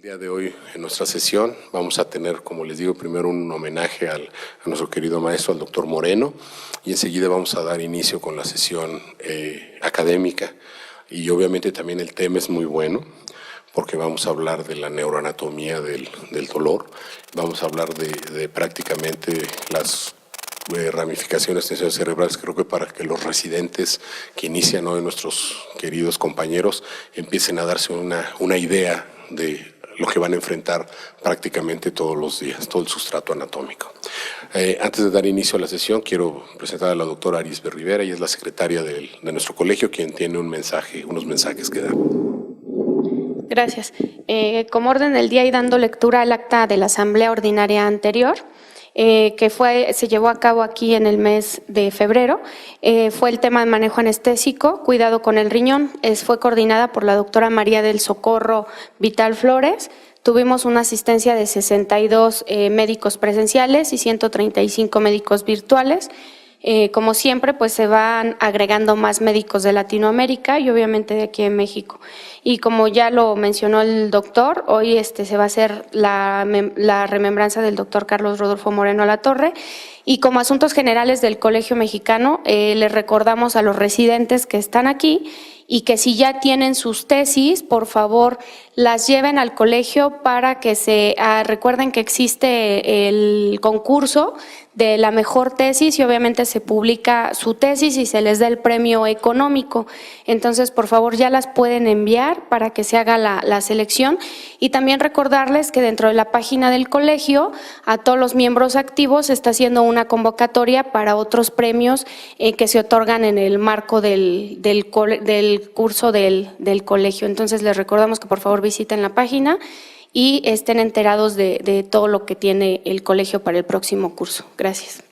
día de hoy en nuestra sesión vamos a tener, como les digo, primero un homenaje a nuestro querido maestro, al doctor Moreno, y enseguida vamos a dar inicio con la sesión académica. Y obviamente también el tema es muy bueno, porque vamos a hablar de la neuroanatomía del dolor, vamos a hablar de prácticamente las ramificaciones, tensiones cerebrales. Creo que para que los residentes que inician hoy, nuestros queridos compañeros, empiecen a darse una idea de lo que van a enfrentar prácticamente todos los días, todo el sustrato anatómico. Antes de dar inicio a la sesión, quiero presentar a la doctora Arisbe Rivera, ella es la secretaria de nuestro colegio, quien tiene unos mensajes que dar. Gracias. Como orden del día y dando lectura al acta de la asamblea ordinaria anterior, que se llevó a cabo aquí en el mes de febrero, fue el tema de manejo anestésico, cuidado con el riñón. Fue coordinada por la doctora María del Socorro Vital Flores. Tuvimos una asistencia de 62 médicos presenciales y 135 médicos virtuales. Como siempre, pues se van agregando más médicos de Latinoamérica y obviamente de aquí en México. Y como ya lo mencionó el doctor, hoy se va a hacer la remembranza del doctor Carlos Rodolfo Moreno Latorre. Y como asuntos generales del Colegio Mexicano, les recordamos a los residentes que están aquí y que si ya tienen sus tesis, por favor, las lleven al colegio para que recuerden que existe el concurso de la mejor tesis y obviamente se publica su tesis y se les da el premio económico. Entonces, por favor, ya las pueden enviar para que se haga la selección. Y también recordarles que dentro de la página del colegio, a todos los miembros activos se está haciendo una convocatoria para otros premios que se otorgan en el marco del curso del colegio. Entonces, les recordamos que por favor visiten la página y estén enterados de todo lo que tiene el colegio para el próximo curso. Gracias.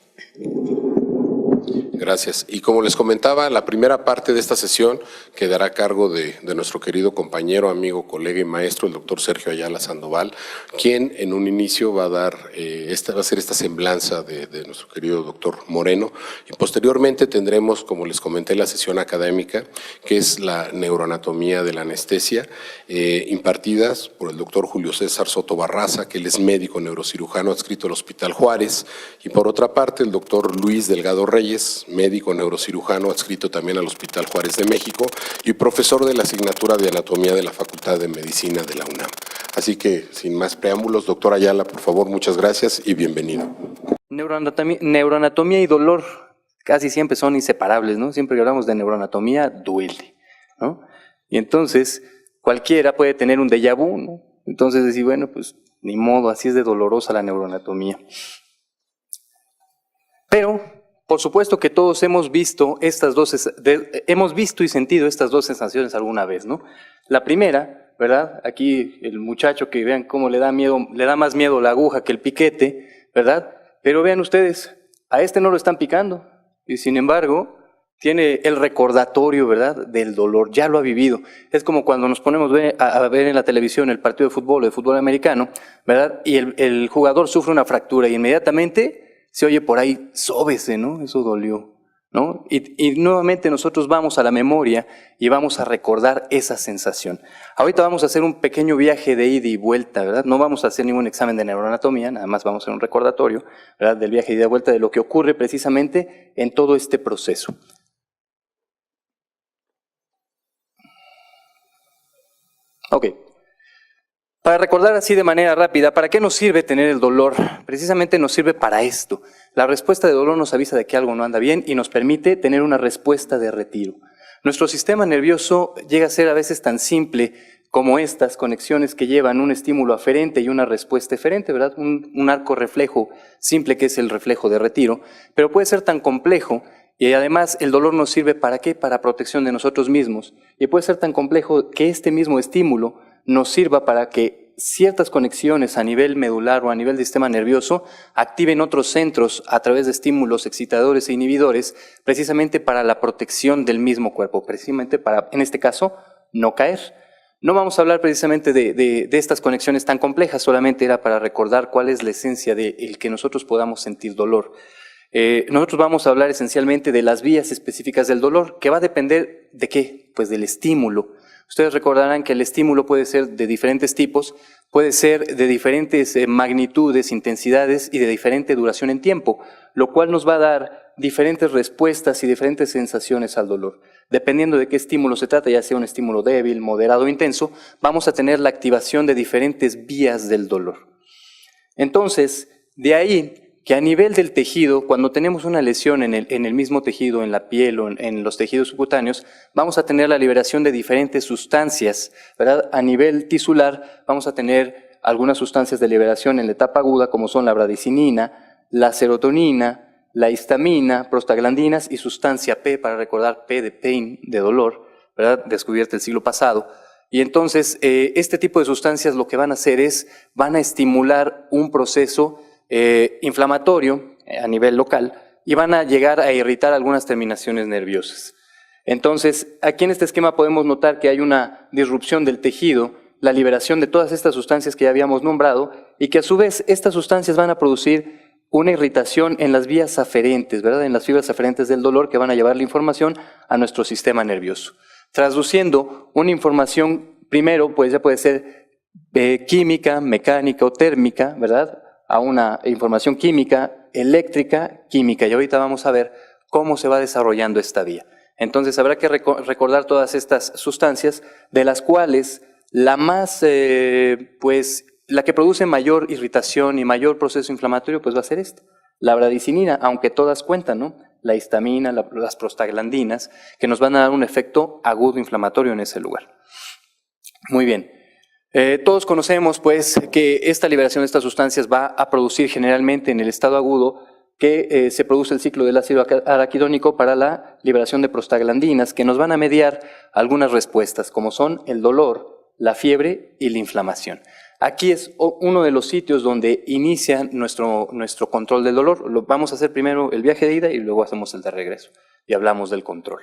Gracias. Y como les comentaba, la primera parte de esta sesión quedará a cargo de nuestro querido compañero, amigo, colega y maestro, el doctor Sergio Ayala Sandoval, quien en un inicio va a hacer esta semblanza de nuestro querido doctor Moreno, y posteriormente tendremos, como les comenté, la sesión académica, que es la neuroanatomía de la anestesia, impartidas por el doctor Julio César Soto Barraza, que él es médico neurocirujano adscrito al Hospital Juárez, y por otra parte el doctor Luis Delgado Reyes, médico neurocirujano adscrito también al Hospital Juárez de México y profesor de la asignatura de Anatomía de la Facultad de Medicina de la UNAM. Así que, sin más preámbulos, doctor Ayala, por favor, muchas gracias y bienvenido. Neuroanatomía y dolor casi siempre son inseparables, ¿no? Siempre que hablamos de neuroanatomía, duele, ¿no? Y entonces, cualquiera puede tener un déjà vu, ¿no? Entonces decir, bueno, pues ni modo, así es de dolorosa la neuroanatomía. Pero por supuesto que todos hemos visto y sentido estas dos sensaciones alguna vez, ¿no? La primera, ¿verdad? Aquí el muchacho que vean cómo le da más miedo la aguja que el piquete, ¿verdad? Pero vean ustedes, a este no lo están picando y sin embargo tiene el recordatorio, ¿verdad?, del dolor, ya lo ha vivido. Es como cuando nos ponemos a ver en la televisión el partido de fútbol o de fútbol americano, ¿verdad? Y el jugador sufre una fractura y inmediatamente se oye por ahí, sóbese, ¿no? Eso dolió, ¿no? Y nuevamente nosotros vamos a la memoria y vamos a recordar esa sensación. Ahorita vamos a hacer un pequeño viaje de ida y vuelta, ¿verdad? No vamos a hacer ningún examen de neuroanatomía, nada más vamos a hacer un recordatorio, ¿verdad?, del viaje de ida y vuelta de lo que ocurre precisamente en todo este proceso. Ok. Para recordar así de manera rápida, ¿para qué nos sirve tener el dolor? Precisamente nos sirve para esto. La respuesta de dolor nos avisa de que algo no anda bien y nos permite tener una respuesta de retiro. Nuestro sistema nervioso llega a ser a veces tan simple como estas conexiones que llevan un estímulo aferente y una respuesta eferente, ¿verdad? Un arco reflejo simple que es el reflejo de retiro, pero puede ser tan complejo y además el dolor nos sirve ¿para qué? Para protección de nosotros mismos. Y puede ser tan complejo que este mismo estímulo nos sirva para que ciertas conexiones a nivel medular o a nivel del sistema nervioso activen otros centros a través de estímulos excitadores e inhibidores, precisamente para la protección del mismo cuerpo, precisamente para, en este caso, no caer. No vamos a hablar precisamente de estas conexiones tan complejas, solamente era para recordar cuál es la esencia de el que nosotros podamos sentir dolor. Nosotros vamos a hablar esencialmente de las vías específicas del dolor, que va a depender ¿de qué? Pues del estímulo. Ustedes recordarán que el estímulo puede ser de diferentes tipos, puede ser de diferentes magnitudes, intensidades y de diferente duración en tiempo, lo cual nos va a dar diferentes respuestas y diferentes sensaciones al dolor. Dependiendo de qué estímulo se trata, ya sea un estímulo débil, moderado o intenso, vamos a tener la activación de diferentes vías del dolor. Entonces, de ahí que a nivel del tejido, cuando tenemos una lesión en el mismo tejido, en la piel o en los tejidos subcutáneos, vamos a tener la liberación de diferentes sustancias, ¿verdad? A nivel tisular vamos a tener algunas sustancias de liberación en la etapa aguda, como son la bradicinina, la serotonina, la histamina, prostaglandinas y sustancia P, para recordar P de pain, de dolor, ¿verdad? Descubierta el siglo pasado. Y entonces, este tipo de sustancias lo que van a hacer es, van a estimular un proceso inflamatorio a nivel local y van a llegar a irritar algunas terminaciones nerviosas. Entonces, aquí en este esquema podemos notar que hay una disrupción del tejido, la liberación de todas estas sustancias que ya habíamos nombrado y que a su vez estas sustancias van a producir una irritación en las vías aferentes, ¿verdad? En las fibras aferentes del dolor que van a llevar la información a nuestro sistema nervioso. Traduciendo una información, primero, pues ya puede ser química, mecánica o térmica, ¿verdad? A una información química, eléctrica, química. Y ahorita vamos a ver cómo se va desarrollando esta vía. Entonces habrá que recordar todas estas sustancias, de las cuales la más, la que produce mayor irritación y mayor proceso inflamatorio, pues va a ser esta, la bradicinina, aunque todas cuentan, ¿no? La histamina, las prostaglandinas, que nos van a dar un efecto agudo inflamatorio en ese lugar. Muy bien. Todos conocemos pues que esta liberación de estas sustancias va a producir generalmente en el estado agudo que se produce el ciclo del ácido araquidónico para la liberación de prostaglandinas que nos van a mediar algunas respuestas como son el dolor, la fiebre y la inflamación. Aquí es uno de los sitios donde inicia nuestro control del dolor. Vamos a hacer primero el viaje de ida y luego hacemos el de regreso y hablamos del control.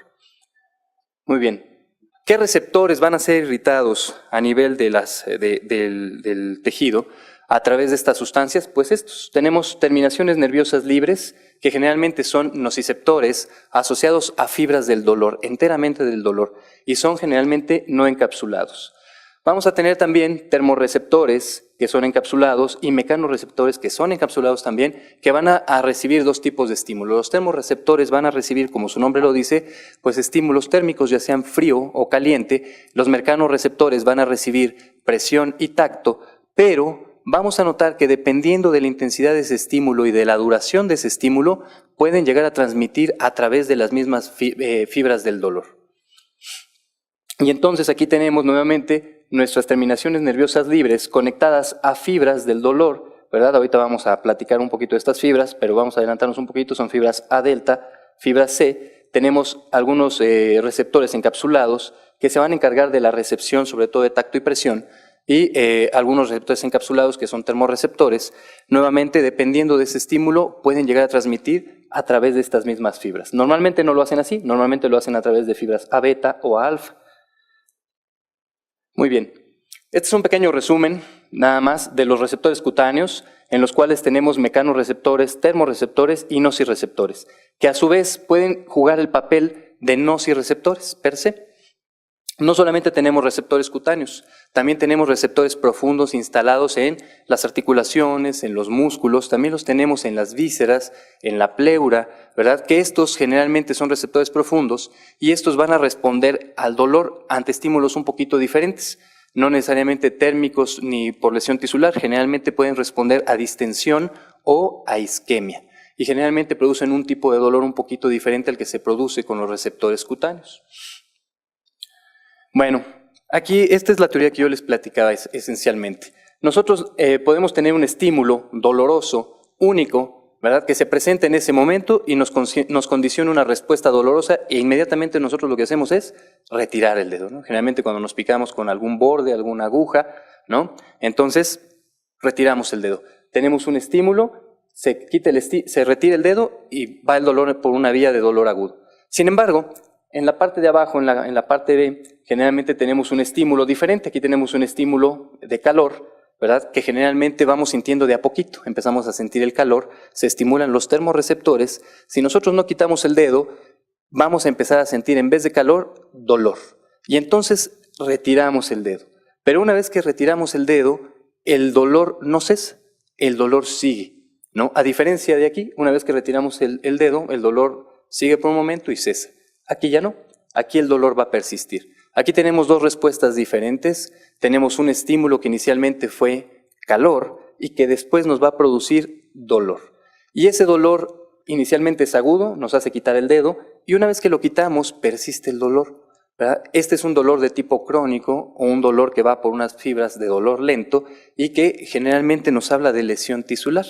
Muy bien. ¿Qué receptores van a ser irritados a nivel de del tejido a través de estas sustancias? Pues estos. Tenemos terminaciones nerviosas libres, que generalmente son nociceptores asociados a fibras del dolor, enteramente del dolor, y son generalmente no encapsulados. Vamos a tener también termorreceptores, que son encapsulados, y mecanorreceptores, que son encapsulados también, que van a recibir dos tipos de estímulos. Los termorreceptores van a recibir, como su nombre lo dice, pues estímulos térmicos, ya sean frío o caliente. Los mecanorreceptores van a recibir presión y tacto, pero vamos a notar que dependiendo de la intensidad de ese estímulo y de la duración de ese estímulo, pueden llegar a transmitir a través de las mismas fibras del dolor. Y entonces aquí tenemos nuevamente nuestras terminaciones nerviosas libres conectadas a fibras del dolor, ¿verdad? Ahorita vamos a platicar un poquito de estas fibras, pero vamos a adelantarnos un poquito, son fibras A delta, fibra C. Tenemos algunos receptores encapsulados que se van a encargar de la recepción, sobre todo de tacto y presión, y algunos receptores encapsulados que son termorreceptores. Nuevamente, dependiendo de ese estímulo, pueden llegar a transmitir a través de estas mismas fibras. Normalmente no lo hacen así, normalmente lo hacen a través de fibras A beta o A alfa. Muy bien, este es un pequeño resumen nada más de los receptores cutáneos, en los cuales tenemos mecanorreceptores, termorreceptores y nocireceptores, que a su vez pueden jugar el papel de nocireceptores per se. No solamente tenemos receptores cutáneos, también tenemos receptores profundos instalados en las articulaciones, en los músculos, también los tenemos en las vísceras, en la pleura, ¿verdad? Que estos generalmente son receptores profundos y estos van a responder al dolor ante estímulos un poquito diferentes, no necesariamente térmicos ni por lesión tisular, generalmente pueden responder a distensión o a isquemia y generalmente producen un tipo de dolor un poquito diferente al que se produce con los receptores cutáneos. Bueno, aquí esta es la teoría que yo les platicaba esencialmente. Nosotros podemos tener un estímulo doloroso, único, ¿verdad? Que se presenta en ese momento y nos condiciona una respuesta dolorosa e inmediatamente nosotros lo que hacemos es retirar el dedo, ¿no? Generalmente cuando nos picamos con algún borde, alguna aguja, ¿no? Entonces retiramos el dedo. Tenemos un estímulo, se retira el dedo y va el dolor por una vía de dolor agudo. Sin embargo, en la parte de abajo, en la parte B, generalmente tenemos un estímulo diferente. Aquí tenemos un estímulo de calor, ¿verdad? Que generalmente vamos sintiendo de a poquito. Empezamos a sentir el calor, se estimulan los termorreceptores. Si nosotros no quitamos el dedo, vamos a empezar a sentir en vez de calor, dolor. Y entonces retiramos el dedo. Pero una vez que retiramos el dedo, el dolor no cesa, el dolor sigue, ¿no? A diferencia de aquí, una vez que retiramos el dedo, el dolor sigue por un momento y cesa. Aquí ya no, aquí el dolor va a persistir. Aquí tenemos dos respuestas diferentes. Tenemos un estímulo que inicialmente fue calor y que después nos va a producir dolor. Y ese dolor inicialmente es agudo, nos hace quitar el dedo, y una vez que lo quitamos, persiste el dolor, ¿verdad? Este es un dolor de tipo crónico o un dolor que va por unas fibras de dolor lento y que generalmente nos habla de lesión tisular.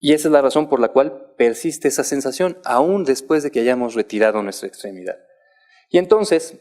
Y esa es la razón por la cual persiste esa sensación aún después de que hayamos retirado nuestra extremidad. Y entonces,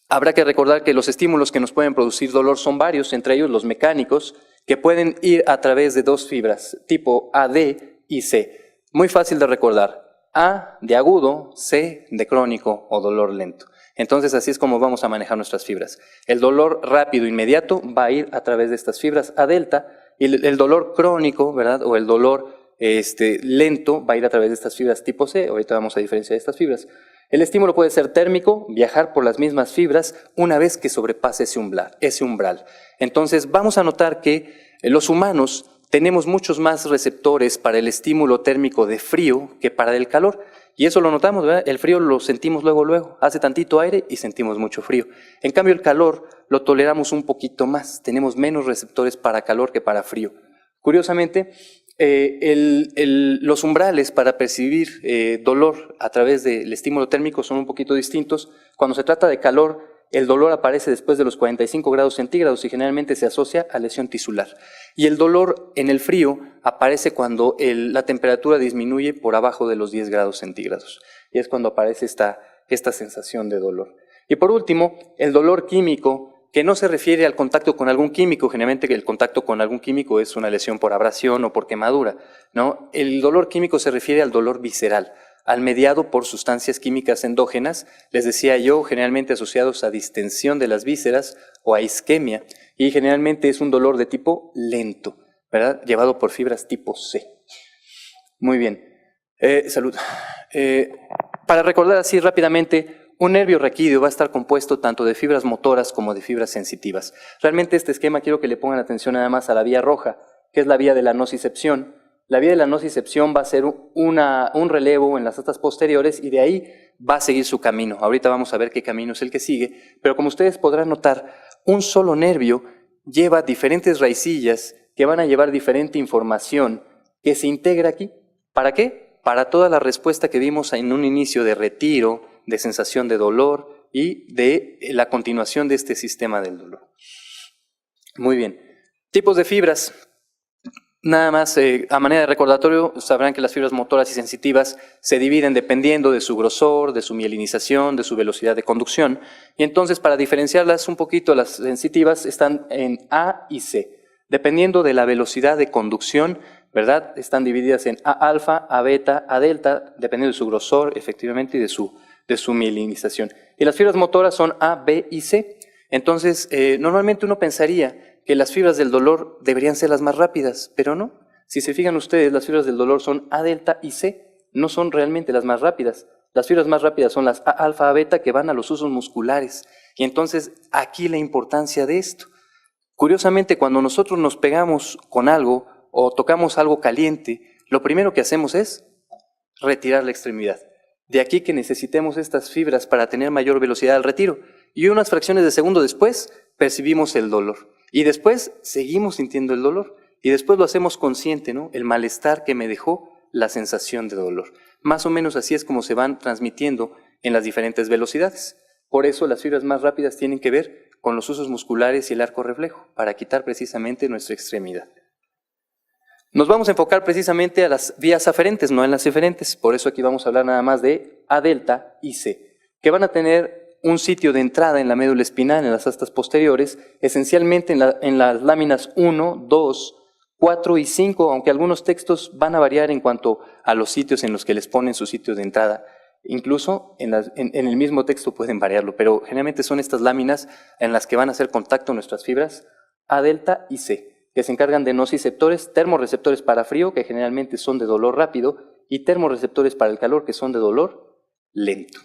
habrá que recordar que los estímulos que nos pueden producir dolor son varios, entre ellos los mecánicos, que pueden ir a través de dos fibras, tipo AD y C. Muy fácil de recordar. A de agudo, C de crónico o dolor lento. Entonces así es como vamos a manejar nuestras fibras. El dolor rápido, inmediato, va a ir a través de estas fibras A delta, y el dolor crónico, ¿verdad? O el dolor lento va a ir a través de estas fibras tipo C. Ahorita vamos a diferenciar estas fibras. El estímulo puede ser térmico, viajar por las mismas fibras una vez que sobrepase ese umbral. Entonces vamos a notar que los humanos tenemos muchos más receptores para el estímulo térmico de frío que para el calor. Y eso lo notamos, ¿verdad? El frío lo sentimos luego. Hace tantito aire y sentimos mucho frío. En cambio, el calor lo toleramos un poquito más. Tenemos menos receptores para calor que para frío. Curiosamente, los umbrales para percibir dolor a través del estímulo térmico son un poquito distintos. Cuando se trata de calor, el dolor aparece después de los 45 grados centígrados y generalmente se asocia a lesión tisular. Y el dolor en el frío aparece cuando la temperatura disminuye por abajo de los 10 grados centígrados. Y es cuando aparece esta sensación de dolor. Y por último, el dolor químico, que no se refiere al contacto con algún químico. Generalmente el contacto con algún químico es una lesión por abrasión o por quemadura, ¿no? El dolor químico se refiere al dolor visceral, al mediado por sustancias químicas endógenas, les decía yo, generalmente asociados a distensión de las vísceras o a isquemia, y generalmente es un dolor de tipo lento, ¿verdad? Llevado por fibras tipo C. Muy bien. Salud. Para recordar así rápidamente, un nervio raquídeo va a estar compuesto tanto de fibras motoras como de fibras sensitivas. Realmente este esquema quiero que le pongan atención nada más a la vía roja, que es la vía de la nocicepción. La vía de la nocicepción va a ser un relevo en las astas posteriores y de ahí va a seguir su camino. Ahorita vamos a ver qué camino es el que sigue, pero como ustedes podrán notar, un solo nervio lleva diferentes raicillas que van a llevar diferente información que se integra aquí. ¿Para qué? Para toda la respuesta que vimos en un inicio de retiro, de sensación de dolor y de la continuación de este sistema del dolor. Muy bien. Tipos de fibras. Nada más, a manera de recordatorio, sabrán que las fibras motoras y sensitivas se dividen dependiendo de su grosor, de su mielinización, de su velocidad de conducción. Y entonces, para diferenciarlas un poquito, las sensitivas están en A y C. Dependiendo de la velocidad de conducción, ¿verdad? Están divididas en A alfa, A beta, A delta, dependiendo de su grosor, efectivamente, y de su mielinización. Y las fibras motoras son A, B y C. Entonces, normalmente uno pensaría que las fibras del dolor deberían ser las más rápidas, pero no. Si se fijan ustedes, las fibras del dolor son A delta y C, no son realmente las más rápidas. Las fibras más rápidas son las A alfa, A beta, que van a los usos musculares. Y entonces, aquí la importancia de esto. Curiosamente, cuando nosotros nos pegamos con algo o tocamos algo caliente, lo primero que hacemos es retirar la extremidad. De aquí que necesitemos estas fibras para tener mayor velocidad al retiro. Y unas fracciones de segundo después, percibimos el dolor. Y después seguimos sintiendo el dolor. Y después lo hacemos consciente, ¿no? El malestar que me dejó la sensación de dolor. Más o menos así es como se van transmitiendo en las diferentes velocidades. Por eso las fibras más rápidas tienen que ver con los usos musculares y el arco reflejo, para quitar precisamente nuestra extremidad. Nos vamos a enfocar precisamente a las vías aferentes, no en las eferentes. Por eso aquí vamos a hablar nada más de A delta y C, que van a tener un sitio de entrada en la médula espinal, en las astas posteriores, esencialmente en las láminas 1, 2, 4 y 5, aunque algunos textos van a variar en cuanto a los sitios en los que les ponen su sitio de entrada. Incluso en el mismo texto pueden variarlo, pero generalmente son estas láminas en las que van a hacer contacto nuestras fibras A delta y C, que se encargan de nociceptores, termorreceptores para frío, que generalmente son de dolor rápido, y termorreceptores para el calor, que son de dolor lento.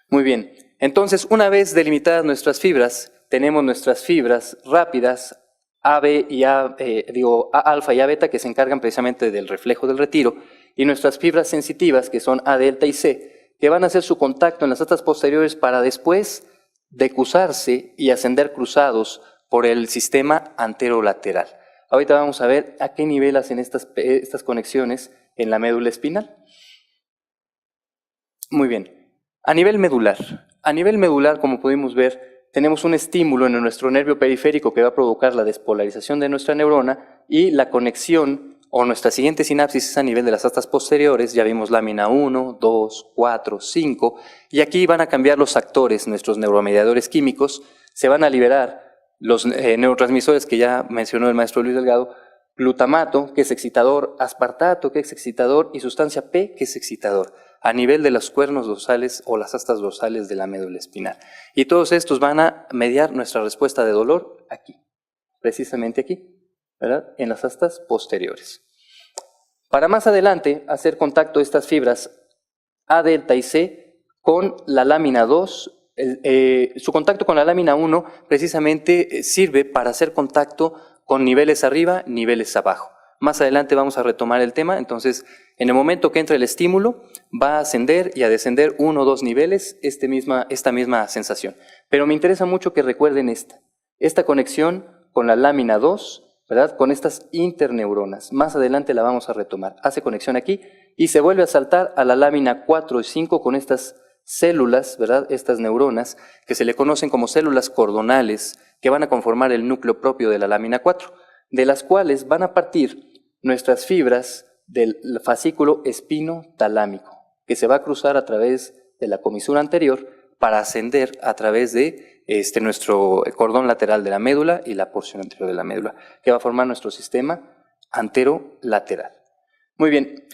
Muy bien, entonces una vez delimitadas nuestras fibras, tenemos nuestras fibras rápidas, A alfa y A beta, que se encargan precisamente del reflejo del retiro, y nuestras fibras sensitivas, que son A delta y C, que van a hacer su contacto en las astas posteriores para después decusarse y ascender cruzados por el sistema anterolateral. Ahorita vamos a ver a qué nivel hacen estas conexiones en la médula espinal. Muy bien. A nivel medular, como pudimos ver, tenemos un estímulo en nuestro nervio periférico que va a provocar la despolarización de nuestra neurona y la conexión o nuestra siguiente sinapsis es a nivel de las astas posteriores. Ya vimos lámina 1, 2, 4, 5 y aquí van a cambiar los actores, nuestros neuromediadores químicos, se van a liberar los neurotransmisores que ya mencionó el maestro Luis Delgado, glutamato, que es excitador, aspartato, que es excitador, y sustancia P, que es excitador, a nivel de los cuernos dorsales o las astas dorsales de la médula espinal. Y todos estos van a mediar nuestra respuesta de dolor aquí, precisamente aquí, ¿verdad? En las astas posteriores. Para más adelante hacer contacto estas fibras A delta y C con la lámina 2, su contacto con la lámina 1 precisamente sirve para hacer contacto con niveles arriba, niveles abajo. Más adelante vamos a retomar el tema, entonces en el momento que entra el estímulo va a ascender y a descender 1 o 2 niveles esta misma sensación. Pero me interesa mucho que recuerden esta conexión con la lámina 2, ¿verdad? Con estas interneuronas. Más adelante la vamos a retomar. Hace conexión aquí y se vuelve a saltar a la lámina 4 y 5 con estas células, ¿verdad? Estas neuronas que se le conocen como células cordonales que van a conformar el núcleo propio de la lámina 4, de las cuales van a partir nuestras fibras del fascículo espinotalámico, que se va a cruzar a través de la comisura anterior para ascender a través de nuestro cordón lateral de la médula y la porción anterior de la médula, que va a formar nuestro sistema anterolateral. Muy bien.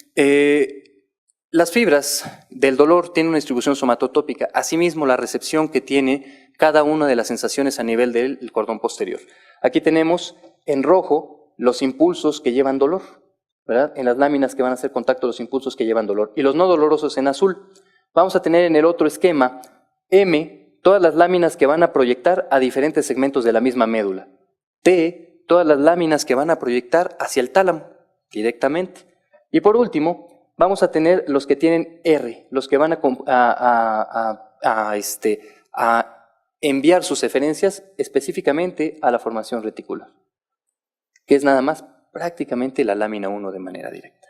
Las fibras del dolor tienen una distribución somatotópica, asimismo la recepción que tiene cada una de las sensaciones a nivel del cordón posterior. Aquí tenemos en rojo los impulsos que llevan dolor, ¿verdad? En las láminas que van a hacer contacto los impulsos que llevan dolor, y los no dolorosos en azul. Vamos a tener en el otro esquema M, todas las láminas que van a proyectar a diferentes segmentos de la misma médula. T, todas las láminas que van a proyectar hacia el tálamo directamente. Y por último, vamos a tener los que tienen R, los que van a enviar sus eferencias específicamente a la formación reticular, que es nada más prácticamente la lámina 1 de manera directa.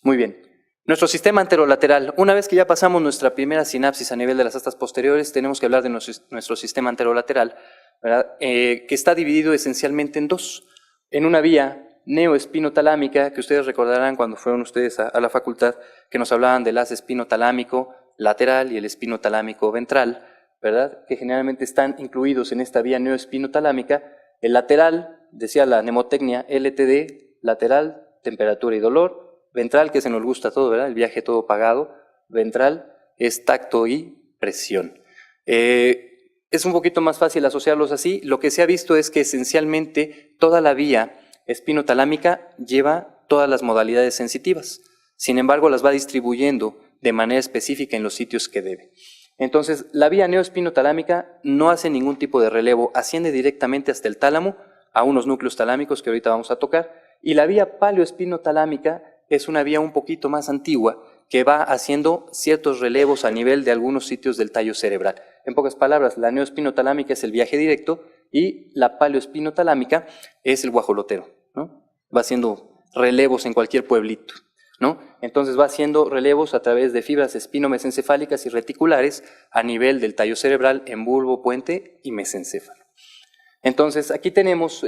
Muy bien. Nuestro sistema anterolateral, una vez que ya pasamos nuestra primera sinapsis a nivel de las astas posteriores, tenemos que hablar de nuestro sistema anterolateral, ¿verdad? Que está dividido esencialmente en dos. En una vía neoespinotalámica, que ustedes recordarán cuando fueron ustedes a la facultad, que nos hablaban del haz espinotalámico lateral y el espinotalámico ventral, ¿verdad? Que generalmente están incluidos en esta vía neoespinotalámica. El lateral, decía la mnemotecnia LTD, lateral, temperatura y dolor. Ventral, que se nos gusta todo, ¿verdad? El viaje todo pagado. Ventral es tacto y presión. Es un poquito más fácil asociarlos así. Lo que se ha visto es que esencialmente toda la vía espinotalámica lleva todas las modalidades sensitivas. Sin embargo, las va distribuyendo de manera específica en los sitios que debe. Entonces, la vía neoespinotalámica no hace ningún tipo de relevo, asciende directamente hasta el tálamo, a unos núcleos talámicos que ahorita vamos a tocar, y la vía paleoespinotalámica es una vía un poquito más antigua que va haciendo ciertos relevos a nivel de algunos sitios del tallo cerebral. En pocas palabras, la neoespinotalámica es el viaje directo y la paleoespinotalámica es el guajolotero, ¿no? Va haciendo relevos en cualquier pueblito, ¿no? Entonces va haciendo relevos a través de fibras espinomesencefálicas y reticulares a nivel del tallo cerebral en bulbo, puente y mesencéfalo. Entonces aquí tenemos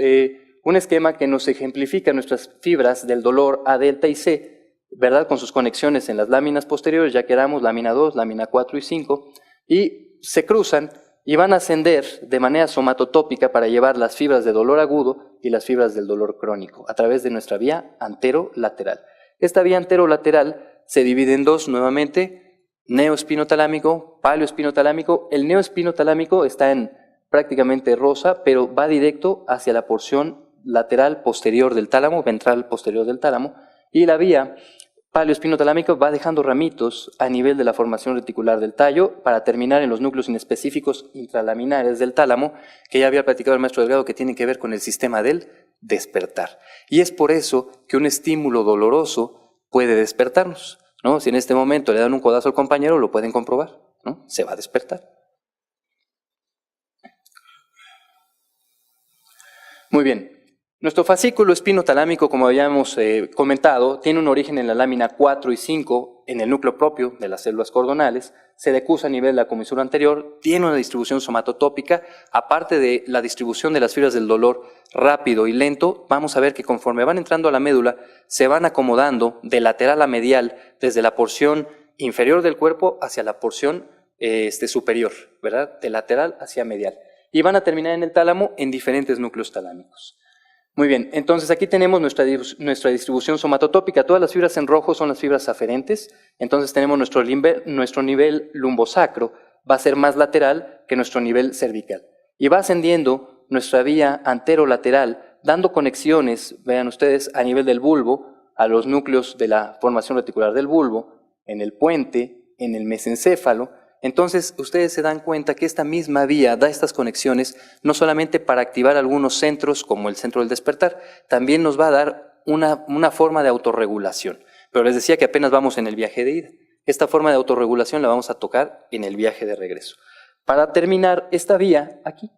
un esquema que nos ejemplifica nuestras fibras del dolor A delta y C, ¿verdad? Con sus conexiones en las láminas posteriores, ya que éramos lámina 2, lámina 4 y 5, y se cruzan y van a ascender de manera somatotópica para llevar las fibras de dolor agudo y las fibras del dolor crónico a través de nuestra vía anterolateral. Esta vía anterolateral se divide en dos nuevamente, neoespinotalámico, paleoespinotalámico. El neoespinotalámico está en prácticamente rosa, pero va directo hacia la porción lateral posterior del tálamo, ventral posterior del tálamo, y la vía paleoespinotalámica va dejando ramitos a nivel de la formación reticular del tallo para terminar en los núcleos inespecíficos intralaminares del tálamo, que ya había platicado el maestro Delgado, que tienen que ver con el sistema del despertar. Y es por eso que un estímulo doloroso puede despertarnos, ¿no? Si en este momento le dan un codazo al compañero, lo pueden comprobar, ¿no? Se va a despertar. Muy bien. Nuestro fascículo espinotalámico, como habíamos comentado, tiene un origen en la lámina 4 y 5 en el núcleo propio de las células cordonales, se decusa a nivel de la comisura anterior, tiene una distribución somatotópica, aparte de la distribución de las fibras del dolor rápido y lento, vamos a ver que conforme van entrando a la médula, se van acomodando de lateral a medial, desde la porción inferior del cuerpo hacia la porción superior, ¿verdad? De lateral hacia medial. Y van a terminar en el tálamo en diferentes núcleos talámicos. Muy bien, entonces aquí tenemos nuestra distribución somatotópica. Todas las fibras en rojo son las fibras aferentes. Entonces tenemos nuestro nivel lumbosacro, va a ser más lateral que nuestro nivel cervical. Y va ascendiendo nuestra vía anterolateral, dando conexiones, vean ustedes, a nivel del bulbo, a los núcleos de la formación reticular del bulbo, en el puente, en el mesencéfalo. Entonces, ustedes se dan cuenta que esta misma vía da estas conexiones no solamente para activar algunos centros, como el centro del despertar, también nos va a dar una forma de autorregulación. Pero les decía que apenas vamos en el viaje de ida. Esta forma de autorregulación la vamos a tocar en el viaje de regreso. Para terminar esta vía, aquí,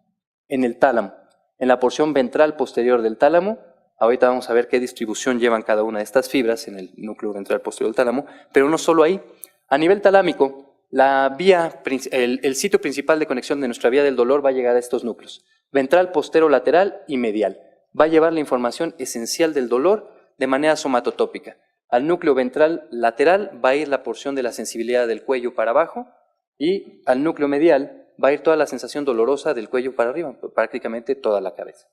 en el tálamo, en la porción ventral posterior del tálamo, ahorita vamos a ver qué distribución llevan cada una de estas fibras en el núcleo ventral posterior del tálamo, pero no solo ahí. A nivel talámico, el sitio principal de conexión de nuestra vía del dolor va a llegar a estos núcleos, ventral, posterolateral y medial. Va a llevar la información esencial del dolor de manera somatotópica. Al núcleo ventral lateral va a ir la porción de la sensibilidad del cuello para abajo y al núcleo medial va a ir toda la sensación dolorosa del cuello para arriba, prácticamente toda la cabeza.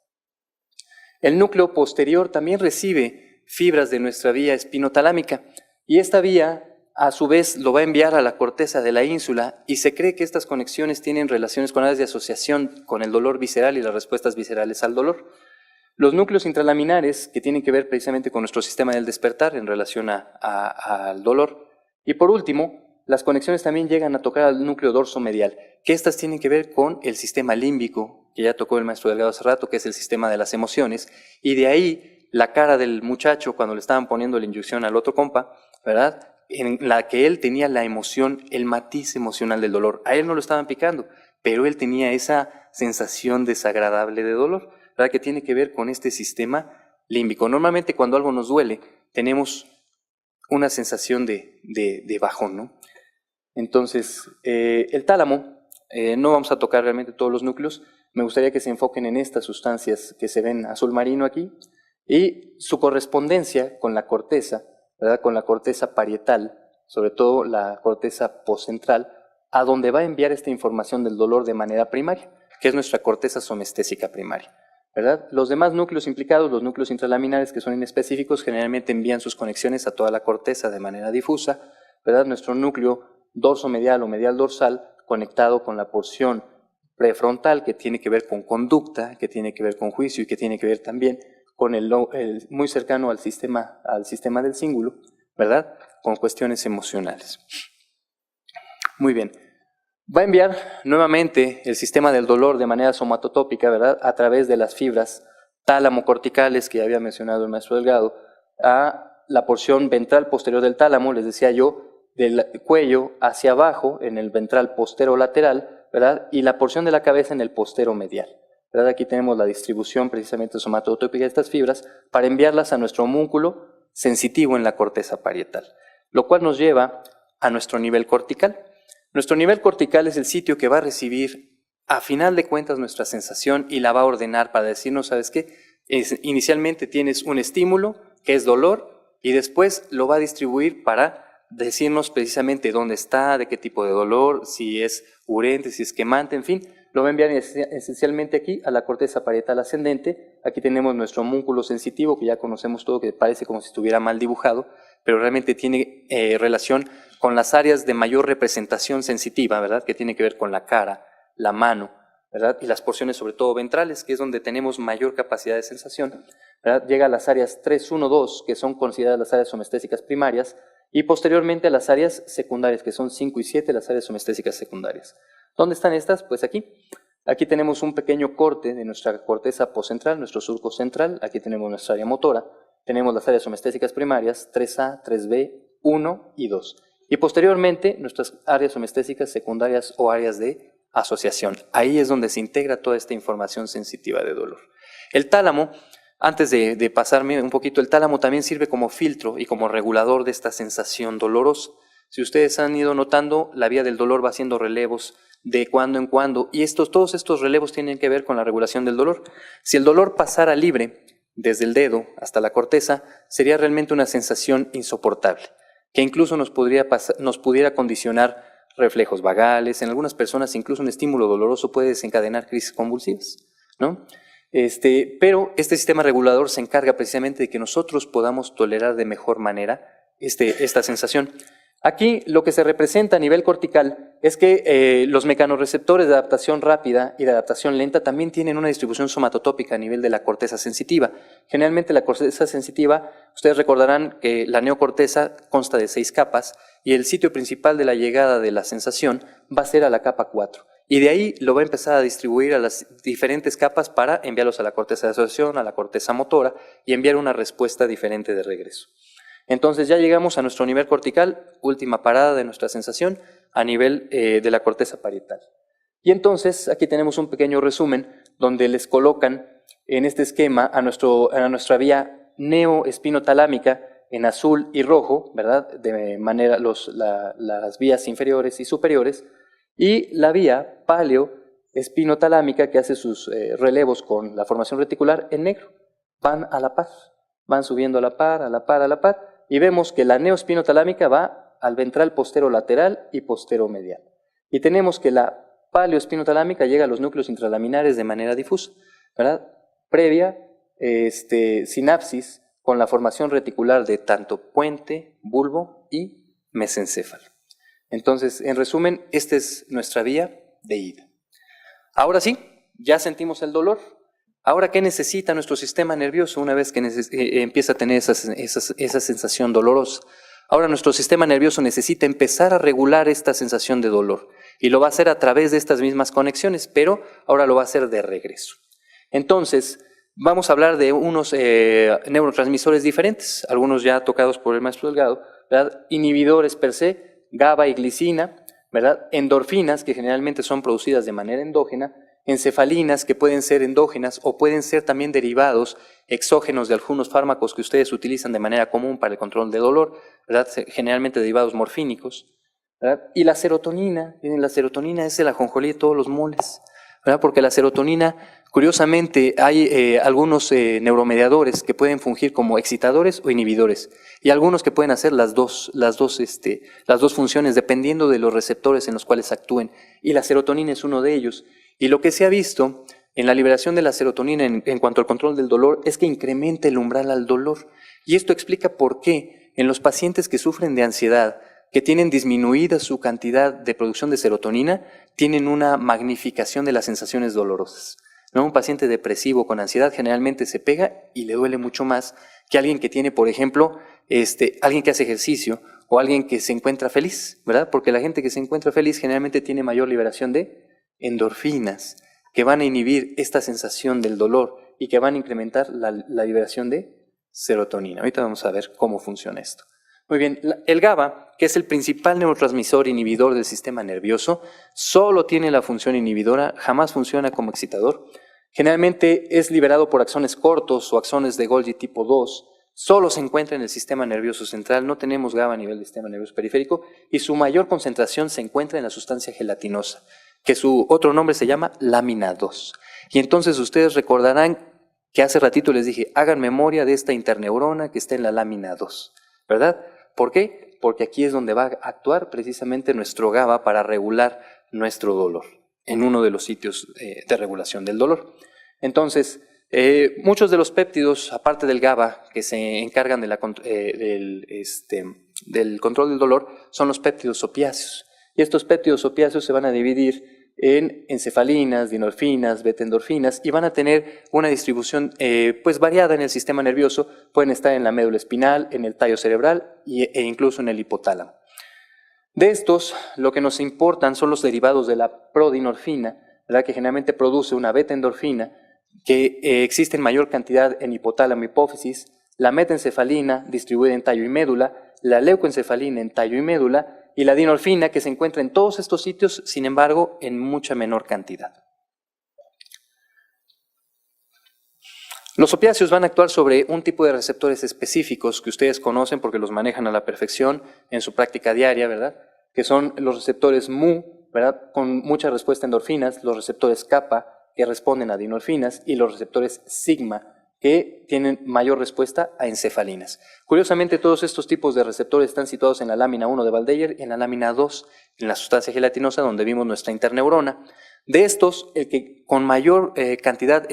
El núcleo posterior también recibe fibras de nuestra vía espinotalámica y esta vía a su vez lo va a enviar a la corteza de la ínsula y se cree que estas conexiones tienen relaciones con áreas de asociación con el dolor visceral y las respuestas viscerales al dolor. Los núcleos intralaminares, que tienen que ver precisamente con nuestro sistema del despertar en relación al dolor. Y por último, las conexiones también llegan a tocar al núcleo dorsomedial, que estas tienen que ver con el sistema límbico, que ya tocó el maestro Delgado hace rato, que es el sistema de las emociones, y de ahí la cara del muchacho cuando le estaban poniendo la inyección al otro compa, ¿verdad?, en la que él tenía la emoción, el matiz emocional del dolor. A él no lo estaban picando, pero él tenía esa sensación desagradable de dolor, ¿verdad?, que tiene que ver con este sistema límbico. Normalmente cuando algo nos duele, tenemos una sensación de bajón, ¿no? Entonces, el tálamo, no vamos a tocar realmente todos los núcleos, me gustaría que se enfoquen en estas sustancias que se ven azul marino aquí, y su correspondencia con la corteza, ¿verdad?, con la corteza parietal, sobre todo la corteza postcentral, a donde va a enviar esta información del dolor de manera primaria, que es nuestra corteza somestésica primaria, ¿verdad? Los demás núcleos implicados, los núcleos intralaminares que son inespecíficos, generalmente envían sus conexiones a toda la corteza de manera difusa, ¿verdad? Nuestro núcleo dorsomedial o medial dorsal conectado con la porción prefrontal que tiene que ver con conducta, que tiene que ver con juicio y que tiene que ver también con muy cercano al sistema del cíngulo, ¿verdad?, con cuestiones emocionales. Muy bien. Va a enviar nuevamente el sistema del dolor de manera somatotópica, ¿verdad?, a través de las fibras tálamo-corticales que ya había mencionado el maestro Delgado, a la porción ventral posterior del tálamo, les decía yo, del cuello hacia abajo en el ventral posterolateral, ¿verdad?, y la porción de la cabeza en el posteromedial. ¿Verdad? Aquí tenemos la distribución precisamente somatotópica de estas fibras para enviarlas a nuestro homúnculo sensitivo en la corteza parietal, lo cual nos lleva a nuestro nivel cortical. Nuestro nivel cortical es el sitio que va a recibir, a final de cuentas, nuestra sensación y la va a ordenar para decirnos, ¿sabes qué? Inicialmente tienes un estímulo, que es dolor, y después lo va a distribuir para decirnos precisamente dónde está, de qué tipo de dolor, si es urente, si es quemante, en fin. Lo va a enviar esencialmente aquí a la corteza parietal ascendente. Aquí tenemos nuestro homúnculo sensitivo, que ya conocemos todo, que parece como si estuviera mal dibujado, pero realmente tiene relación con las áreas de mayor representación sensitiva, ¿verdad?, que tiene que ver con la cara, la mano, ¿verdad?, y las porciones sobre todo ventrales, que es donde tenemos mayor capacidad de sensación, ¿verdad? Llega a las áreas 3, 1, 2, que son consideradas las áreas somestésicas primarias, y posteriormente a las áreas secundarias, que son 5 y 7, las áreas somestésicas secundarias. ¿Dónde están estas? Pues aquí. Aquí tenemos un pequeño corte de nuestra corteza poscentral, nuestro surco central. Aquí tenemos nuestra área motora. Tenemos las áreas somestésicas primarias, 3A, 3B, 1 y 2. Y posteriormente nuestras áreas somestésicas secundarias o áreas de asociación. Ahí es donde se integra toda esta información sensitiva de dolor. El tálamo, antes de pasarme un poquito, el tálamo también sirve como filtro y como regulador de esta sensación dolorosa. Si ustedes han ido notando, la vía del dolor va haciendo relevos de cuando en cuando, y todos estos relevos tienen que ver con la regulación del dolor. Si el dolor pasara libre, desde el dedo hasta la corteza, sería realmente una sensación insoportable, que incluso nos pudiera condicionar reflejos vagales. En algunas personas incluso un estímulo doloroso puede desencadenar crisis convulsivas, ¿no? Pero este sistema regulador se encarga precisamente de que nosotros podamos tolerar de mejor manera esta sensación. Aquí lo que se representa a nivel cortical es que los mecanorreceptores de adaptación rápida y de adaptación lenta también tienen una distribución somatotópica a nivel de la corteza sensitiva. Generalmente la corteza sensitiva, ustedes recordarán que la neocorteza consta de 6 capas y el sitio principal de la llegada de la sensación va a ser a la capa 4. Y de ahí lo va a empezar a distribuir a las diferentes capas para enviarlos a la corteza de asociación, a la corteza motora y enviar una respuesta diferente de regreso. Entonces ya llegamos a nuestro nivel cortical, última parada de nuestra sensación, a nivel de la corteza parietal. Y entonces aquí tenemos un pequeño resumen donde les colocan en este esquema a nuestra vía neoespinotalámica en azul y rojo, ¿verdad? De manera las vías inferiores y superiores, y la vía paleoespinotalámica que hace sus relevos con la formación reticular en negro. Van a la par, van subiendo a la par, a la par, a la par, y vemos que la neoespinotalámica va al ventral posterolateral y posteromedial. Y tenemos que la paleoespinotalámica llega a los núcleos intralaminares de manera difusa, ¿verdad? Previa sinapsis con la formación reticular de tanto puente, bulbo y mesencéfalo. Entonces, en resumen, esta es nuestra vía de ida. Ahora sí, ya sentimos el dolor. Ahora, ¿qué necesita nuestro sistema nervioso una vez que empieza a tener esa sensación dolorosa? Ahora nuestro sistema nervioso necesita empezar a regular esta sensación de dolor y lo va a hacer a través de estas mismas conexiones, pero ahora lo va a hacer de regreso. Entonces, vamos a hablar de unos neurotransmisores diferentes, algunos ya tocados por el maestro Delgado, ¿verdad? Inhibidores per se, GABA y glicina, ¿verdad? Endorfinas, que generalmente son producidas de manera endógena, encefalinas, que pueden ser endógenas o pueden ser también derivados exógenos de algunos fármacos que ustedes utilizan de manera común para el control de dolor, ¿verdad? Generalmente derivados morfínicos, ¿verdad? Y la serotonina es el ajonjolí de todos los moles, ¿verdad? Porque la serotonina, curiosamente, hay algunos neuromediadores que pueden fungir como excitadores o inhibidores, y algunos que pueden hacer las dos funciones dependiendo de los receptores en los cuales actúen, y la serotonina es uno de ellos. Y lo que se ha visto en la liberación de la serotonina en cuanto al control del dolor es que incrementa el umbral al dolor. Y esto explica por qué en los pacientes que sufren de ansiedad, que tienen disminuida su cantidad de producción de serotonina, tienen una magnificación de las sensaciones dolorosas, ¿no? Un paciente depresivo con ansiedad generalmente se pega y le duele mucho más que alguien que tiene, por ejemplo, alguien que hace ejercicio o alguien que se encuentra feliz, ¿verdad? Porque la gente que se encuentra feliz generalmente tiene mayor liberación de endorfinas, que van a inhibir esta sensación del dolor y que van a incrementar la liberación de serotonina. Ahorita vamos a ver cómo funciona esto. Muy bien, el GABA, que es el principal neurotransmisor inhibidor del sistema nervioso, solo tiene la función inhibidora, jamás funciona como excitador. Generalmente es liberado por axones cortos o axones de Golgi tipo 2, solo se encuentra en el sistema nervioso central, no tenemos GABA a nivel del sistema nervioso periférico, y su mayor concentración se encuentra en la sustancia gelatinosa, que su otro nombre se llama lámina 2. Y entonces ustedes recordarán que hace ratito les dije, hagan memoria de esta interneurona que está en la lámina 2, ¿verdad? ¿Por qué? Porque aquí es donde va a actuar precisamente nuestro GABA para regular nuestro dolor, en uno de los sitios de regulación del dolor. Entonces, muchos de los péptidos, aparte del GABA, que se encargan de del control del dolor, son los péptidos opiáceos. Y estos péptidos opiáceos se van a dividir en encefalinas, dinorfinas, beta-endorfinas, y van a tener una distribución pues variada en el sistema nervioso. Pueden estar en la médula espinal, en el tallo cerebral e incluso en el hipotálamo. De estos, lo que nos importan son los derivados de la prodinorfina, ¿verdad?, que generalmente produce una beta-endorfina, que existe en mayor cantidad en hipotálamo y hipófisis, la metaencefalina distribuida en tallo y médula, la leucoencefalina en tallo y médula, y la dinorfina, que se encuentra en todos estos sitios, sin embargo, en mucha menor cantidad. Los opiáceos van a actuar sobre un tipo de receptores específicos que ustedes conocen porque los manejan a la perfección en su práctica diaria, ¿verdad?, que son los receptores mu, ¿verdad?, con mucha respuesta a endorfinas, los receptores kappa, que responden a dinorfinas, y los receptores sigma, que tienen mayor respuesta a encefalinas. Curiosamente, todos estos tipos de receptores están situados en la lámina 1 de Waldeyer y en la lámina 2, en la sustancia gelatinosa, donde vimos nuestra interneurona. De estos, el que con mayor cantidad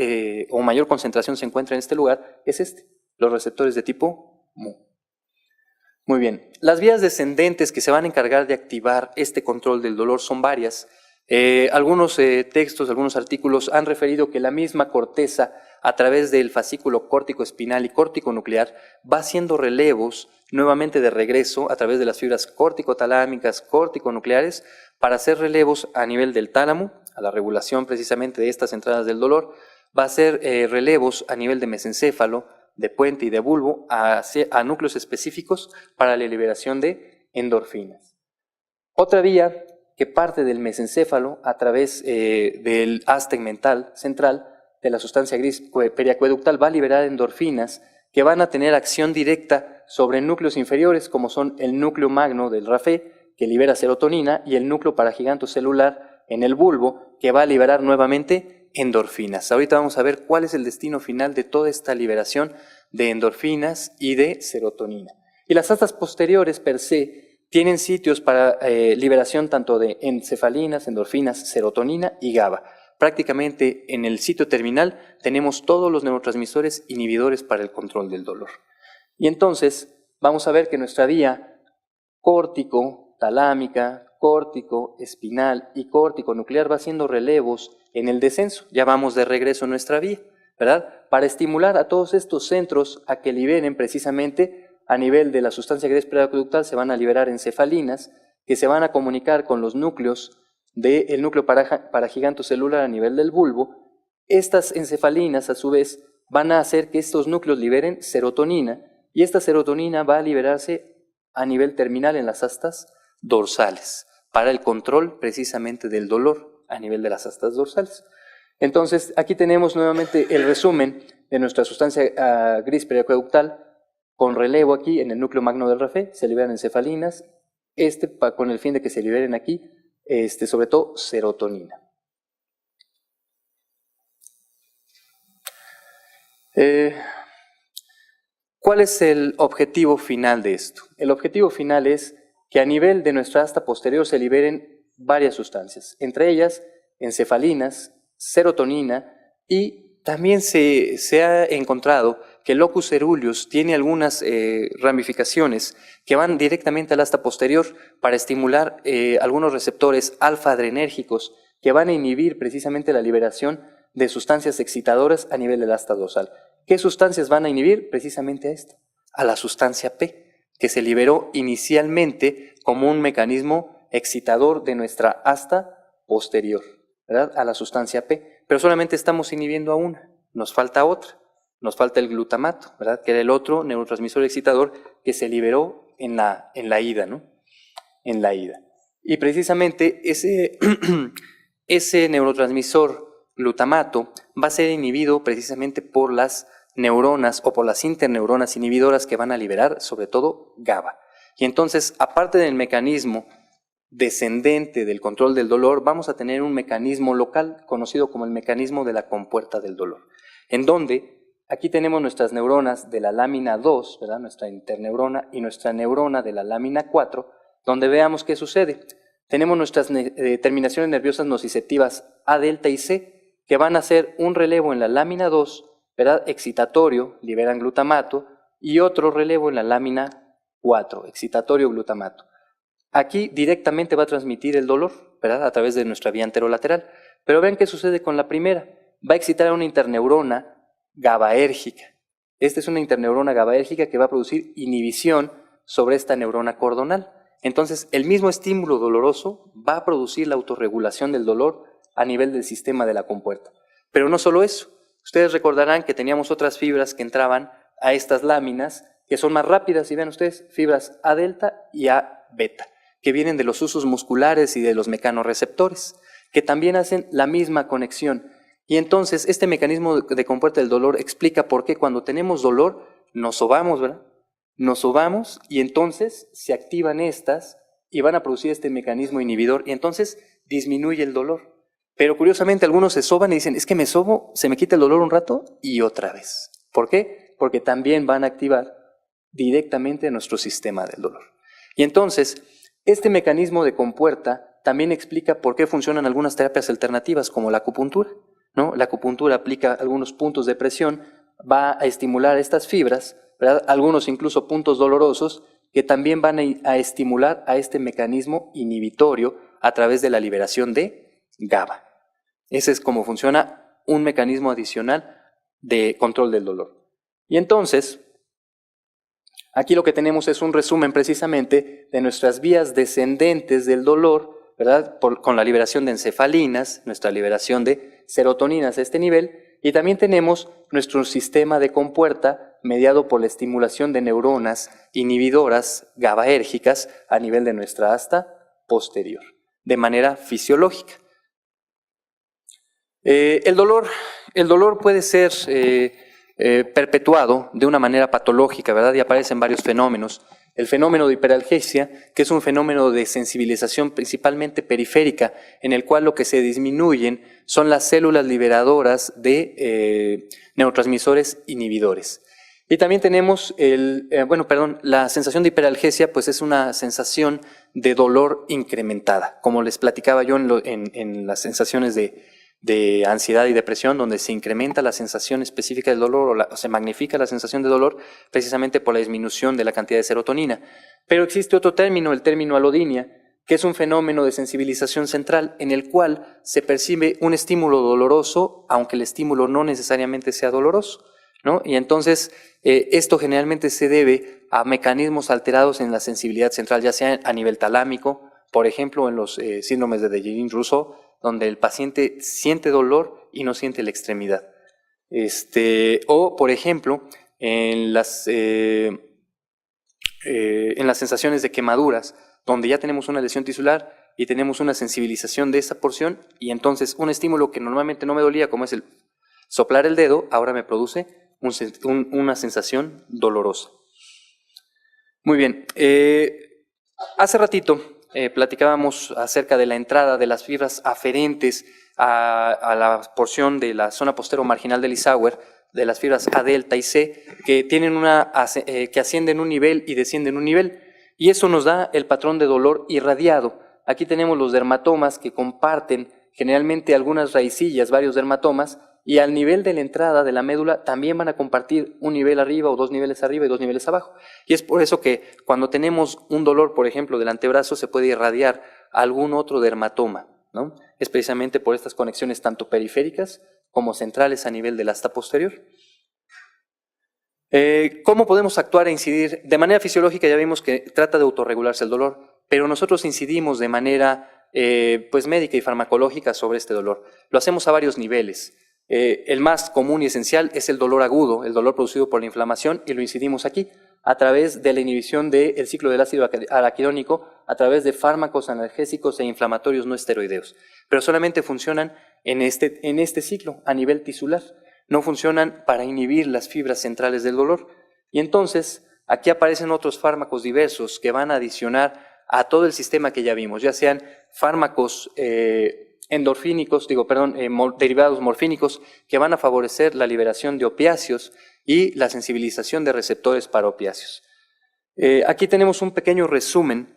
o mayor concentración se encuentra en este lugar es los receptores de tipo mu. Muy bien, las vías descendentes que se van a encargar de activar este control del dolor son varias. Algunos textos, algunos artículos han referido que la misma corteza, a través del fascículo córtico espinal y córtico nuclear, va haciendo relevos nuevamente de regreso a través de las fibras córtico-talámicas, córtico-nucleares, para hacer relevos a nivel del tálamo, a la regulación precisamente de estas entradas del dolor. Va a hacer relevos a nivel de mesencéfalo, de puente y de bulbo a núcleos específicos para la liberación de endorfinas. Otra vía que parte del mesencéfalo a través del haz tegmental central de la sustancia gris periacueductal va a liberar endorfinas que van a tener acción directa sobre núcleos inferiores, como son el núcleo magno del RAFE, que libera serotonina, y el núcleo paragigantocelular en el bulbo, que va a liberar nuevamente endorfinas. Ahorita vamos a ver cuál es el destino final de toda esta liberación de endorfinas y de serotonina. Y las astas posteriores per se tienen sitios para liberación tanto de encefalinas, endorfinas, serotonina y GABA. Prácticamente en el sitio terminal tenemos todos los neurotransmisores inhibidores para el control del dolor. Y entonces vamos a ver que nuestra vía córtico-talámica, córtico-espinal y córtico-nuclear va haciendo relevos en el descenso. Ya vamos de regreso a nuestra vía, ¿verdad?, para estimular a todos estos centros a que liberen precisamente a nivel de la sustancia gris periacueductal. Se van a liberar encefalinas que se van a comunicar con los núcleos del núcleo paragigantocelular a nivel del bulbo. Estas encefalinas, a su vez, van a hacer que estos núcleos liberen serotonina, y esta serotonina va a liberarse a nivel terminal en las astas dorsales, para el control precisamente del dolor a nivel de las astas dorsales. Entonces, aquí tenemos nuevamente el resumen de nuestra sustancia gris periacueductal, con relevo aquí en el núcleo magno del RAFE. Se liberan encefalinas, con el fin de que se liberen aquí, sobre todo serotonina. ¿Cuál es el objetivo final de esto? El objetivo final es que a nivel de nuestra asta posterior se liberen varias sustancias, entre ellas encefalinas, serotonina, y también se ha encontrado que el locus ceruleus tiene algunas ramificaciones que van directamente al asta posterior para estimular algunos receptores alfa-adrenérgicos que van a inhibir precisamente la liberación de sustancias excitadoras a nivel del asta dorsal. ¿Qué sustancias van a inhibir? Precisamente a esta, a la sustancia P, que se liberó inicialmente como un mecanismo excitador de nuestra asta posterior, ¿verdad?, a la sustancia P, pero solamente estamos inhibiendo a una, nos falta otra, nos falta el glutamato, ¿verdad?, que era el otro neurotransmisor excitador que se liberó en la ida, ¿no?, en la ida. Y precisamente ese neurotransmisor glutamato va a ser inhibido precisamente por las neuronas o por las interneuronas inhibidoras que van a liberar sobre todo GABA. Y entonces, aparte del mecanismo descendente del control del dolor, vamos a tener un mecanismo local conocido como el mecanismo de la compuerta del dolor, en donde aquí tenemos nuestras neuronas de la lámina 2, ¿verdad?, nuestra interneurona, y nuestra neurona de la lámina 4, donde veamos qué sucede. Tenemos nuestras terminaciones nerviosas nociceptivas A, delta y C, que van a hacer un relevo en la lámina 2, ¿verdad?, excitatorio, liberan glutamato, y otro relevo en la lámina 4, excitatorio glutamato. Aquí directamente va a transmitir el dolor, ¿verdad? A través de nuestra vía anterolateral. Pero vean qué sucede con la primera. Va a excitar a una interneurona GABAérgica. Esta es una interneurona GABAérgica que va a producir inhibición sobre esta neurona cordonal. Entonces, el mismo estímulo doloroso va a producir la autorregulación del dolor a nivel del sistema de la compuerta. Pero no solo eso. Ustedes recordarán que teníamos otras fibras que entraban a estas láminas, que son más rápidas, y vean ustedes, fibras A delta y A beta, que vienen de los usos musculares y de los mecanorreceptores, que también hacen la misma conexión. Y entonces, este mecanismo de compuerta del dolor explica por qué cuando tenemos dolor nos sobamos, ¿verdad? Nos sobamos y entonces se activan estas y van a producir este mecanismo inhibidor y entonces disminuye el dolor. Pero curiosamente algunos se soban y dicen, es que me sobo, se me quita el dolor un rato y otra vez. ¿Por qué? Porque también van a activar directamente nuestro sistema del dolor. Y entonces, este mecanismo de compuerta también explica por qué funcionan algunas terapias alternativas como la acupuntura, ¿no? La acupuntura aplica algunos puntos de presión, va a estimular estas fibras, ¿verdad? Algunos incluso puntos dolorosos que también van a estimular a este mecanismo inhibitorio a través de la liberación de GABA. Ese es como funciona un mecanismo adicional de control del dolor. Y entonces, aquí lo que tenemos es un resumen precisamente de nuestras vías descendentes del dolor, ¿verdad? Con la liberación de encefalinas, nuestra liberación de serotoninas a este nivel, y también tenemos nuestro sistema de compuerta mediado por la estimulación de neuronas inhibidoras GABAérgicas a nivel de nuestra asta posterior, de manera fisiológica. El dolor puede ser perpetuado de una manera patológica, ¿verdad? Y aparecen varios fenómenos. El fenómeno de hiperalgesia, que es un fenómeno de sensibilización principalmente periférica, en el cual lo que se disminuyen son las células liberadoras de neurotransmisores inhibidores. Y también tenemos la sensación de hiperalgesia, pues es una sensación de dolor incrementada, como les platicaba yo en las sensaciones de ansiedad y depresión, donde se incrementa la sensación específica del dolor o se magnifica la sensación de dolor precisamente por la disminución de la cantidad de serotonina. Pero existe otro término, el término alodinia, que es un fenómeno de sensibilización central en el cual se percibe un estímulo doloroso, aunque el estímulo no necesariamente sea doloroso, ¿no? Y entonces esto generalmente se debe a mecanismos alterados en la sensibilidad central, ya sea a nivel talámico, por ejemplo en los síndromes de Dejerine-Rousseau, donde el paciente siente dolor y no siente la extremidad. O, por ejemplo, en las sensaciones de quemaduras, donde ya tenemos una lesión tisular y tenemos una sensibilización de esa porción, y entonces un estímulo que normalmente no me dolía, como es el soplar el dedo, ahora me produce una sensación dolorosa. Muy bien. Hace ratito platicábamos acerca de la entrada de las fibras aferentes a la porción de la zona postero marginal del Isauer, de las fibras A delta y C, que tienen que ascienden un nivel y descienden un nivel, y eso nos da el patrón de dolor irradiado. Aquí tenemos los dermatomas que comparten generalmente algunas raicillas, varios dermatomas, y al nivel de la entrada de la médula también van a compartir un nivel arriba o 2 niveles arriba y 2 niveles abajo. Y es por eso que cuando tenemos un dolor, por ejemplo, del antebrazo, se puede irradiar algún otro dermatoma, ¿no? Es precisamente por estas conexiones tanto periféricas como centrales a nivel del asta posterior. ¿Cómo podemos actuar e incidir? De manera fisiológica ya vimos que trata de autorregularse el dolor, pero nosotros incidimos de manera médica y farmacológica sobre este dolor. Lo hacemos a varios niveles. El más común y esencial es el dolor agudo, el dolor producido por la inflamación, y lo incidimos aquí a través de la inhibición del ciclo del ácido araquidónico, a través de fármacos analgésicos e inflamatorios no esteroideos. Pero solamente funcionan en este ciclo, a nivel tisular. No funcionan para inhibir las fibras centrales del dolor. Y entonces, aquí aparecen otros fármacos diversos que van a adicionar a todo el sistema que ya vimos, ya sean fármacos derivados morfínicos que van a favorecer la liberación de opiáceos y la sensibilización de receptores para opiáceos. Aquí tenemos un pequeño resumen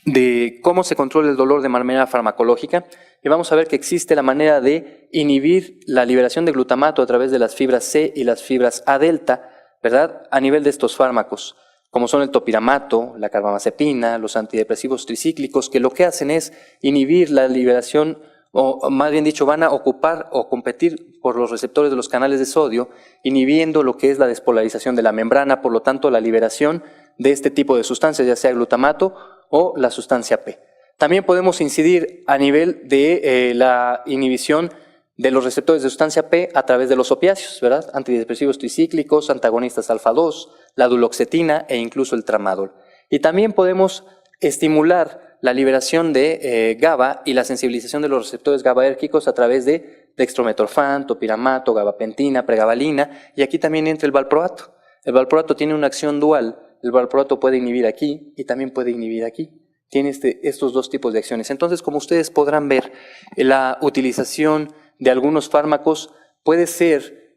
de cómo se controla el dolor de manera farmacológica y vamos a ver que existe la manera de inhibir la liberación de glutamato a través de las fibras C y las fibras A delta, ¿verdad? A nivel de estos fármacos. como son el topiramato, la carbamazepina, los antidepresivos tricíclicos, que lo que hacen es inhibir la liberación, o más bien dicho, van a ocupar o competir por los receptores de los canales de sodio, inhibiendo lo que es la despolarización de la membrana, por lo tanto la liberación de este tipo de sustancias, ya sea glutamato o la sustancia P. También podemos incidir a nivel de la inhibición de los receptores de sustancia P a través de los opiáceos, ¿verdad? Antidepresivos tricíclicos, antagonistas alfa-2, la duloxetina e incluso el tramadol. Y también podemos estimular la liberación de GABA y la sensibilización de los receptores GABAérgicos a través de dextrometorfán, topiramato, gabapentina, pregabalina, y aquí también entra el valproato. El valproato tiene una acción dual. El valproato puede inhibir aquí y también puede inhibir aquí. Tiene estos dos tipos de acciones. Entonces, como ustedes podrán ver, la utilización de algunos fármacos puede ser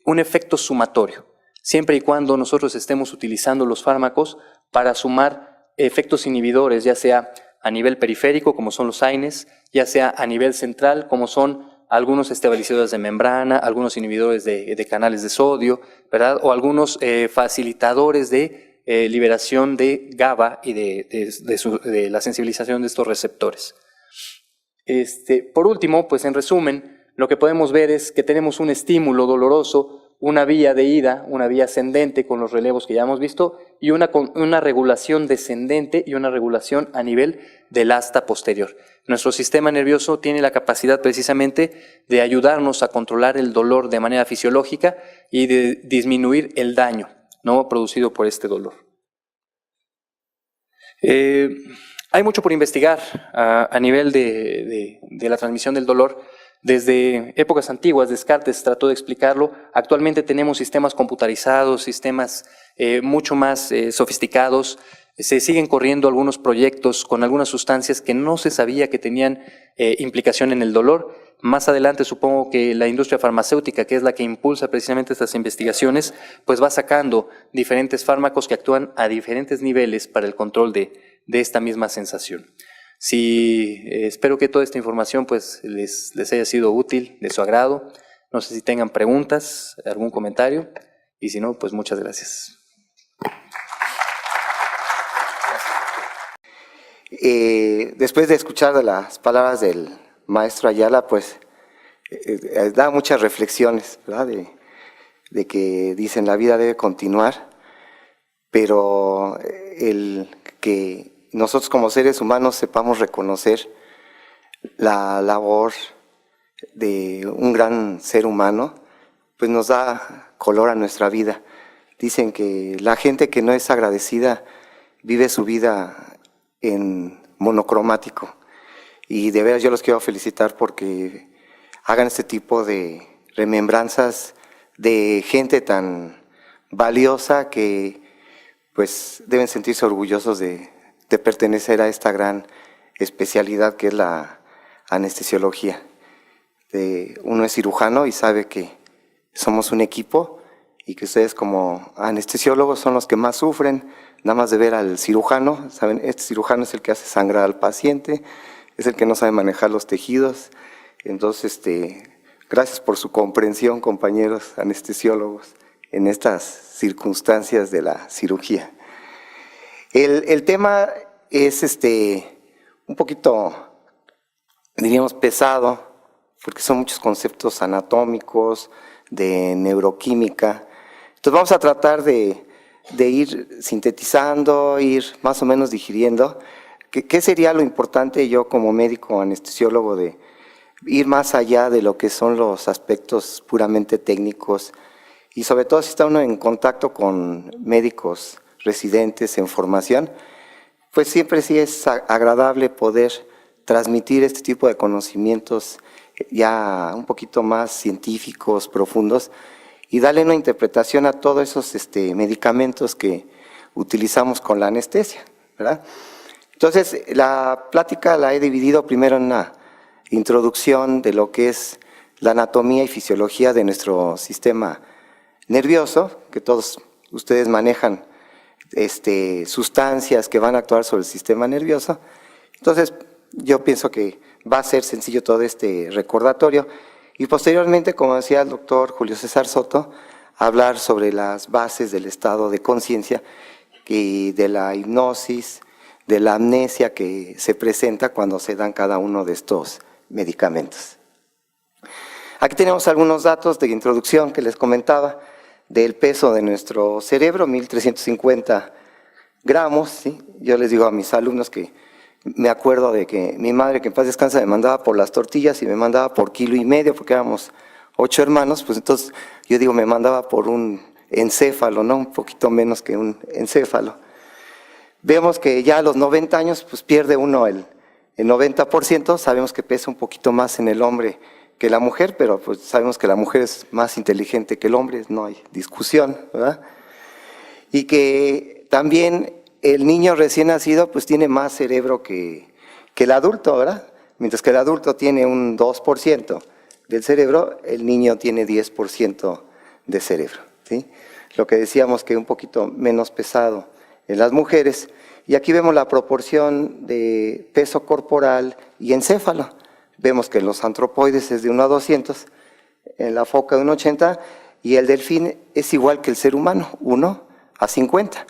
un efecto sumatorio, siempre y cuando nosotros estemos utilizando los fármacos para sumar efectos inhibidores, ya sea a nivel periférico, como son los AINES, ya sea a nivel central, como son algunos estabilizadores de membrana, algunos inhibidores de canales de sodio, ¿verdad? O algunos facilitadores de liberación de GABA y de la sensibilización de estos receptores. Por último, pues en resumen, lo que podemos ver es que tenemos un estímulo doloroso, una vía de ida, una vía ascendente con los relevos que ya hemos visto, y una regulación descendente y una regulación a nivel del asta posterior. Nuestro sistema nervioso tiene la capacidad precisamente de ayudarnos a controlar el dolor de manera fisiológica y de disminuir el daño, ¿no?, producido por este dolor. Hay mucho por investigar a nivel de la transmisión del dolor. Desde épocas antiguas, Descartes trató de explicarlo. Actualmente tenemos sistemas computarizados, sistemas mucho más sofisticados. Se siguen corriendo algunos proyectos con algunas sustancias que no se sabía que tenían implicación en el dolor. Más adelante supongo que la industria farmacéutica, que es la que impulsa precisamente estas investigaciones, pues va sacando diferentes fármacos que actúan a diferentes niveles para el control de esta misma sensación. Espero que toda esta información pues les haya sido útil, de su agrado. No sé si tengan preguntas, algún comentario, y si no, pues muchas gracias. Después de escuchar las palabras del maestro Ayala, pues da muchas reflexiones, ¿verdad? De que dicen la vida debe continuar, pero el que nosotros como seres humanos sepamos reconocer la labor de un gran ser humano, pues nos da color a nuestra vida. Dicen que la gente que no es agradecida vive su vida en monocromático, y de veras yo los quiero felicitar porque hagan este tipo de remembranzas de gente tan valiosa que pues deben sentirse orgullosos de pertenecer a esta gran especialidad que es la anestesiología. Uno es cirujano y sabe que somos un equipo y que ustedes como anestesiólogos son los que más sufren, nada más de ver al cirujano. Saben, este cirujano es el que hace sangrar al paciente, es el que no sabe manejar los tejidos. Entonces, gracias por su comprensión, compañeros anestesiólogos, en estas circunstancias de la cirugía. El tema es un poquito, diríamos, pesado, porque son muchos conceptos anatómicos, de neuroquímica. Entonces vamos a tratar de ir sintetizando, ir más o menos digiriendo. ¿Qué sería lo importante yo como médico anestesiólogo de ir más allá de lo que son los aspectos puramente técnicos? Y sobre todo si está uno en contacto con médicos residentes en formación, pues siempre sí es agradable poder transmitir este tipo de conocimientos ya un poquito más científicos, profundos, y darle una interpretación a todos esos medicamentos que utilizamos con la anestesia, ¿verdad? Entonces, la plática la he dividido primero en una introducción de lo que es la anatomía y fisiología de nuestro sistema nervioso, que todos ustedes manejan sustancias que van a actuar sobre el sistema nervioso. Entonces, yo pienso que va a ser sencillo todo este recordatorio. Y posteriormente, como decía el doctor Julio César Soto, hablar sobre las bases del estado de conciencia y de la hipnosis, de la amnesia que se presenta cuando se dan cada uno de estos medicamentos. Aquí tenemos algunos datos de introducción que les comentaba del peso de nuestro cerebro, 1350 gramos. ¿Sí? Yo les digo a mis alumnos que me acuerdo de que mi madre, que en paz descansa, me mandaba por las tortillas y me mandaba por 1,5 kilos, porque éramos 8 hermanos, pues entonces yo digo, me mandaba por un encéfalo, ¿no? Un poquito menos que un encéfalo. Vemos que ya a los 90 años pues pierde uno el 90%, sabemos que pesa un poquito más en el hombre que la mujer, pero pues sabemos que la mujer es más inteligente que el hombre, no hay discusión, ¿verdad? Y que también el niño recién nacido pues tiene más cerebro que el adulto, ¿verdad? Mientras que el adulto tiene un 2% del cerebro, el niño tiene 10% de cerebro, ¿sí? Lo que decíamos que un poquito menos pesado en las mujeres. Y aquí vemos la proporción de peso corporal y encéfalo. Vemos que en los antropoides es de 1 a 200, en la foca de 1 a 80, y el delfín es igual que el ser humano, 1 a 50.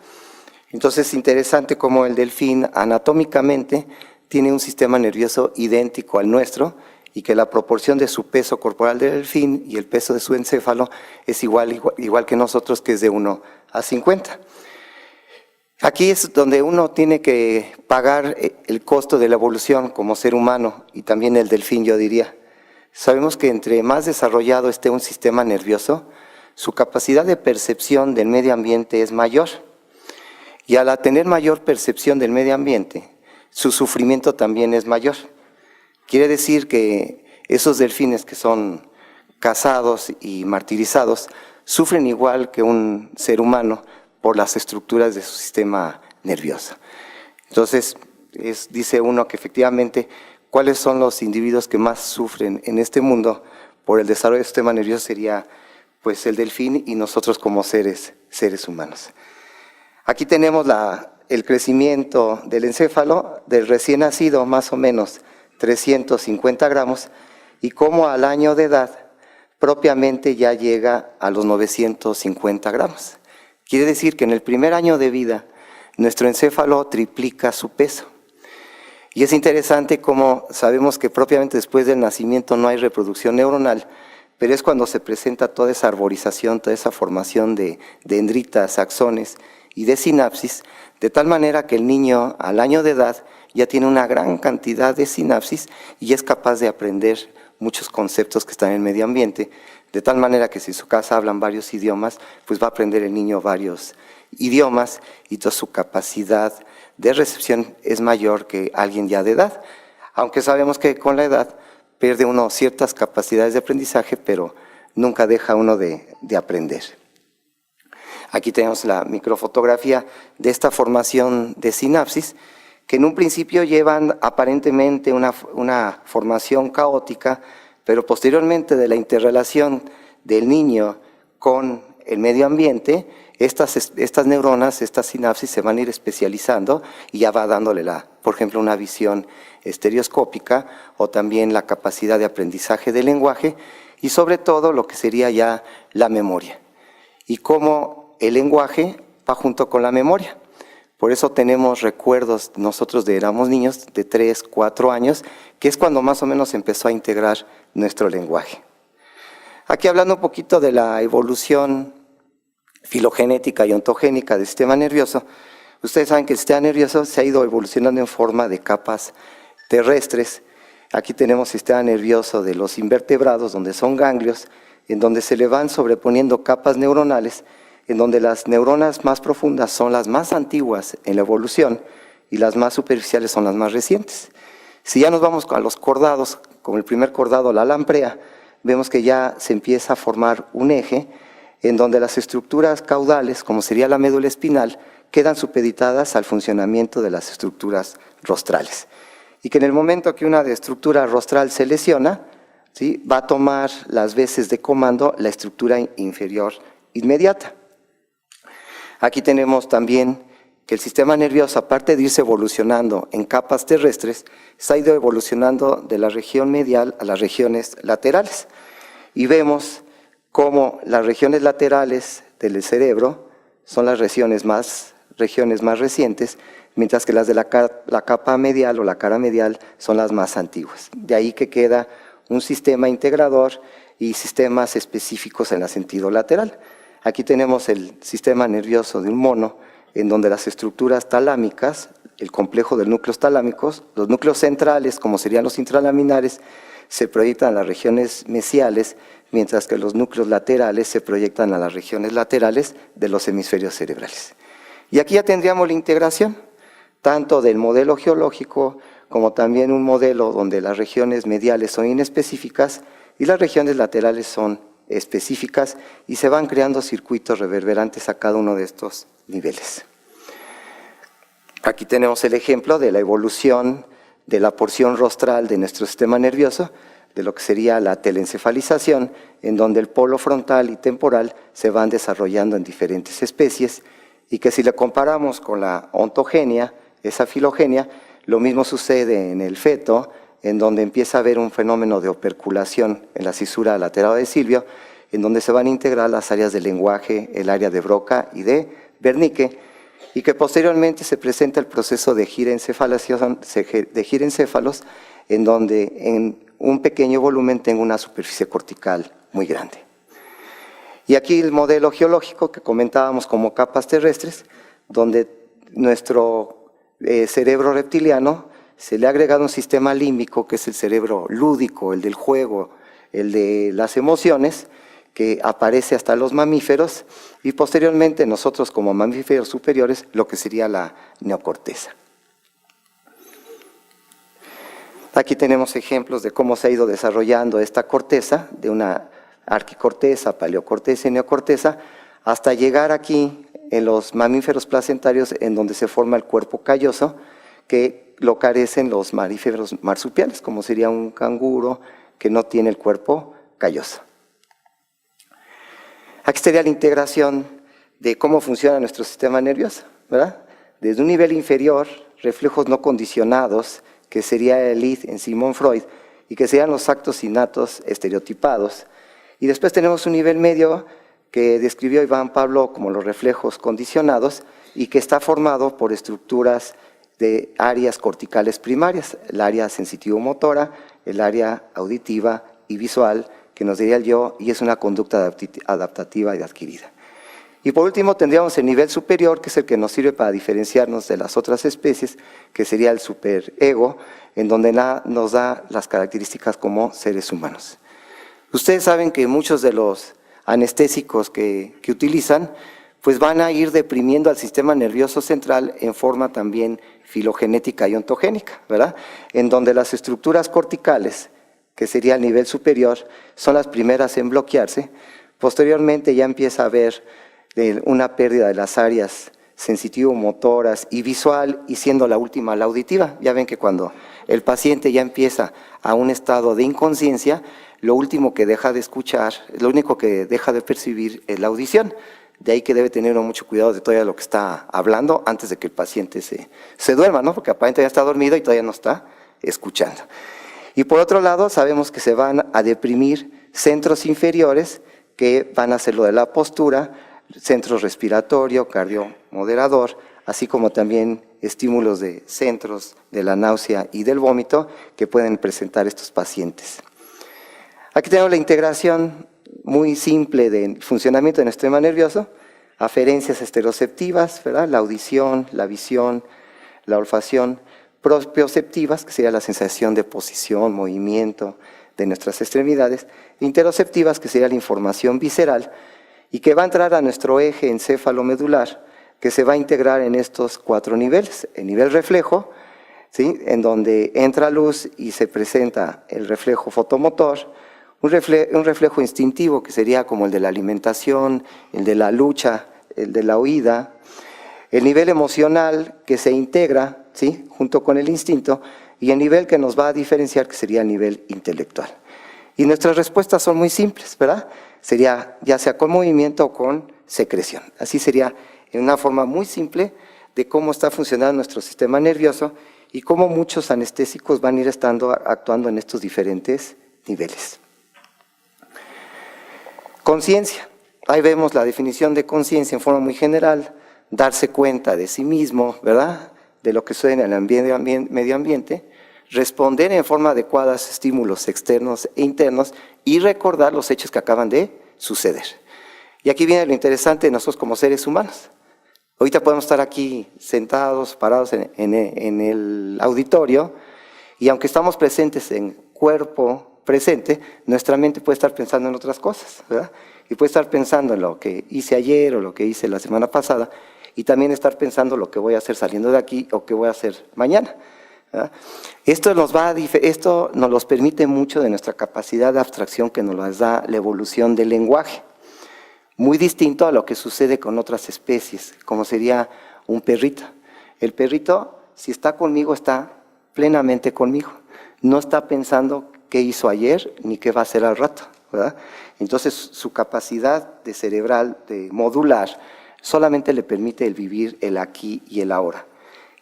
Entonces es interesante cómo el delfín anatómicamente tiene un sistema nervioso idéntico al nuestro, y que la proporción de su peso corporal del delfín y el peso de su encéfalo es igual que nosotros, que es de 1 a 50. Aquí es donde uno tiene que pagar el costo de la evolución como ser humano, y también el delfín, yo diría. Sabemos que entre más desarrollado esté un sistema nervioso, su capacidad de percepción del medio ambiente es mayor. Y al tener mayor percepción del medio ambiente, su sufrimiento también es mayor. Quiere decir que esos delfines que son cazados y martirizados sufren igual que un ser humano por las estructuras de su sistema nervioso. Entonces, dice uno que efectivamente, ¿cuáles son los individuos que más sufren en este mundo por el desarrollo del sistema nervioso? Sería pues el delfín y nosotros como seres humanos. Aquí tenemos el crecimiento del encéfalo del recién nacido, más o menos 350 gramos, y cómo al año de edad propiamente ya llega a los 950 gramos. Quiere decir que en el primer año de vida nuestro encéfalo triplica su peso. Y es interesante cómo sabemos que propiamente después del nacimiento no hay reproducción neuronal, pero es cuando se presenta toda esa arborización, toda esa formación de dendritas, axones y de sinapsis, de tal manera que el niño al año de edad ya tiene una gran cantidad de sinapsis y es capaz de aprender muchos conceptos que están en el medio ambiente, de tal manera que si en su casa hablan varios idiomas, pues va a aprender el niño varios idiomas, y toda su capacidad de recepción es mayor que alguien ya de edad, aunque sabemos que con la edad pierde uno ciertas capacidades de aprendizaje, pero nunca deja uno de aprender. Aquí tenemos la microfotografía de esta formación de sinapsis, que en un principio llevan aparentemente una formación caótica, pero posteriormente de la interrelación del niño con el medio ambiente, estas neuronas, estas sinapsis se van a ir especializando y ya va dándole, por ejemplo, una visión estereoscópica, o también la capacidad de aprendizaje del lenguaje, y sobre todo lo que sería ya la memoria. Y cómo el lenguaje va junto con la memoria. Por eso tenemos recuerdos, nosotros éramos niños de 3, 4 años, que es cuando más o menos empezó a integrar nuestro lenguaje. Aquí hablando un poquito de la evolución filogenética y ontogénica del sistema nervioso, ustedes saben que el sistema nervioso se ha ido evolucionando en forma de capas terrestres. Aquí tenemos el sistema nervioso de los invertebrados, donde son ganglios, en donde se le van sobreponiendo capas neuronales, en donde las neuronas más profundas son las más antiguas en la evolución y las más superficiales son las más recientes. Si ya nos vamos a los cordados, como el primer cordado, la lamprea, vemos que ya se empieza a formar un eje en donde las estructuras caudales, como sería la médula espinal, quedan supeditadas al funcionamiento de las estructuras rostrales. Y que en el momento que una estructura rostral se lesiona, ¿sí?, va a tomar las veces de comando la estructura inferior inmediata. Aquí tenemos también que el sistema nervioso, aparte de irse evolucionando en capas terrestres, se ha ido evolucionando de la región medial a las regiones laterales. Y vemos cómo las regiones laterales del cerebro son las regiones más recientes, mientras que las de la capa medial o la cara medial son las más antiguas. De ahí que queda un sistema integrador y sistemas específicos en el sentido lateral. Aquí tenemos el sistema nervioso de un mono, en donde las estructuras talámicas, el complejo de núcleos talámicos, los núcleos centrales, como serían los intralaminares, se proyectan a las regiones mesiales, mientras que los núcleos laterales se proyectan a las regiones laterales de los hemisferios cerebrales. Y aquí ya tendríamos la integración, tanto del modelo geológico como también un modelo donde las regiones mediales son inespecíficas y las regiones laterales son específicas y se van creando circuitos reverberantes a cada uno de estos niveles. Aquí tenemos el ejemplo de la evolución de la porción rostral de nuestro sistema nervioso, de lo que sería la telencefalización, en donde el polo frontal y temporal se van desarrollando en diferentes especies, y que si le comparamos con la ontogenia, esa filogenia, lo mismo sucede en el feto, en donde empieza a haber un fenómeno de operculación en la cisura lateral de Silvio, en donde se van a integrar las áreas del lenguaje, el área de Broca y de Wernicke, y que posteriormente se presenta el proceso de girencéfalos, en donde en un pequeño volumen tengo una superficie cortical muy grande. Y aquí el modelo geológico que comentábamos como capas terrestres, donde nuestro cerebro reptiliano se le ha agregado un sistema límbico, que es el cerebro lúdico, el del juego, el de las emociones, que aparece hasta los mamíferos, y posteriormente nosotros como mamíferos superiores, lo que sería la neocorteza. Aquí tenemos ejemplos de cómo se ha ido desarrollando esta corteza, de una arquicorteza, paleocorteza y neocorteza, hasta llegar aquí en los mamíferos placentarios, en donde se forma el cuerpo calloso, que lo carecen los mamíferos marsupiales, como sería un canguro que no tiene el cuerpo calloso. Aquí sería la integración de cómo funciona nuestro sistema nervioso, ¿verdad? Desde un nivel inferior, reflejos no condicionados, que sería el id en Sigmund Freud, y que serían los actos innatos estereotipados. Y después tenemos un nivel medio que describió Iván Pablo como los reflejos condicionados, y que está formado por estructuras de áreas corticales primarias, el área sensitivo-motora, el área auditiva y visual, que nos diría el yo, y es una conducta adaptativa y adquirida. Y por último tendríamos el nivel superior, que es el que nos sirve para diferenciarnos de las otras especies, que sería el superego, en donde nos da las características como seres humanos. Ustedes saben que muchos de los anestésicos que utilizan, pues van a ir deprimiendo al sistema nervioso central en forma también filogenética y ontogénica, ¿verdad? En donde las estructuras corticales, que sería el nivel superior, son las primeras en bloquearse. Posteriormente ya empieza a haber una pérdida de las áreas sensitivo-motoras y visual, y siendo la última la auditiva. Ya ven que cuando el paciente ya empieza a un estado de inconsciencia, lo último que deja de escuchar, lo único que deja de percibir es la audición. De ahí que debe tener mucho cuidado de todavía lo que está hablando antes de que el paciente se duerma, ¿no? Porque aparentemente ya está dormido y todavía no está escuchando. Y por otro lado, sabemos que se van a deprimir centros inferiores que van a hacer lo de la postura, centro respiratorio, cardiomoderador, así como también estímulos de centros de la náusea y del vómito que pueden presentar estos pacientes. Aquí tenemos la integración muy simple del funcionamiento de nuestro sistema nervioso, aferencias estereoceptivas, ¿verdad? La audición, la visión, la olfacción, propioceptivas, que sería la sensación de posición, movimiento de nuestras extremidades, interoceptivas, que sería la información visceral, y que va a entrar a nuestro eje encéfalo-medular, que se va a integrar en estos 4 niveles. El nivel reflejo, ¿sí? En donde entra luz y se presenta el reflejo fotomotor, un reflejo instintivo, que sería como el de la alimentación, el de la lucha, el de la huida, el nivel emocional, que se integra, ¿sí? Junto con el instinto, y el nivel que nos va a diferenciar, que sería el nivel intelectual. Y nuestras respuestas son muy simples, ¿verdad? Sería ya sea con movimiento o con secreción. Así sería en una forma muy simple de cómo está funcionando nuestro sistema nervioso y cómo muchos anestésicos van a ir actuando en estos diferentes niveles. Conciencia. Ahí vemos la definición de conciencia en forma muy general, darse cuenta de sí mismo, ¿verdad?, de lo que sucede en el medio ambiente, responder en forma adecuada a estímulos externos e internos y recordar los hechos que acaban de suceder. Y aquí viene lo interesante de nosotros como seres humanos. Ahorita podemos estar aquí sentados, parados en el auditorio, y aunque estamos presentes en cuerpo presente, nuestra mente puede estar pensando en otras cosas, ¿verdad? Y puede estar pensando en lo que hice ayer o lo que hice la semana pasada, y también estar pensando lo que voy a hacer saliendo de aquí o qué voy a hacer mañana, ¿verdad? Esto nos los permite mucho de nuestra capacidad de abstracción que nos da la evolución del lenguaje. Muy distinto a lo que sucede con otras especies, como sería un perrito. El perrito, si está conmigo, está plenamente conmigo. No está pensando qué hizo ayer ni qué va a hacer al rato, ¿verdad? Entonces, su capacidad de cerebral, de modular, solamente le permite el vivir el aquí y el ahora.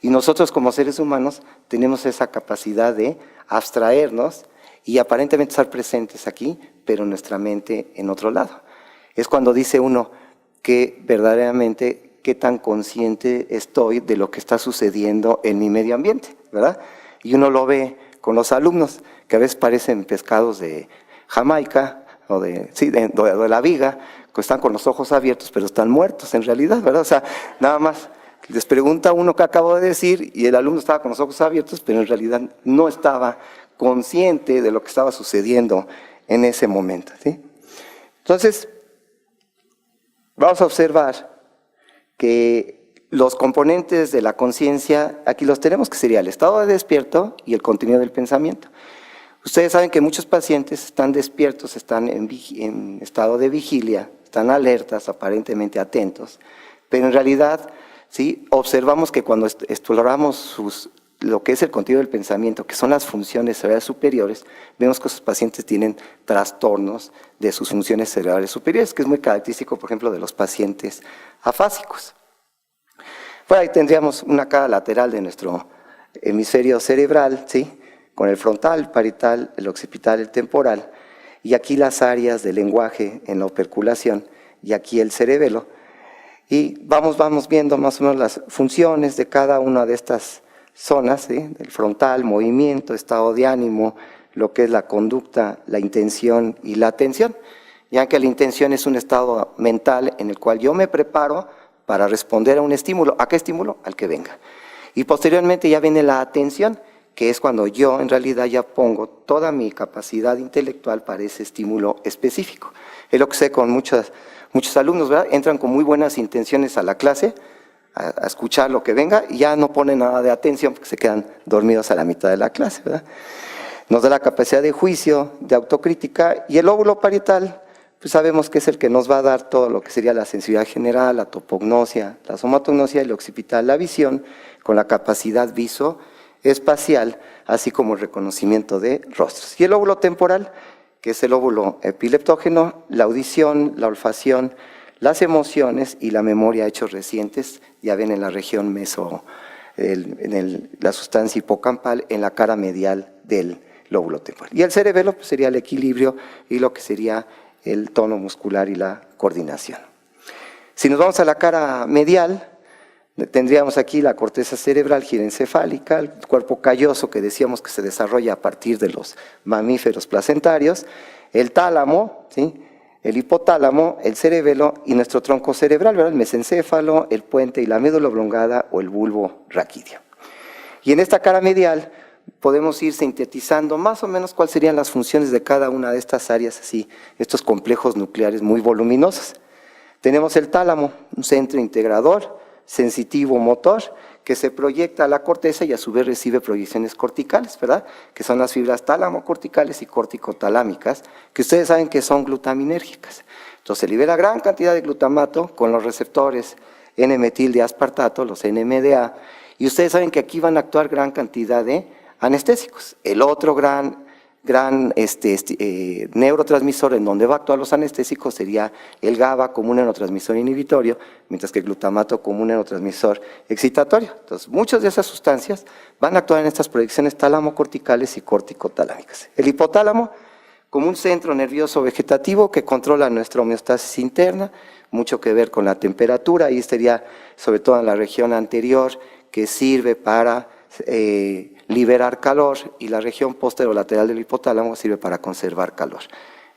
Y nosotros como seres humanos tenemos esa capacidad de abstraernos y aparentemente estar presentes aquí, pero nuestra mente en otro lado. Es cuando dice uno que verdaderamente qué tan consciente estoy de lo que está sucediendo en mi medio ambiente, ¿verdad? Y uno lo ve con los alumnos, que a veces parecen pescados de Jamaica o de la viga, que están con los ojos abiertos, pero están muertos en realidad, ¿verdad? O sea, nada más les pregunta uno qué acabo de decir y el alumno estaba con los ojos abiertos, pero en realidad no estaba consciente de lo que estaba sucediendo en ese momento, ¿sí? Entonces, vamos a observar que los componentes de la conciencia, aquí los tenemos, que sería el estado de despierto y el contenido del pensamiento. Ustedes saben que muchos pacientes están despiertos, están en estado de vigilia, están alertas, aparentemente atentos, pero en realidad, ¿sí?, observamos que cuando exploramos lo que es el contenido del pensamiento, que son las funciones cerebrales superiores, vemos que esos pacientes tienen trastornos de sus funciones cerebrales superiores, que es muy característico, por ejemplo, de los pacientes afásicos. Por ahí tendríamos una cara lateral de nuestro hemisferio cerebral, ¿sí?, con el frontal, el parietal, el occipital, el temporal, y aquí las áreas del lenguaje en la operculación, y aquí el cerebelo. Y vamos viendo más o menos las funciones de cada una de estas zonas, ¿sí?, del frontal, movimiento, estado de ánimo, lo que es la conducta, la intención y la atención. Ya que la intención es un estado mental en el cual yo me preparo para responder a un estímulo. ¿A qué estímulo? Al que venga. Y posteriormente ya viene la atención, que es cuando yo en realidad ya pongo toda mi capacidad intelectual para ese estímulo específico. Es lo que sé con muchos alumnos, ¿verdad? Entran con muy buenas intenciones a la clase, a escuchar lo que venga, y ya no ponen nada de atención porque se quedan dormidos a la mitad de la clase, ¿verdad? Nos da la capacidad de juicio, de autocrítica, y el lóbulo parietal, pues sabemos que es el que nos va a dar todo lo que sería la sensibilidad general, la topognosia, la somatognosia, el occipital, la visión, con la capacidad visoespacial, así como el reconocimiento de rostros. Y el lóbulo temporal, que es el lóbulo epileptógeno, la audición, la olfacción, las emociones y la memoria a hechos recientes, ya ven en la región la sustancia hipocampal, en la cara medial del lóbulo temporal. Y el cerebelo pues, sería el equilibrio y lo que sería el tono muscular y la coordinación. Si nos vamos a la cara medial, tendríamos aquí la corteza cerebral girencefálica, el cuerpo calloso que decíamos que se desarrolla a partir de los mamíferos placentarios, el tálamo, ¿sí?, el hipotálamo, el cerebelo y nuestro tronco cerebral, ¿verdad?, el mesencéfalo, el puente y la médula oblongada o el bulbo raquídeo. Y en esta cara medial podemos ir sintetizando más o menos cuáles serían las funciones de cada una de estas áreas, así, estos complejos nucleares muy voluminosos. Tenemos el tálamo, un centro integrador, sensitivo motor, que se proyecta a la corteza y a su vez recibe proyecciones corticales, ¿verdad?, que son las fibras tálamo-corticales y corticotalámicas, que ustedes saben que son glutaminérgicas. Entonces se libera gran cantidad de glutamato con los receptores N-metil de aspartato, los NMDA, y ustedes saben que aquí van a actuar gran cantidad de anestésicos. El otro gran neurotransmisor en donde va a actuar los anestésicos sería el GABA como un neurotransmisor inhibitorio, mientras que el glutamato como un neurotransmisor excitatorio. Entonces, muchas de esas sustancias van a actuar en estas proyecciones talamo-corticales y corticotalámicas. El hipotálamo, como un centro nervioso vegetativo que controla nuestra homeostasis interna, mucho que ver con la temperatura, ahí estaría sobre todo en la región anterior, que sirve para liberar calor, y la región posterolateral del hipotálamo sirve para conservar calor.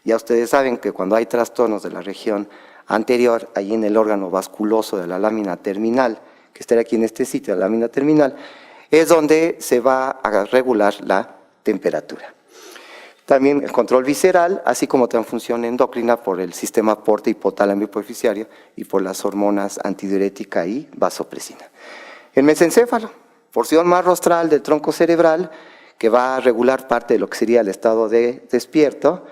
Ya ustedes saben que cuando hay trastornos de la región anterior, ahí en el órgano vasculoso de la lámina terminal, que estaría aquí en este sitio, la lámina terminal, es donde se va a regular la temperatura. También el control visceral, así como también función endocrina por el sistema porte hipotálamo hipoficiario y por las hormonas antidiurética y vasopresina. El mesencéfalo, porción más rostral del tronco cerebral, que va a regular parte de lo que sería el estado de despierto,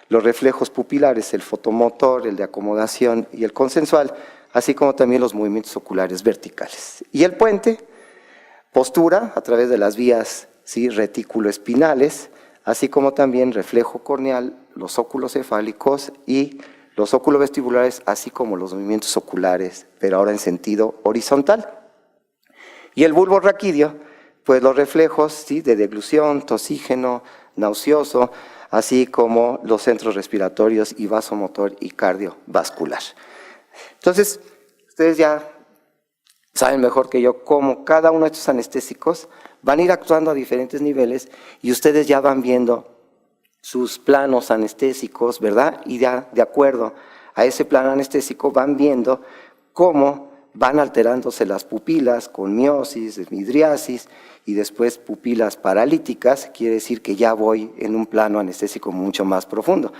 los reflejos pupilares, el fotomotor, el de acomodación y el consensual, así como también los movimientos oculares verticales. Y el puente, postura a través de las vías reticuloespinales, así como también reflejo corneal, los óculos cefálicos y los óculovestibulares, así como los movimientos oculares, pero ahora en sentido horizontal. Y el bulbo raquídeo, pues los reflejos de deglución, tosígeno, nauseoso, así como los centros respiratorios y vasomotor y cardiovascular. Entonces, ustedes ya saben mejor que yo cómo cada uno de estos anestésicos van a ir actuando a diferentes niveles y ustedes ya van viendo sus planos anestésicos, ¿verdad? Y ya de acuerdo a ese plano anestésico van viendo cómo van alterándose las pupilas con miosis, midriasis y después pupilas paralíticas, quiere decir que ya voy en un plano anestésico mucho más profundo.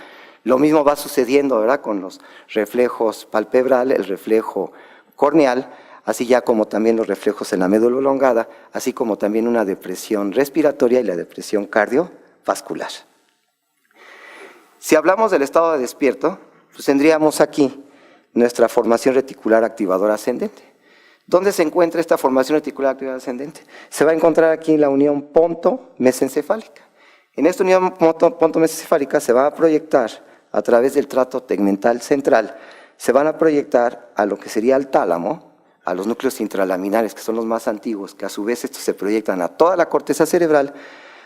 Lo mismo va sucediendo, ¿verdad?, con los reflejos palpebral, el reflejo corneal, así ya como también los reflejos en la médula elongada, así como también una depresión respiratoria y la depresión cardiovascular. Si hablamos del estado de despierto, pues tendríamos aquí nuestra formación reticular activadora ascendente. ¿Dónde se encuentra esta formación reticular activadora ascendente? Se va a encontrar aquí en la unión ponto-mesencefálica. En esta unión ponto-mesencefálica se va a proyectar a través del tracto tegmental central, se van a proyectar a lo que sería el tálamo, a los núcleos intralaminares, que son los más antiguos, que a su vez estos se proyectan a toda la corteza cerebral,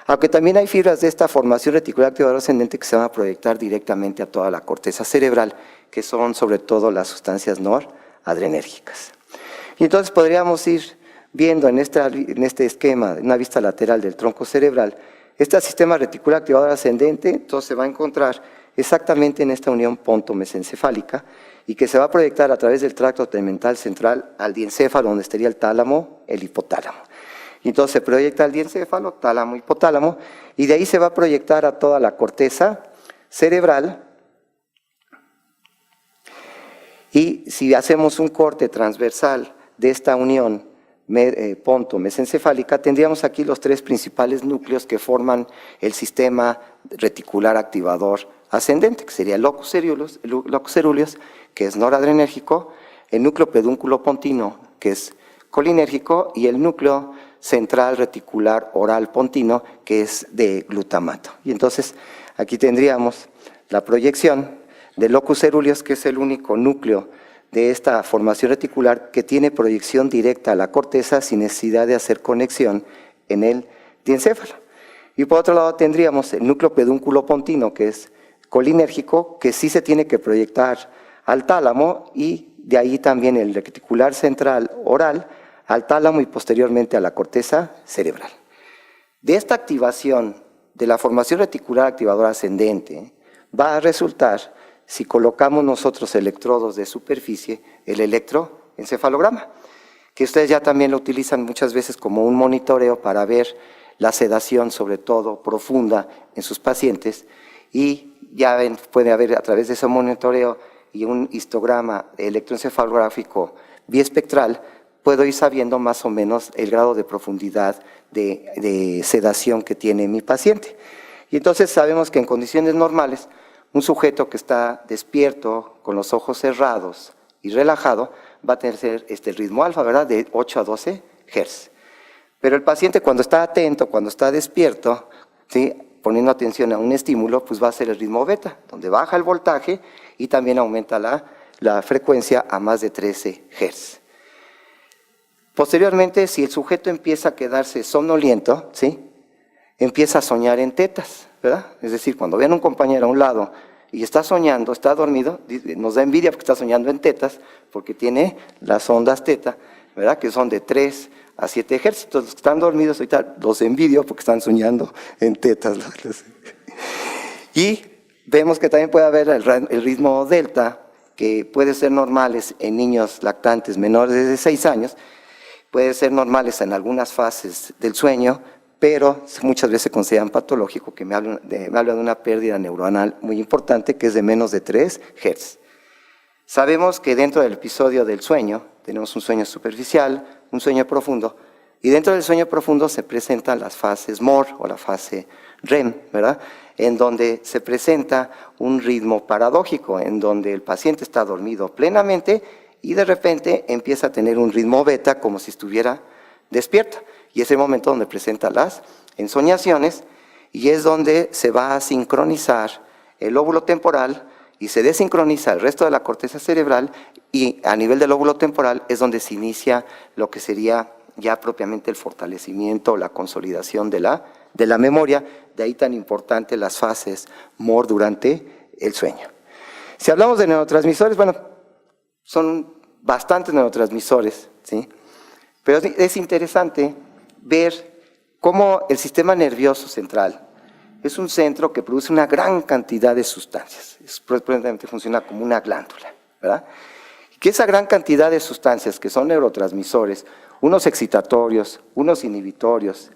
aunque también hay fibras de esta formación reticular activadora ascendente que se van a proyectar directamente a toda la corteza cerebral, que son sobre todo las sustancias noradrenérgicas. Y entonces podríamos ir viendo en este esquema, en una vista lateral del tronco cerebral, este sistema reticular activador ascendente, entonces se va a encontrar exactamente en esta unión ponto-mesencefálica y que se va a proyectar a través del tracto tegmental central al diencéfalo, donde estaría el tálamo, el hipotálamo. Y entonces se proyecta al diencéfalo, tálamo, hipotálamo, y de ahí se va a proyectar a toda la corteza cerebral. Y si hacemos un corte transversal de esta unión ponto-mesencefálica, tendríamos aquí los tres principales núcleos que forman el sistema reticular activador ascendente, que sería el locus coeruleus, que es noradrenérgico, el núcleo pedúnculo pontino, que es colinérgico, y el núcleo central reticular oral pontino, que es de glutamato. Y entonces aquí tendríamos la proyección del locus coeruleus, que es el único núcleo de esta formación reticular que tiene proyección directa a la corteza sin necesidad de hacer conexión en el diencéfalo. Y por otro lado tendríamos el núcleo pedúnculo pontino, que es colinérgico, que sí se tiene que proyectar al tálamo, y de ahí también el reticular central oral al tálamo y posteriormente a la corteza cerebral. De esta activación de la formación reticular activadora ascendente va a resultar, si colocamos nosotros electrodos de superficie, el electroencefalograma, que ustedes ya también lo utilizan muchas veces como un monitoreo para ver la sedación, sobre todo profunda, en sus pacientes, y ya ven, puede haber a través de ese monitoreo y un histograma electroencefalográfico biespectral, puedo ir sabiendo más o menos el grado de profundidad de sedación que tiene mi paciente. Y entonces sabemos que en condiciones normales, un sujeto que está despierto, con los ojos cerrados y relajado, va a tener este ritmo alfa, ¿verdad?, de 8 a 12 Hz. Pero el paciente cuando está atento, cuando está despierto, ¿sí?, poniendo atención a un estímulo, pues va a ser el ritmo beta, donde baja el voltaje y también aumenta la frecuencia a más de 13 Hz. Posteriormente, si el sujeto empieza a quedarse somnoliento, ¿sí?, empieza a soñar en tetas, ¿verdad? Es decir, cuando vean a un compañero a un lado y está soñando, está dormido, nos da envidia porque está soñando en tetas, porque tiene las ondas teta, ¿verdad? Que son de 3 a 7 Hz. Los que están dormidos ahorita los envidio porque están soñando en tetas. Y vemos que también puede haber el ritmo delta, que puede ser normales en niños lactantes menores de 6 años, puede ser normales en algunas fases del sueño, pero muchas veces se consideran patológico, que me habla de una pérdida neuronal muy importante, que es de menos de 3 Hz. Sabemos que dentro del episodio del sueño, tenemos un sueño superficial, un sueño profundo, y dentro del sueño profundo se presentan las fases MOR o la fase REM, ¿verdad? En donde se presenta un ritmo paradójico, en donde el paciente está dormido plenamente y de repente empieza a tener un ritmo beta como si estuviera despierto. Y es el momento donde presenta las ensoñaciones y es donde se va a sincronizar el lóbulo temporal y se desincroniza el resto de la corteza cerebral, y a nivel del lóbulo temporal es donde se inicia lo que sería ya propiamente el fortalecimiento o la consolidación de la memoria. De ahí tan importante las fases MOR durante el sueño. Si hablamos de neurotransmisores, bueno, son bastantes neurotransmisores, ¿sí? Pero es interesante ver cómo el sistema nervioso central es un centro que produce una gran cantidad de sustancias. Probablemente funciona como una glándula, ¿verdad? Y que esa gran cantidad de sustancias que son neurotransmisores, unos excitatorios, unos inhibitorios,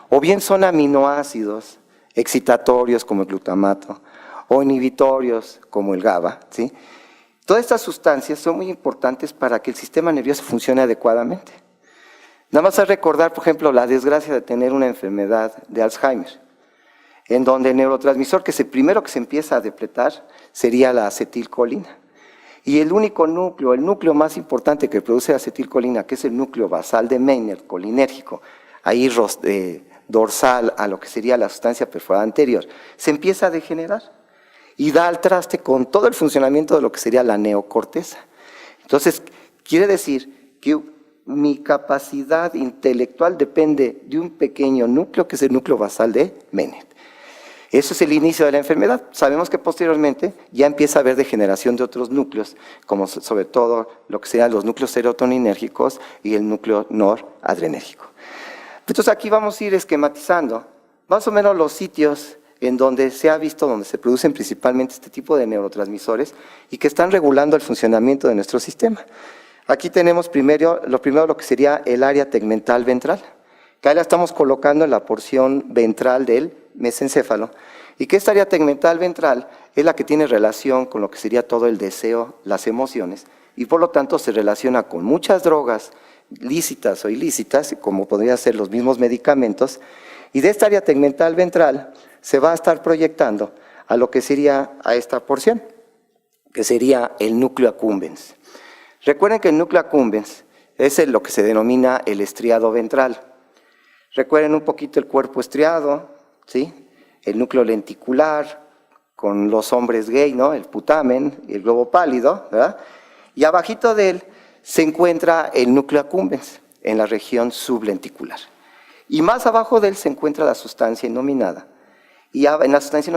o bien son aminoácidos excitatorios como el glutamato, o inhibitorios como el GABA, ¿sí? Todas estas sustancias son muy importantes para que el sistema nervioso funcione adecuadamente. Nada más a recordar, por ejemplo, la desgracia de tener una enfermedad de Alzheimer, en donde el neurotransmisor primero que se empieza a depletar sería la acetilcolina. Y el único núcleo, el núcleo más importante que produce acetilcolina, que es el núcleo basal de Meynert, colinérgico, ahí dorsal a lo que sería la sustancia perforada anterior, se empieza a degenerar y da al traste con todo el funcionamiento de lo que sería la neocorteza. Entonces, quiere decir que mi capacidad intelectual depende de un pequeño núcleo, que es el núcleo basal de Meynert. Eso es el inicio de la enfermedad. Sabemos que posteriormente ya empieza a haber degeneración de otros núcleos, como sobre todo lo que serían los núcleos serotoninérgicos y el núcleo noradrenérgico. Entonces aquí vamos a ir esquematizando más o menos los sitios en donde se ha visto, donde se producen principalmente este tipo de neurotransmisores y que están regulando el funcionamiento de nuestro sistema. Aquí tenemos lo que sería el área tegmental ventral, que ahí la estamos colocando en la porción ventral del mesencéfalo, y que esta área tegmental ventral es la que tiene relación con lo que sería todo el deseo, las emociones, y por lo tanto se relaciona con muchas drogas lícitas o ilícitas, como podrían ser los mismos medicamentos, y de esta área tegmental ventral se va a estar proyectando a lo que sería a esta porción, que sería el núcleo accumbens. Recuerden que el núcleo accumbens es lo que se denomina el estriado ventral. Recuerden un poquito el cuerpo estriado, ¿sí? El núcleo lenticular, con los hombres gay, ¿no? El putamen y el globo pálido, ¿verdad? Y abajito de él se encuentra el núcleo accumbens, en la región sublenticular. Y más abajo de él se encuentra la sustancia innominada. Y en la sustancia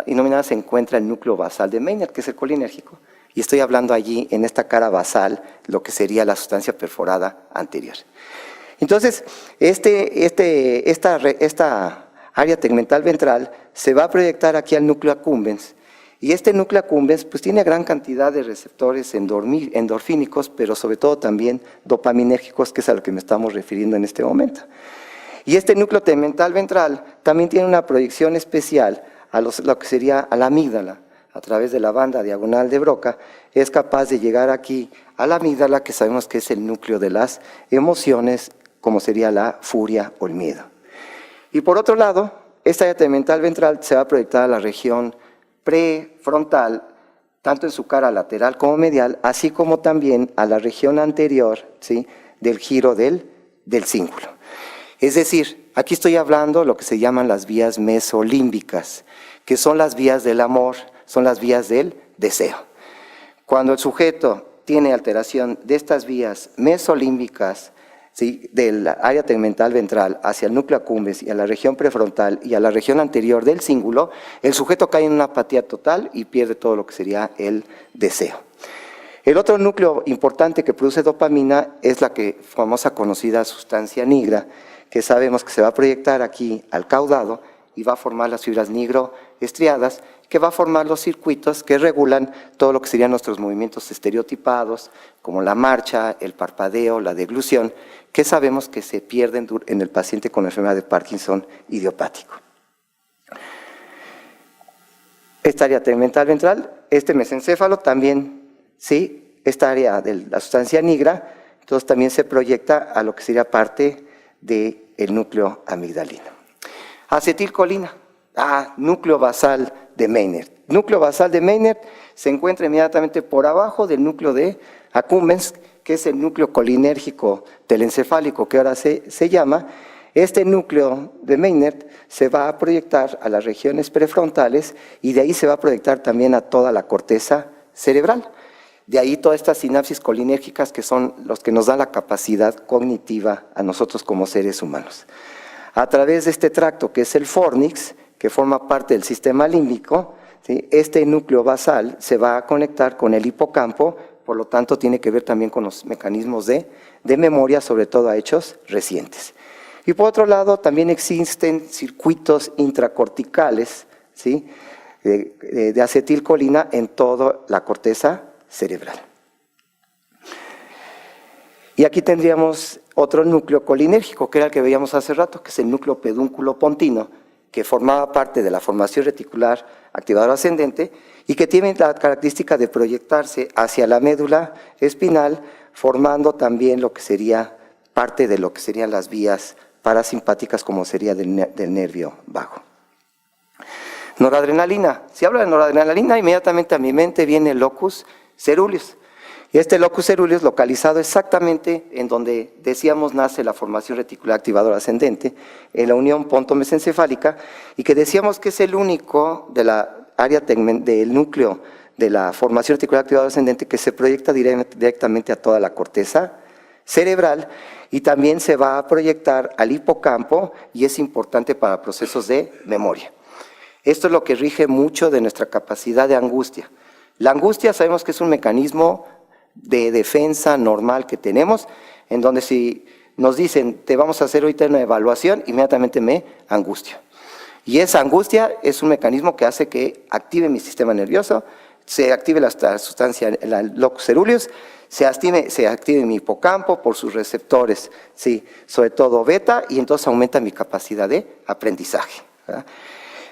innominada se encuentra el núcleo basal de Meynert, que es el colinérgico. Y estoy hablando allí, en esta cara basal, lo que sería la sustancia perforada anterior. Entonces, esta área tegmental ventral se va a proyectar aquí al núcleo accumbens. Y este núcleo accumbens pues, tiene gran cantidad de receptores endorfínicos, pero sobre todo también dopaminérgicos, que es a lo que me estamos refiriendo en este momento. Y este núcleo tegmental ventral también tiene una proyección especial a lo que sería a la amígdala. A través de la banda diagonal de Broca, es capaz de llegar aquí a la amígdala, que sabemos que es el núcleo de las emociones, como sería la furia o el miedo. Y por otro lado, esta área tegmental ventral se va a proyectar a la región prefrontal, tanto en su cara lateral como medial, así como también a la región anterior, ¿sí?, del giro del cíngulo. Es decir, aquí estoy hablando de lo que se llaman las vías mesolímbicas, que son las vías del amor, son las vías del deseo. Cuando el sujeto tiene alteración de estas vías mesolímbicas, ¿sí?, del área tegmental ventral hacia el núcleo accumbens y a la región prefrontal y a la región anterior del cíngulo, el sujeto cae en una apatía total y pierde todo lo que sería el deseo. El otro núcleo importante que produce dopamina es la famosa conocida sustancia nigra, que sabemos que se va a proyectar aquí al caudado y va a formar las fibras nigroestriadas, que va a formar los circuitos que regulan todo lo que serían nuestros movimientos estereotipados, como la marcha, el parpadeo, la deglución, que sabemos que se pierden en el paciente con enfermedad de Parkinson idiopático. Esta área tegmental ventral, este mesencéfalo también, sí, esta área de la sustancia nigra, entonces también se proyecta a lo que sería parte del núcleo amigdalino. Acetilcolina, núcleo basal de Meynert. Núcleo basal de Meynert se encuentra inmediatamente por abajo del núcleo de accumbens, que es el núcleo colinérgico telencefálico que ahora se llama. Este núcleo de Meynert se va a proyectar a las regiones prefrontales y de ahí se va a proyectar también a toda la corteza cerebral. De ahí todas estas sinapsis colinérgicas que son los que nos dan la capacidad cognitiva a nosotros como seres humanos. A través de este tracto que es el fornix, que forma parte del sistema límbico, ¿sí?, este núcleo basal se va a conectar con el hipocampo, por lo tanto tiene que ver también con los mecanismos de memoria, sobre todo a hechos recientes. Y por otro lado también existen circuitos intracorticales, ¿sí?, de acetilcolina en toda la corteza cerebral. Y aquí tendríamos otro núcleo colinérgico, que era el que veíamos hace rato, que es el núcleo pedúnculo pontino, que formaba parte de la formación reticular activadora ascendente y que tiene la característica de proyectarse hacia la médula espinal, formando también lo que sería parte de lo que serían las vías parasimpáticas, como sería del nervio vago. Noradrenalina. Si hablo de noradrenalina, inmediatamente a mi mente viene el locus ceruleus. Y este locus ceruleus localizado exactamente en donde decíamos nace la formación reticular activadora ascendente, en la unión pontomesencefálica, y que decíamos que es el único de la área del núcleo de la formación reticular activadora ascendente que se proyecta directamente a toda la corteza cerebral y también se va a proyectar al hipocampo y es importante para procesos de memoria. Esto es lo que rige mucho de nuestra capacidad de angustia. La angustia sabemos que es un mecanismo de defensa normal que tenemos, en donde si nos dicen, te vamos a hacer ahorita una evaluación, inmediatamente me angustio. Y esa angustia es un mecanismo que hace que active mi sistema nervioso, se active la sustancia, la locus ceruleus, se active mi hipocampo por sus receptores, sí, sobre todo beta, y entonces aumenta mi capacidad de aprendizaje, ¿verdad?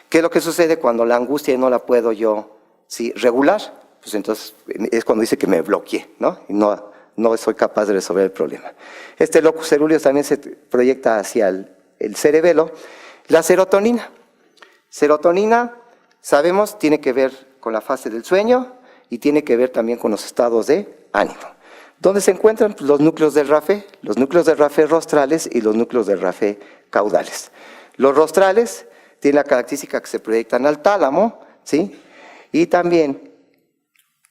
¿Qué es lo que sucede cuando la angustia no la puedo yo, sí, regular? Pues entonces es cuando dice que me bloqueé, ¿no? Y no soy capaz de resolver el problema. Este locus ceruleus también se proyecta hacia el cerebelo. La serotonina. Serotonina, sabemos, tiene que ver con la fase del sueño y tiene que ver también con los estados de ánimo. ¿Dónde se encuentran? Pues los núcleos del RAFE, los núcleos del RAFE rostrales y los núcleos del RAFE caudales. Los rostrales tienen la característica que se proyectan al tálamo, ¿sí? Y también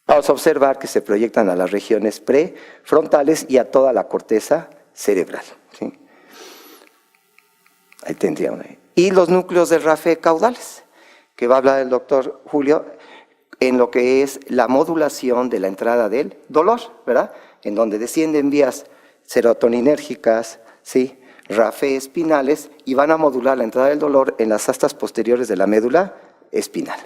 vamos a observar que se proyectan a las regiones prefrontales y a toda la corteza cerebral, ¿sí? Ahí tendría una. Y los núcleos del RAFE caudales, que va a hablar el doctor Julio, en lo que es la modulación de la entrada del dolor, ¿verdad? En donde descienden vías serotoninérgicas, ¿sí?, RAFE espinales, y van a modular la entrada del dolor en las astas posteriores de la médula espinal.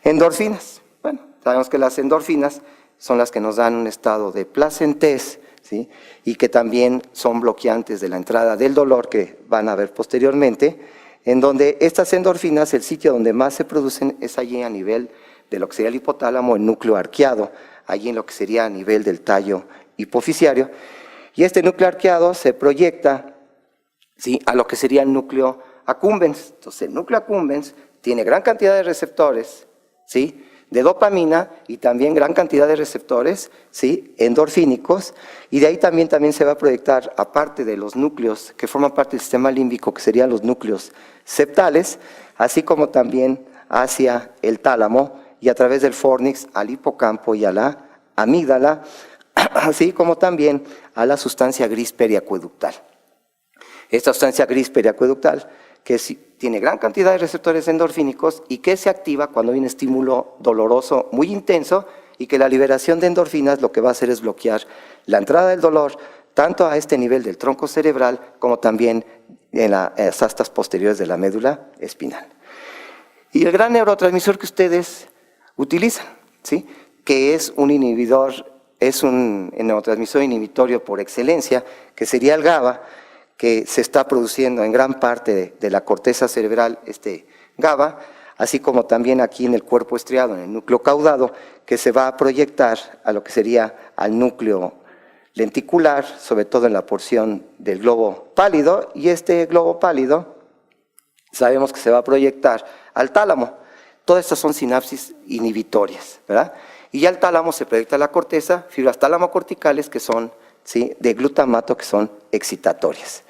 Endorfinas. Bueno, sabemos que las endorfinas son las que nos dan un estado de placentez, ¿sí?, y que también son bloqueantes de la entrada del dolor que van a ver posteriormente, en donde estas endorfinas, el sitio donde más se producen es allí a nivel de lo que sería el hipotálamo, el núcleo arqueado, allí en lo que sería a nivel del tallo hipofisiario, y este núcleo arqueado se proyecta, ¿sí?, a lo que sería el núcleo accumbens. Entonces el núcleo accumbens tiene gran cantidad de receptores, ¿sí?, de dopamina y también gran cantidad de receptores, ¿sí?, endorfínicos, y de ahí también se va a proyectar, aparte de los núcleos que forman parte del sistema límbico, que serían los núcleos septales, así como también hacia el tálamo y a través del fornix al hipocampo y a la amígdala, así como también a la sustancia gris periacueductal. Esta sustancia gris periacueductal que tiene gran cantidad de receptores endorfínicos y que se activa cuando hay un estímulo doloroso muy intenso, y que la liberación de endorfinas lo que va a hacer es bloquear la entrada del dolor tanto a este nivel del tronco cerebral como también en las astas posteriores de la médula espinal. Y el gran neurotransmisor que ustedes utilizan, ¿sí?, que es un inhibidor, es un neurotransmisor inhibitorio por excelencia, que sería el GABA, que se está produciendo en gran parte de la corteza cerebral, GABA, así como también aquí en el cuerpo estriado, en el núcleo caudado, que se va a proyectar a lo que sería al núcleo lenticular, sobre todo en la porción del globo pálido, y este globo pálido sabemos que se va a proyectar al tálamo. Todas estas son sinapsis inhibitorias, ¿verdad? Y ya al tálamo se proyecta a la corteza, fibras tálamo-corticales que son, ¿sí?, de glutamato, que son excitatorias.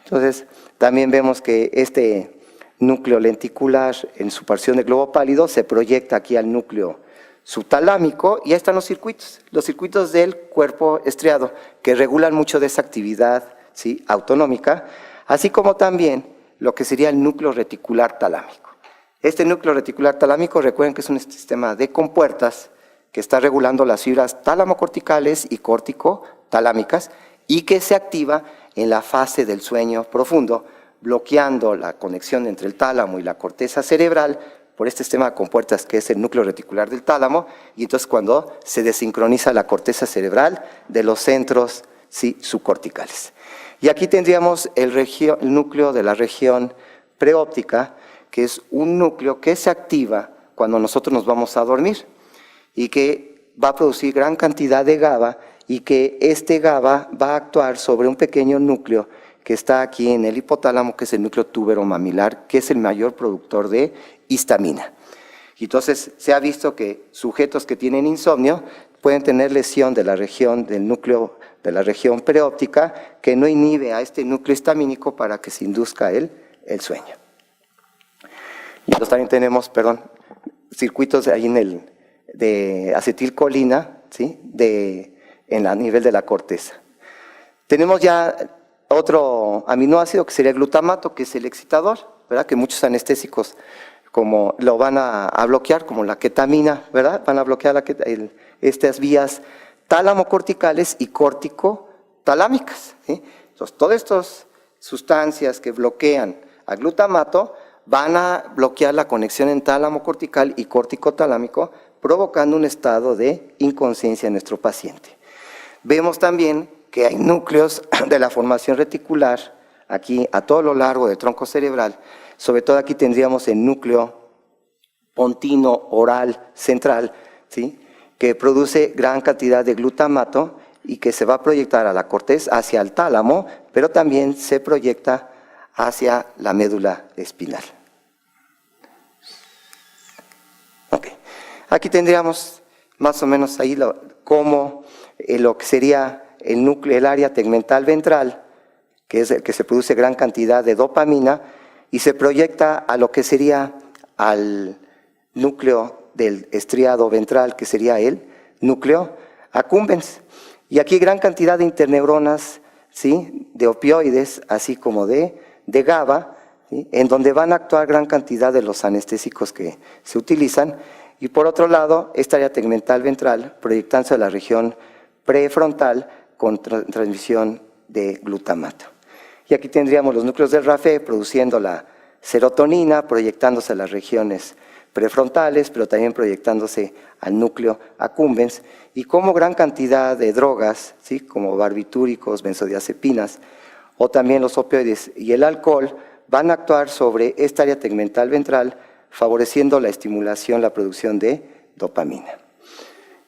Entonces, también vemos que este núcleo lenticular en su porción de globo pálido se proyecta aquí al núcleo subtalámico, y ahí están los circuitos del cuerpo estriado que regulan mucho de esa actividad, ¿sí?, autonómica, así como también lo que sería el núcleo reticular talámico. Este núcleo reticular talámico, recuerden que es un sistema de compuertas que está regulando las fibras tálamo-corticales y córtico-talámicas y que se activa en la fase del sueño profundo, bloqueando la conexión entre el tálamo y la corteza cerebral por este sistema de compuertas que es el núcleo reticular del tálamo, y entonces cuando se desincroniza la corteza cerebral de los centros, ¿sí?, subcorticales. Y aquí tendríamos el núcleo de la región preóptica, que es un núcleo que se activa cuando nosotros nos vamos a dormir y que va a producir gran cantidad de GABA, y que este GABA va a actuar sobre un pequeño núcleo que está aquí en el hipotálamo, que es el núcleo túbero-mamilar, que es el mayor productor de histamina. Y entonces se ha visto que sujetos que tienen insomnio pueden tener lesión de la región del núcleo de la región preóptica, que no inhibe a este núcleo histamínico para que se induzca el sueño. Y entonces también tenemos, circuitos ahí de acetilcolina, ¿sí?, a nivel de la corteza. Tenemos ya otro aminoácido que sería el glutamato, que es el excitador, ¿verdad?, que muchos anestésicos como lo van a bloquear, como la ketamina, ¿verdad?, van a bloquear estas vías tálamo-corticales y córtico-talámicas, ¿sí? Entonces, todas estas sustancias que bloquean al glutamato van a bloquear la conexión en tálamo cortical y córtico-talámico, provocando un estado de inconsciencia en nuestro paciente. Vemos también que hay núcleos de la formación reticular aquí a todo lo largo del tronco cerebral. Sobre todo aquí tendríamos el núcleo pontino oral central, ¿sí?, que produce gran cantidad de glutamato y que se va a proyectar a la corteza hacia el tálamo, pero también se proyecta hacia la médula espinal. Okay. Aquí tendríamos más o menos ahí como lo que sería el núcleo, el área tegmental ventral, que es el que se produce gran cantidad de dopamina y se proyecta a lo que sería al núcleo del estriado ventral, que sería el núcleo accumbens. Y aquí gran cantidad de interneuronas, ¿sí?, de opioides, así como de GABA, ¿sí?, en donde van a actuar gran cantidad de los anestésicos que se utilizan. Y por otro lado, esta área tegmental ventral proyectándose a la región prefrontal con transmisión de glutamato. Y aquí tendríamos los núcleos del RAFE produciendo la serotonina, proyectándose a las regiones prefrontales, pero también proyectándose al núcleo accumbens, y como gran cantidad de drogas, ¿sí?, como barbitúricos, benzodiazepinas, o también los opioides y el alcohol, van a actuar sobre esta área tegmental ventral, favoreciendo la estimulación, la producción de dopamina.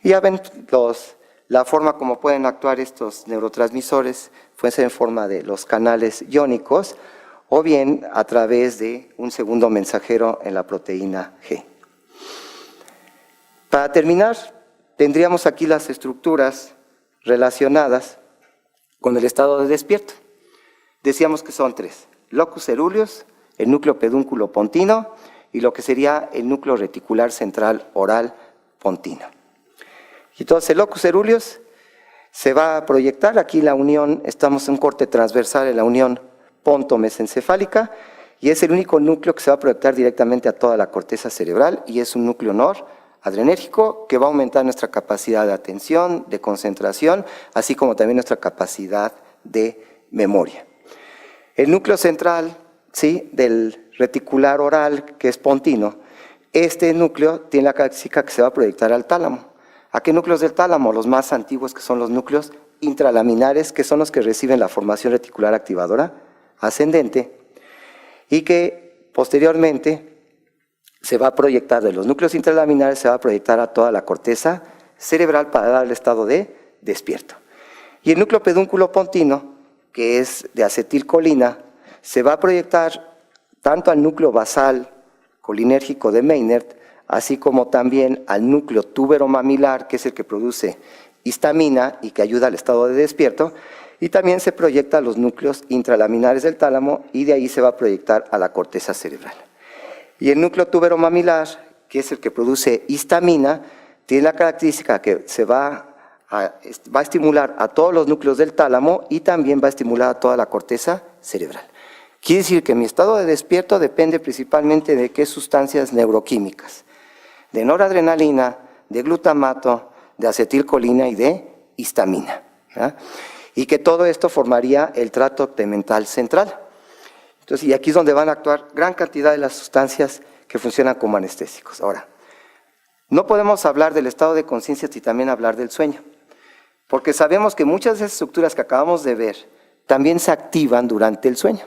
Y ya ven la forma como pueden actuar estos neurotransmisores, puede ser en forma de los canales iónicos, o bien a través de un segundo mensajero en la proteína G. Para terminar, tendríamos aquí las estructuras relacionadas con el estado de despierto. Decíamos que son tres: locus ceruleus, el núcleo pedúnculo pontino y lo que sería el núcleo reticular central oral pontino. Y entonces el locus ceruleus, Se va a proyectar aquí la unión, estamos en un corte transversal en la unión ponto-mesencefálica, y es el único núcleo que se va a proyectar directamente a toda la corteza cerebral, y es un núcleo noradrenérgico que va a aumentar nuestra capacidad de atención, de concentración, así como también nuestra capacidad de memoria. El núcleo central, ¿sí?, del reticular oral, que es pontino, este núcleo tiene la característica que se va a proyectar al tálamo. ¿A qué núcleos del tálamo? Los más antiguos, que son los núcleos intralaminares, que son los que reciben la formación reticular activadora ascendente, y que posteriormente se va a proyectar de los núcleos intralaminares, se va a proyectar a toda la corteza cerebral para dar el estado de despierto. Y el núcleo pedúnculo pontino, que es de acetilcolina, se va a proyectar tanto al núcleo basal colinérgico de Maynard, así como también al núcleo tuberomamilar, que es el que produce histamina y que ayuda al estado de despierto, y también se proyecta a los núcleos intralaminares del tálamo, y de ahí se va a proyectar a la corteza cerebral. Y el núcleo tuberomamilar, que es el que produce histamina, tiene la característica que se va a estimular a todos los núcleos del tálamo y también va a estimular a toda la corteza cerebral. Quiere decir que mi estado de despierto depende principalmente de qué sustancias neuroquímicas, de noradrenalina, de glutamato, de acetilcolina y de histamina, ¿verdad? Y que todo esto formaría el tracto tegmental central. Entonces, y aquí es donde van a actuar gran cantidad de las sustancias que funcionan como anestésicos. Ahora, no podemos hablar del estado de conciencia sin también hablar del sueño, porque sabemos que muchas de esas estructuras que acabamos de ver también se activan durante el sueño.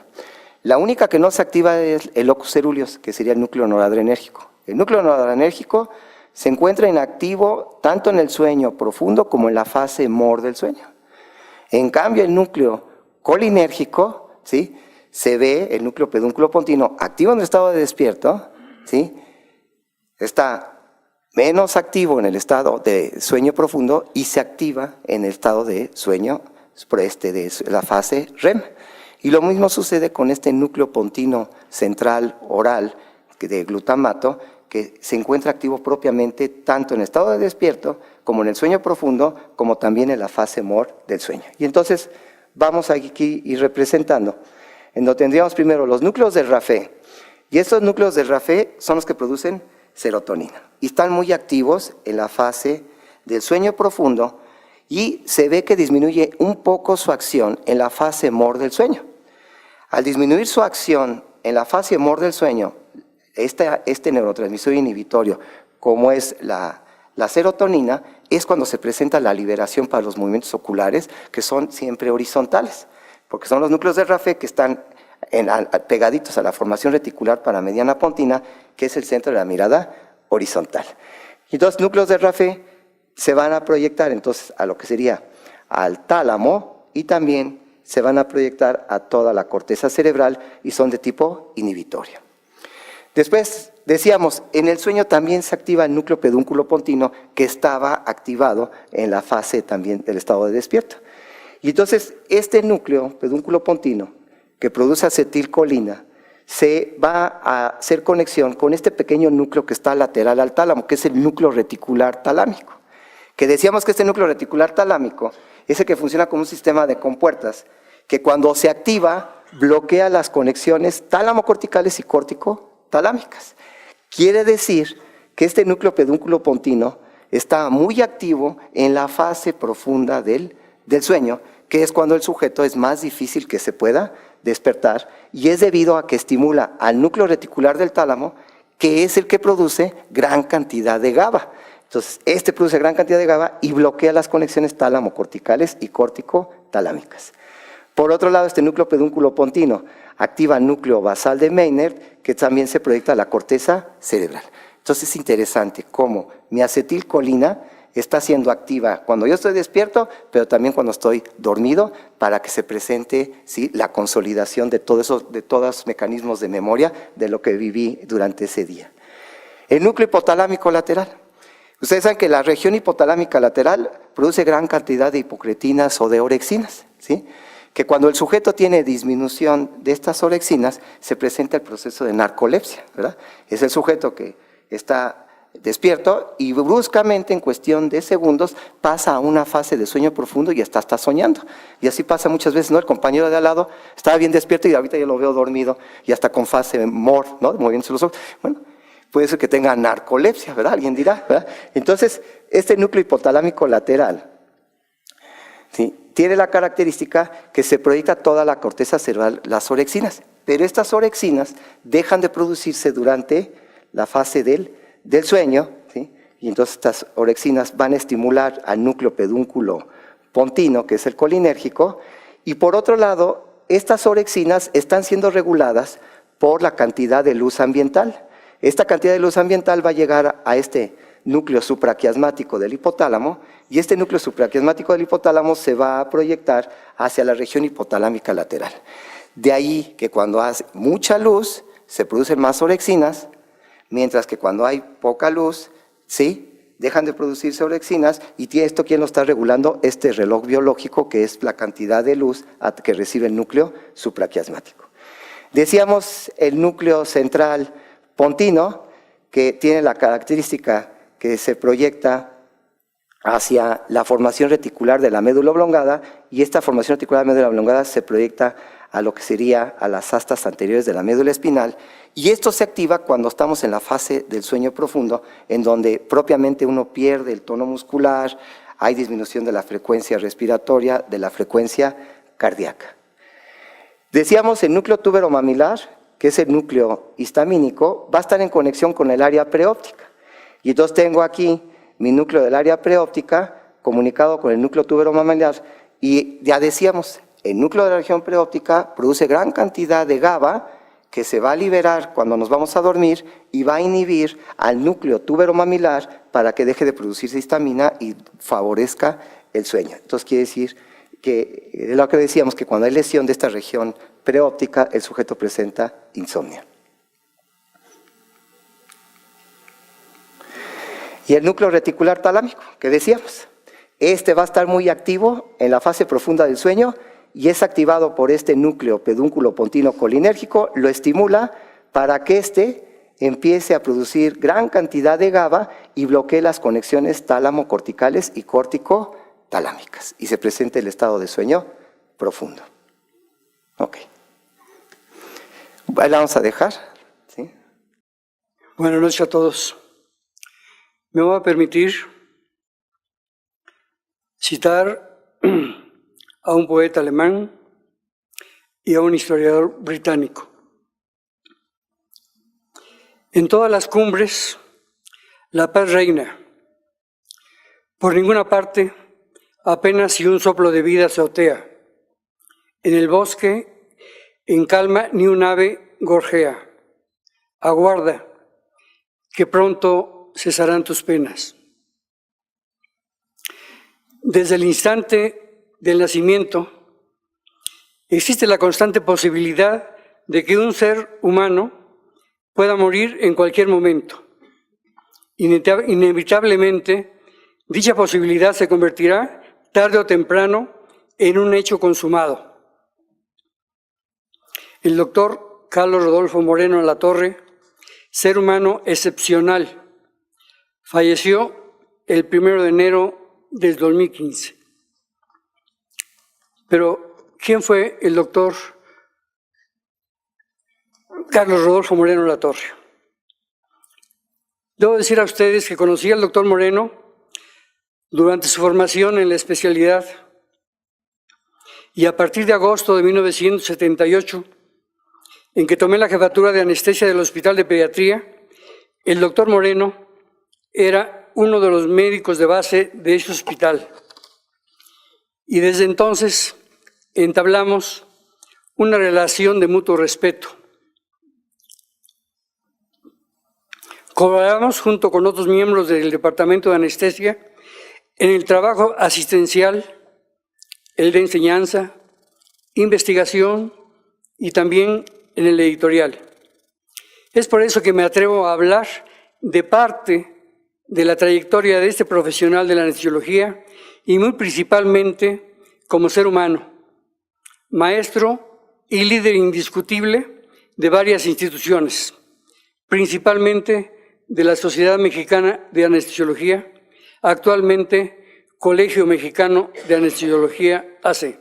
La única que no se activa es el locus coeruleus, que sería el núcleo noradrenérgico. El núcleo noradrenérgico se encuentra inactivo tanto en el sueño profundo como en la fase MOR del sueño. En cambio, el núcleo colinérgico, ¿sí?, se ve, el núcleo pedúnculo pontino, activo en el estado de despierto, ¿sí?, está menos activo en el estado de sueño profundo y se activa en el estado de sueño, de la fase REM. Y lo mismo sucede con este núcleo pontino central oral de glutamato, que se encuentra activo propiamente tanto en el estado de despierto como en el sueño profundo, como también en la fase MOR del sueño. Y entonces vamos aquí ir representando, en donde tendríamos primero los núcleos del RAFE, y estos núcleos del RAFE son los que producen serotonina, y están muy activos en la fase del sueño profundo, y se ve que disminuye un poco su acción en la fase MOR del sueño. Al disminuir su acción en la fase MOR del sueño, este neurotransmisor inhibitorio, como es la serotonina, es cuando se presenta la liberación para los movimientos oculares, que son siempre horizontales, porque son los núcleos del RAFE que están pegaditos a la formación reticular paramediana pontina, que es el centro de la mirada horizontal. Y los núcleos del RAFE se van a proyectar entonces a lo que sería al tálamo, y también se van a proyectar a toda la corteza cerebral y son de tipo inhibitorio. Después, decíamos, en el sueño también se activa el núcleo pedúnculo pontino, que estaba activado en la fase también del estado de despierto. Y entonces, este núcleo pedúnculo pontino, que produce acetilcolina, se va a hacer conexión con este pequeño núcleo que está lateral al tálamo, que es el núcleo reticular talámico. Que decíamos que este núcleo reticular talámico es el que funciona como un sistema de compuertas, que cuando se activa, bloquea las conexiones tálamo-corticales y córtico-talámicas. Quiere decir que este núcleo pedúnculo pontino está muy activo en la fase profunda del sueño, que es cuando el sujeto es más difícil que se pueda despertar, y es debido a que estimula al núcleo reticular del tálamo, que es el que produce gran cantidad de GABA. Entonces, este produce gran cantidad de GABA y bloquea las conexiones tálamo-corticales y córtico-talámicas. Por otro lado, este núcleo pedúnculo pontino activa el núcleo basal de Maynard, que también se proyecta a la corteza cerebral. Entonces es interesante cómo mi acetilcolina está siendo activa cuando yo estoy despierto, pero también cuando estoy dormido, para que se presente, ¿sí?, la consolidación de todos los mecanismos de memoria de lo que viví durante ese día. El núcleo hipotalámico lateral. Ustedes saben que la región hipotalámica lateral produce gran cantidad de hipocretinas o de orexinas, ¿sí?, que cuando el sujeto tiene disminución de estas orexinas, se presenta el proceso de narcolepsia, ¿verdad? Es el sujeto que está despierto y bruscamente en cuestión de segundos pasa a una fase de sueño profundo y está soñando. Y así pasa muchas veces, ¿no? El compañero de al lado estaba bien despierto y ahorita yo lo veo dormido y hasta con fase MOR, ¿no? Moviéndose los ojos. Bueno, puede ser que tenga narcolepsia, ¿verdad? Alguien dirá, ¿verdad? Entonces, este núcleo hipotalámico lateral, ¿sí?, tiene la característica que se proyecta toda la corteza cerebral, las orexinas, pero estas orexinas dejan de producirse durante la fase del sueño, ¿sí? Y entonces estas orexinas van a estimular al núcleo pedúnculo pontino, que es el colinérgico, y por otro lado, estas orexinas están siendo reguladas por la cantidad de luz ambiental. Esta cantidad de luz ambiental va a llegar a este núcleo supraquiasmático del hipotálamo, y este núcleo supraquiasmático del hipotálamo se va a proyectar hacia la región hipotalámica lateral. De ahí que cuando hace mucha luz se producen más orexinas, mientras que cuando hay poca luz, ¿sí?, dejan de producirse orexinas, y esto, ¿quién lo está regulando? Este reloj biológico, que es la cantidad de luz que recibe el núcleo supraquiasmático. Decíamos el núcleo central pontino, que tiene la característica que se proyecta hacia la formación reticular de la médula oblongada, y esta formación reticular de la médula oblongada se proyecta a lo que sería a las astas anteriores de la médula espinal, y esto se activa cuando estamos en la fase del sueño profundo, en donde propiamente uno pierde el tono muscular, hay disminución de la frecuencia respiratoria, de la frecuencia cardíaca. Decíamos el núcleo túbero-mamilar, que es el núcleo histamínico, va a estar en conexión con el área preóptica. Y entonces tengo aquí mi núcleo del área preóptica comunicado con el núcleo túbero-mamilar, y ya decíamos, el núcleo de la región preóptica produce gran cantidad de GABA que se va a liberar cuando nos vamos a dormir y va a inhibir al núcleo túbero-mamilar para que deje de producirse histamina y favorezca el sueño. Entonces quiere decir que es lo que decíamos, que cuando hay lesión de esta región preóptica, el sujeto presenta insomnio. Y el núcleo reticular talámico, que decíamos, este va a estar muy activo en la fase profunda del sueño y es activado por este núcleo pedúnculo pontino colinérgico, lo estimula para que éste empiece a producir gran cantidad de GABA y bloquee las conexiones tálamo-corticales y córtico-talámicas, y se presenta el estado de sueño profundo. Ok. Ahí la vamos a dejar. ¿Sí? Buenas noches a todos. Me voy a permitir citar a un poeta alemán y a un historiador británico. En todas las cumbres, la paz reina. Por ninguna parte, apenas si un soplo de vida se otea. En el bosque, en calma, ni un ave gorjea. Aguarda, que pronto cesarán tus penas. Desde el instante del nacimiento, existe la constante posibilidad de que un ser humano pueda morir en cualquier momento. Inevitablemente, dicha posibilidad se convertirá, tarde o temprano, en un hecho consumado. El doctor Carlos Rodolfo Moreno Latorre, ser humano excepcional, falleció el 1 de enero del 2015. Pero, ¿quién fue el doctor Carlos Rodolfo Moreno Latorre? Debo decir a ustedes que conocí al doctor Moreno durante su formación en la especialidad, y a partir de agosto de 1978, en que tomé la jefatura de anestesia del Hospital de Pediatría, el doctor Moreno era uno de los médicos de base de ese hospital. Y desde entonces entablamos una relación de mutuo respeto. Colaboramos junto con otros miembros del Departamento de Anestesia en el trabajo asistencial, el de enseñanza, investigación y también en el editorial. Es por eso que me atrevo a hablar de parte de la trayectoria de este profesional de la anestesiología y muy principalmente como ser humano, maestro y líder indiscutible de varias instituciones, principalmente de la Sociedad Mexicana de Anestesiología, actualmente Colegio Mexicano de Anestesiología AC.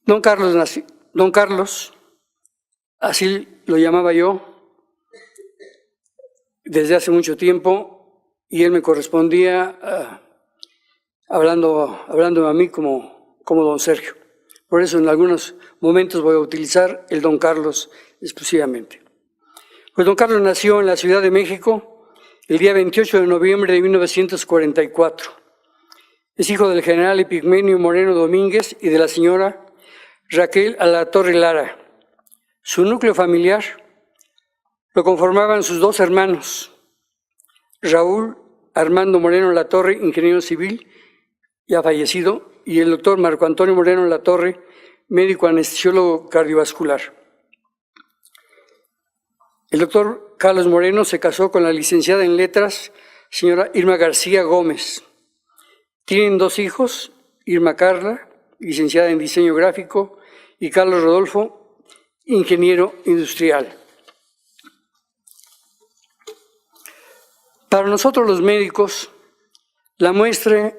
Don Carlos, así lo llamaba yo desde hace mucho tiempo, y él me correspondía hablando a mí como don Sergio. Por eso en algunos momentos voy a utilizar el don Carlos exclusivamente. Pues don Carlos nació en la Ciudad de México el día 28 de noviembre de 1944. Es hijo del general Epigmenio Moreno Domínguez y de la señora Raquel Alatorre Lara. Su núcleo familiar lo conformaban sus dos hermanos, Raúl Armando Moreno Latorre, ingeniero civil, ya fallecido, y el doctor Marco Antonio Moreno Latorre, médico anestesiólogo cardiovascular. El doctor Carlos Moreno se casó con la licenciada en letras, señora Irma García Gómez. Tienen dos hijos, Irma Carla, licenciada en diseño gráfico, y Carlos Rodolfo, ingeniero industrial. Para nosotros los médicos, la muerte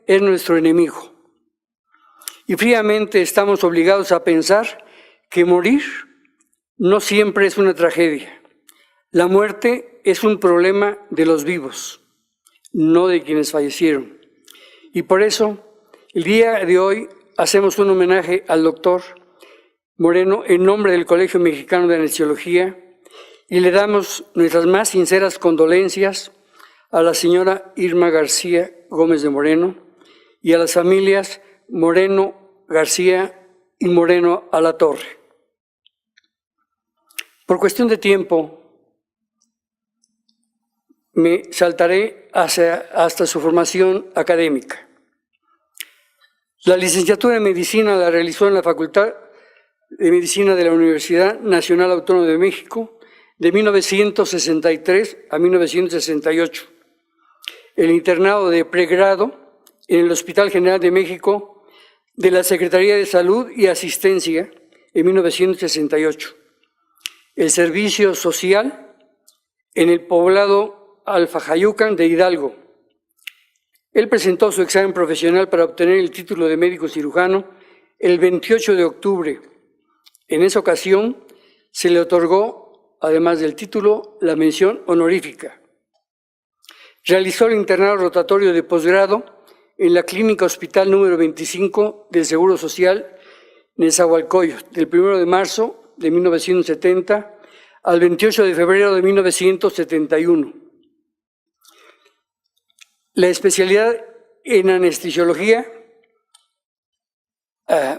es nuestro enemigo. Y fríamente estamos obligados a pensar que morir no siempre es una tragedia. La muerte es un problema de los vivos, no de quienes fallecieron. Y por eso, el día de hoy hacemos un homenaje al doctor Moreno en nombre del Colegio Mexicano de Anestesiología y le damos nuestras más sinceras condolencias a la señora Irma García Gómez de Moreno y a las familias Moreno, García y Moreno Alatorre. Por cuestión de tiempo, me saltaré hasta su formación académica. La licenciatura en Medicina la realizó en la Facultad de Medicina de la Universidad Nacional Autónoma de México de 1963 a 1968. El internado de pregrado en el Hospital General de México de la Secretaría de Salud y Asistencia en 1968. El servicio social en el poblado Alfajayucan de Hidalgo. Él presentó su examen profesional para obtener el título de médico cirujano el 28 de octubre. En esa ocasión se le otorgó, además del título, la mención honorífica. Realizó el internado rotatorio de posgrado en la Clínica Hospital número 25 del Seguro Social Nezahualcóyotl, del 1 de marzo de 1970 al 28 de febrero de 1971. La especialidad en anestesiología,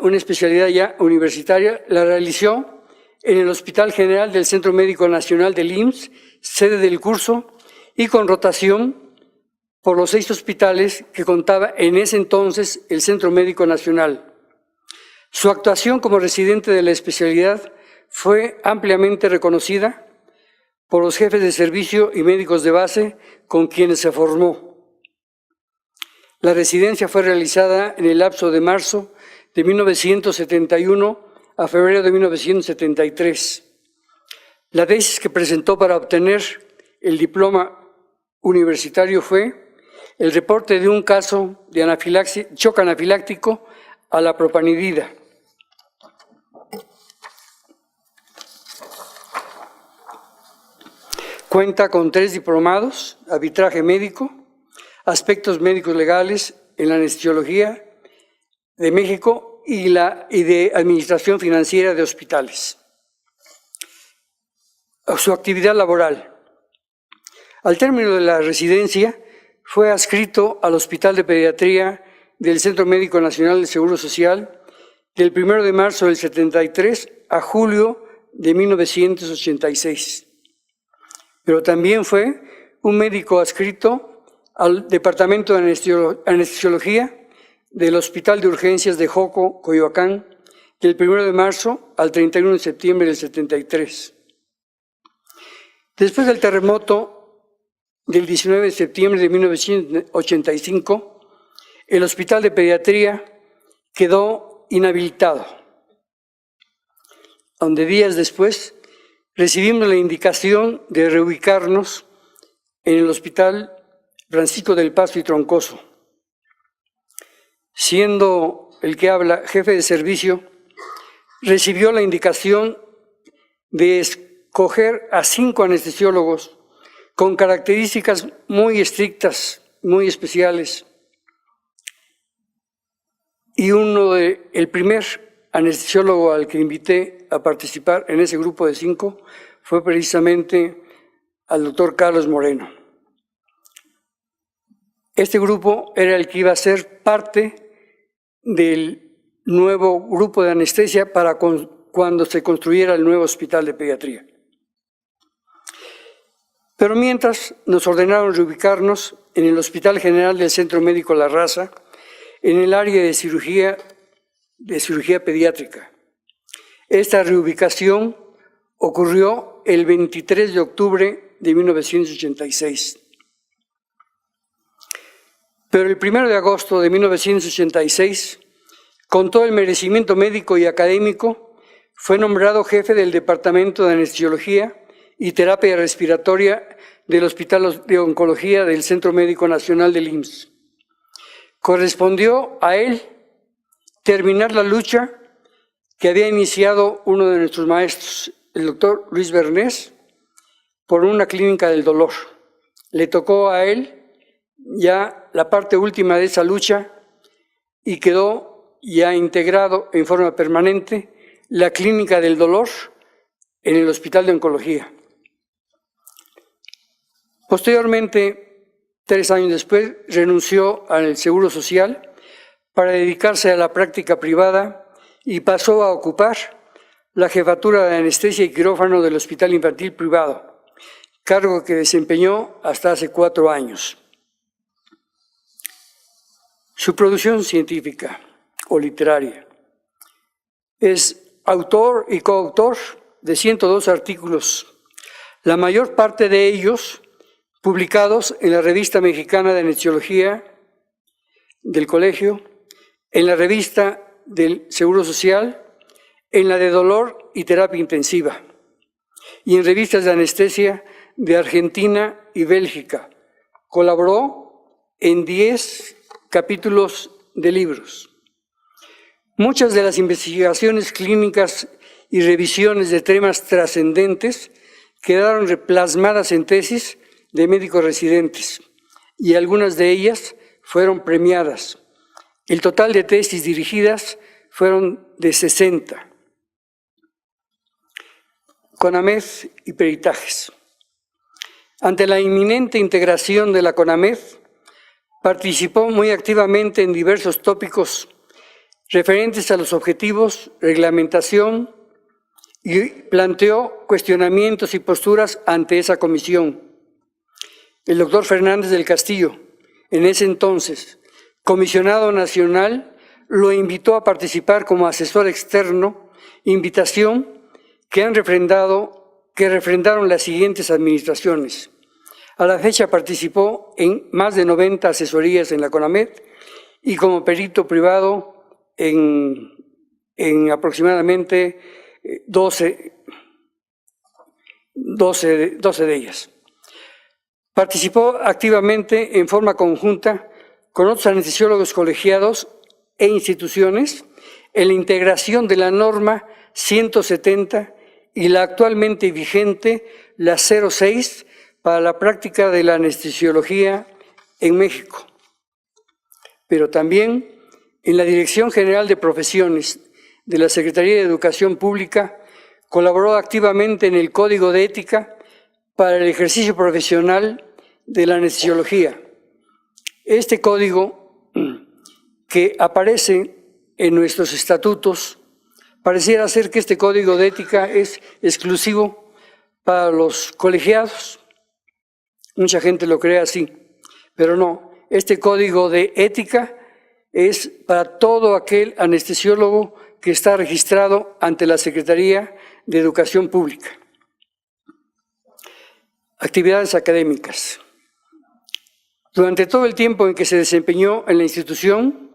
una especialidad ya universitaria, la realizó en el Hospital General del Centro Médico Nacional del IMSS, sede del curso, y con rotación por los 6 hospitales que contaba en ese entonces el Centro Médico Nacional. Su actuación como residente de la especialidad fue ampliamente reconocida por los jefes de servicio y médicos de base con quienes se formó. La residencia fue realizada en el lapso de marzo de 1971 a febrero de 1973. La tesis que presentó para obtener el diploma universitario fue el reporte de un caso de shock anafiláctico a la propanidina. Cuenta con 3 diplomados, arbitraje médico, aspectos médicos legales en la anestesiología de México y de administración financiera de hospitales. Su actividad laboral. Al término de la residencia, fue adscrito al Hospital de Pediatría del Centro Médico Nacional del Seguro Social del 1 de marzo del 73 a julio de 1986. Pero también fue un médico adscrito al Departamento de Anestesiología del Hospital de Urgencias de Joco, Coyoacán, del 1 de marzo al 31 de septiembre del 73. Después del terremoto del 19 de septiembre de 1985, el Hospital de Pediatría quedó inhabilitado, donde días después recibimos la indicación de reubicarnos en el Hospital Francisco del Paso y Troncoso. Siendo el que habla jefe de servicio, recibió la indicación de escoger a 5 anestesiólogos con características muy estrictas, muy especiales. Y el primer anestesiólogo al que invité a participar en ese grupo de 5 fue precisamente al doctor Carlos Moreno. Este grupo era el que iba a ser parte del nuevo grupo de anestesia para cuando se construyera el nuevo hospital de pediatría. Pero mientras nos ordenaron reubicarnos en el Hospital General del Centro Médico La Raza, en el área de cirugía pediátrica. Esta reubicación ocurrió el 23 de octubre de 1986. Pero el 1 de agosto de 1986, con todo el merecimiento médico y académico, fue nombrado jefe del Departamento de Anestesiología y Terapia Respiratoria del Hospital de Oncología del Centro Médico Nacional del IMSS. Correspondió a él terminar la lucha que había iniciado uno de nuestros maestros, el doctor Luis Bernés, por una clínica del dolor. Le tocó a él ya la parte última de esa lucha y quedó ya integrado en forma permanente la clínica del dolor en el Hospital de Oncología. Posteriormente, 3 años después, renunció al Seguro Social para dedicarse a la práctica privada y pasó a ocupar la jefatura de anestesia y quirófano del Hospital Infantil Privado, cargo que desempeñó hasta hace 4 años. Su producción científica o literaria es autor y coautor de 102 artículos, la mayor parte de ellos publicados en la Revista Mexicana de Anestesiología del Colegio, en la Revista del Seguro Social, en la de Dolor y Terapia Intensiva, y en revistas de anestesia de Argentina y Bélgica. Colaboró en 10 capítulos de libros. Muchas de las investigaciones clínicas y revisiones de temas trascendentes quedaron plasmadas en tesis de médicos residentes y algunas de ellas fueron premiadas. El total de tesis dirigidas fueron de 60. CONAMED y peritajes. Ante la inminente integración de la CONAMED, participó muy activamente en diversos tópicos referentes a los objetivos, reglamentación y planteó cuestionamientos y posturas ante esa comisión. El doctor Fernández del Castillo, en ese entonces comisionado nacional, lo invitó a participar como asesor externo, invitación que refrendaron las siguientes administraciones. A la fecha participó en más de 90 asesorías en la CONAMED y como perito privado en aproximadamente 12 de ellas. Participó activamente en forma conjunta con otros anestesiólogos colegiados e instituciones en la integración de la norma 170 y la actualmente vigente, la 06, para la práctica de la anestesiología en México. Pero también en la Dirección General de Profesiones de la Secretaría de Educación Pública colaboró activamente en el Código de Ética para el ejercicio profesional de la anestesiología. Este código que aparece en nuestros estatutos, pareciera ser que este código de ética es exclusivo para los colegiados. Mucha gente lo cree así, pero no. Este código de ética es para todo aquel anestesiólogo que está registrado ante la Secretaría de Educación Pública. Actividades académicas. Durante todo el tiempo en que se desempeñó en la institución,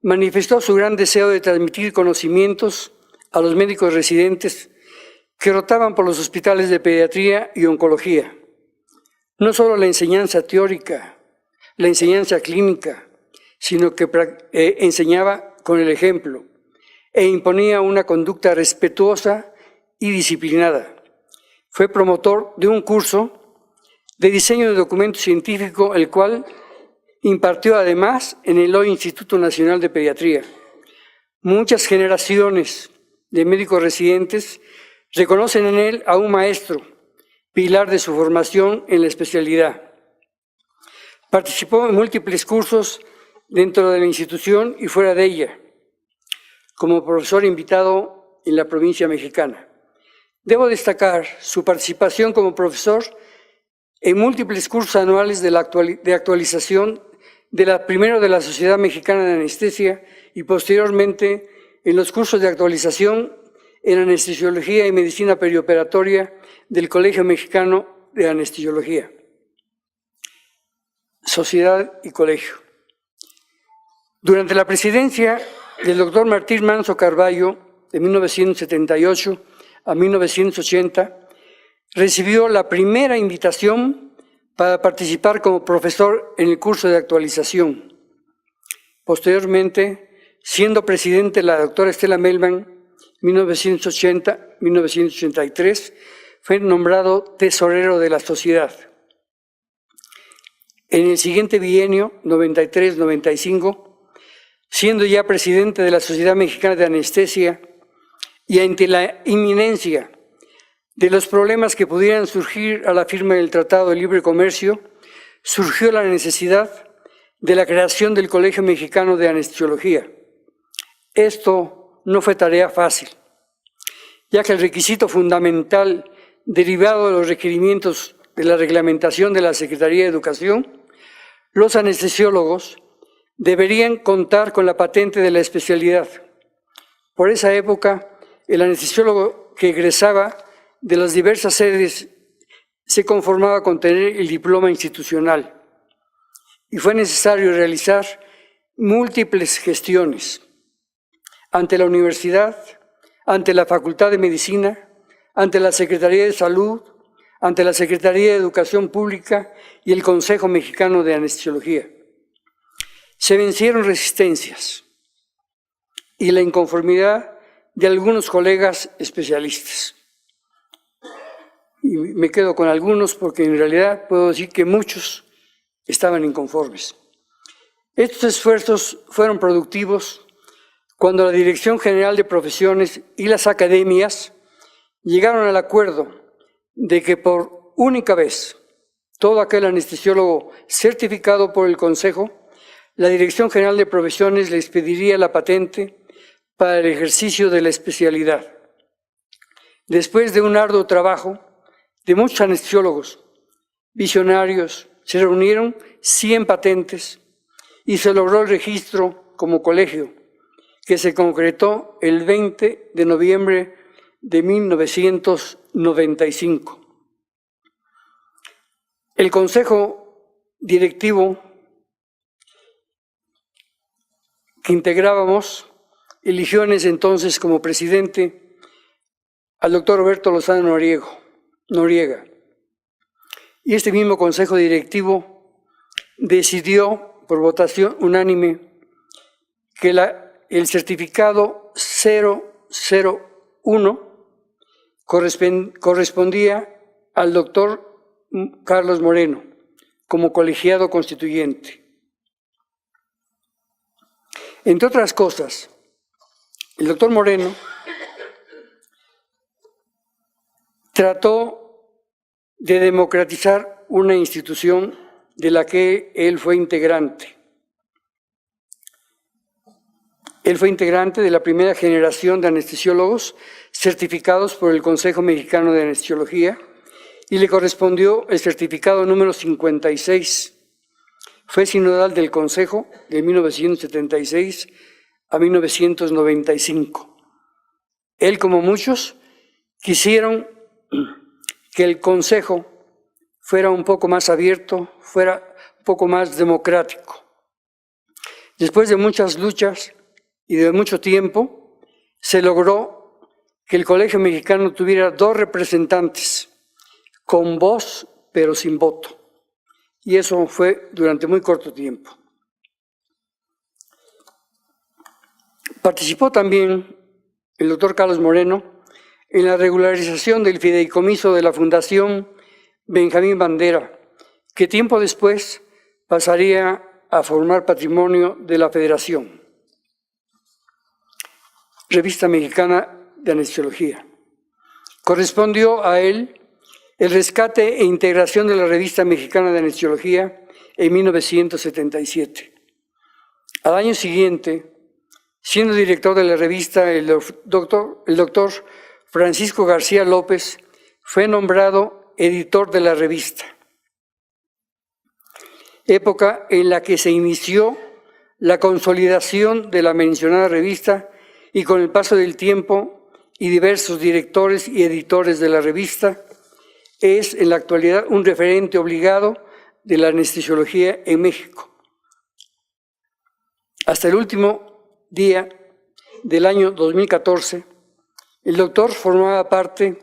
manifestó su gran deseo de transmitir conocimientos a los médicos residentes que rotaban por los hospitales de pediatría y oncología. No solo la enseñanza teórica, la enseñanza clínica, sino que enseñaba con el ejemplo e imponía una conducta respetuosa y disciplinada. Fue promotor de un curso de diseño de documento científico, el cual impartió además en el hoy Instituto Nacional de Pediatría. Muchas generaciones de médicos residentes reconocen en él a un maestro, pilar de su formación en la especialidad. Participó en múltiples cursos dentro de la institución y fuera de ella, como profesor invitado en la provincia mexicana. Debo destacar su participación como profesor en múltiples cursos anuales de actualización primero de la Sociedad Mexicana de Anestesia y posteriormente en los cursos de actualización en Anestesiología y Medicina Perioperatoria del Colegio Mexicano de Anestesiología. Sociedad y colegio. Durante la presidencia del doctor Martín Manso Carballo, de 1978 a 1980, recibió la primera invitación para participar como profesor en el curso de actualización. Posteriormente, siendo presidente la doctora Estela Melman, 1980-1983, fue nombrado tesorero de la sociedad. En el siguiente bienio, 93-95, siendo ya presidente de la Sociedad Mexicana de Anestesia y ante la inminencia de los problemas que pudieran surgir a la firma del Tratado de Libre Comercio, surgió la necesidad de la creación del Colegio Mexicano de Anestesiología. Esto no fue tarea fácil, ya que el requisito fundamental derivado de los requerimientos de la reglamentación de la Secretaría de Educación, los anestesiólogos deberían contar con la patente de la especialidad. Por esa época, el anestesiólogo que egresaba de las diversas sedes se conformaba con tener el diploma institucional y fue necesario realizar múltiples gestiones ante la universidad, ante la Facultad de Medicina, ante la Secretaría de Salud, ante la Secretaría de Educación Pública y el Consejo Mexicano de Anestesiología. Se vencieron resistencias y la inconformidad de algunos colegas especialistas. Y me quedo con algunos porque en realidad puedo decir que muchos estaban inconformes. Estos esfuerzos fueron productivos cuando la Dirección General de Profesiones y las academias llegaron al acuerdo de que por única vez todo aquel anestesiólogo certificado por el Consejo, la Dirección General de Profesiones le expediría la patente para el ejercicio de la especialidad. Después de un arduo trabajo de muchos anestesiólogos visionarios, se reunieron 100 patentes y se logró el registro como colegio, que se concretó el 20 de noviembre de 1995. El Consejo Directivo que integrábamos eligió en ese entonces como presidente al doctor Roberto Lozano Noriega. Y este mismo Consejo Directivo decidió por votación unánime que el certificado 001 correspondía al doctor Carlos Moreno como colegiado constituyente. Entre otras cosas, el doctor Moreno trató de democratizar una institución de la que él fue integrante. Él fue integrante de la primera generación de anestesiólogos certificados por el Consejo Mexicano de Anestesiología y le correspondió el certificado número 56. Fue sinodal del Consejo de 1976 a 1995. Él, como muchos, quisieron que el Consejo fuera un poco más abierto, fuera un poco más democrático. Después de muchas luchas y de mucho tiempo, se logró que el Colegio Mexicano tuviera 2 representantes con voz pero sin voto. Y eso fue durante muy corto tiempo. Participó también el doctor Carlos Moreno en la regularización del fideicomiso de la Fundación Benjamín Bandera, que tiempo después pasaría a formar patrimonio de la Federación. Revista Mexicana de Anestesiología. Correspondió a él el rescate e integración de la Revista Mexicana de Anestesiología en 1977. Al año siguiente, siendo director de la revista, el doctor Francisco García López fue nombrado editor de la revista, época en la que se inició la consolidación de la mencionada revista y con el paso del tiempo y diversos directores y editores de la revista, es en la actualidad un referente obligado de la anestesiología en México. Hasta el último día del año 2014, el doctor formaba parte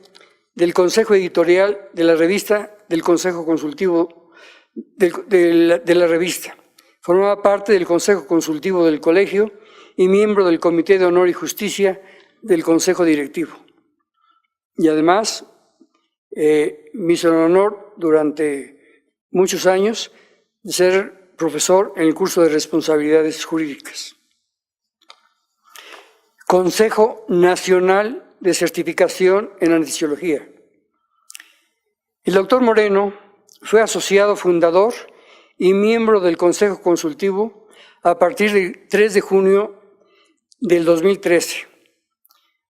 del consejo editorial de la revista, del consejo consultivo de la revista. Formaba parte del consejo consultivo del colegio y miembro del Comité de Honor y Justicia del consejo directivo. Y además, me hizo el honor durante muchos años de ser profesor en el curso de responsabilidades jurídicas. Consejo Nacional de Certificación en Anestesiología. El doctor Moreno fue asociado fundador y miembro del Consejo Consultivo a partir del 3 de junio del 2013.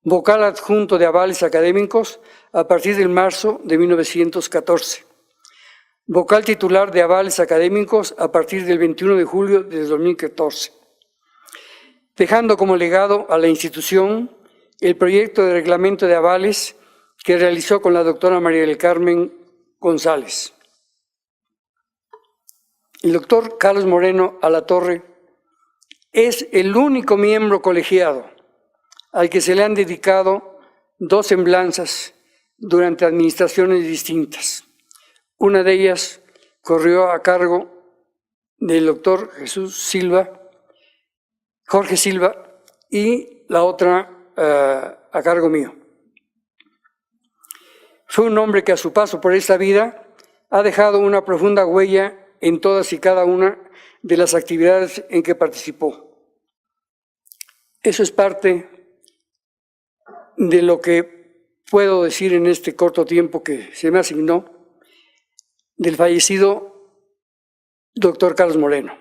Vocal adjunto de avales académicos a partir del marzo de 1914. Vocal titular de avales académicos a partir del 21 de julio de 2014. Dejando como legado a la institución el proyecto de reglamento de avales que realizó con la doctora María del Carmen González. El doctor Carlos Moreno Alatorre es el único miembro colegiado al que se le han dedicado 2 semblanzas durante administraciones distintas. Una de ellas corrió a cargo del doctor Jorge Silva, y la otra a cargo mío. Fue un hombre que a su paso por esta vida ha dejado una profunda huella en todas y cada una de las actividades en que participó. Eso es parte de lo que puedo decir en este corto tiempo que se me asignó del fallecido doctor Carlos Moreno.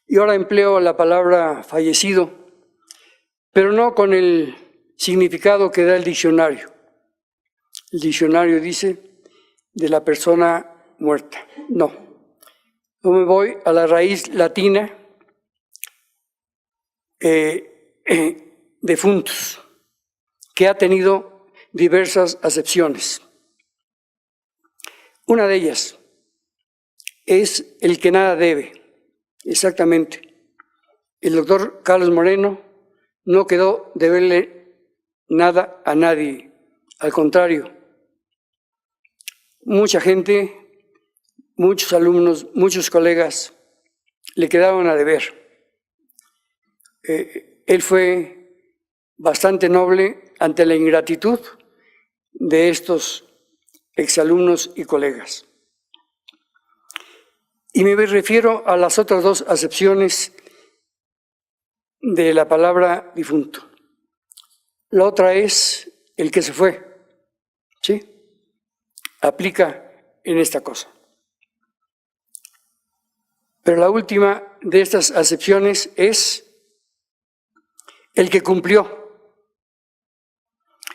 Y ahora empleo la palabra fallecido, pero no con el significado que da el diccionario. El diccionario dice de la persona muerta. No, yo me voy a la raíz latina defuntus, que ha tenido diversas acepciones. Una de ellas es el que nada debe. Exactamente. El doctor Carlos Moreno no quedó deberle nada a nadie. Al contrario, mucha gente, muchos alumnos, muchos colegas le quedaban a deber. Él fue bastante noble ante la ingratitud de estos exalumnos y colegas. Y me refiero a las otras 2 acepciones de la palabra difunto. La otra es el que se fue, ¿sí? Aplica en esta cosa. Pero la última de estas acepciones es el que cumplió.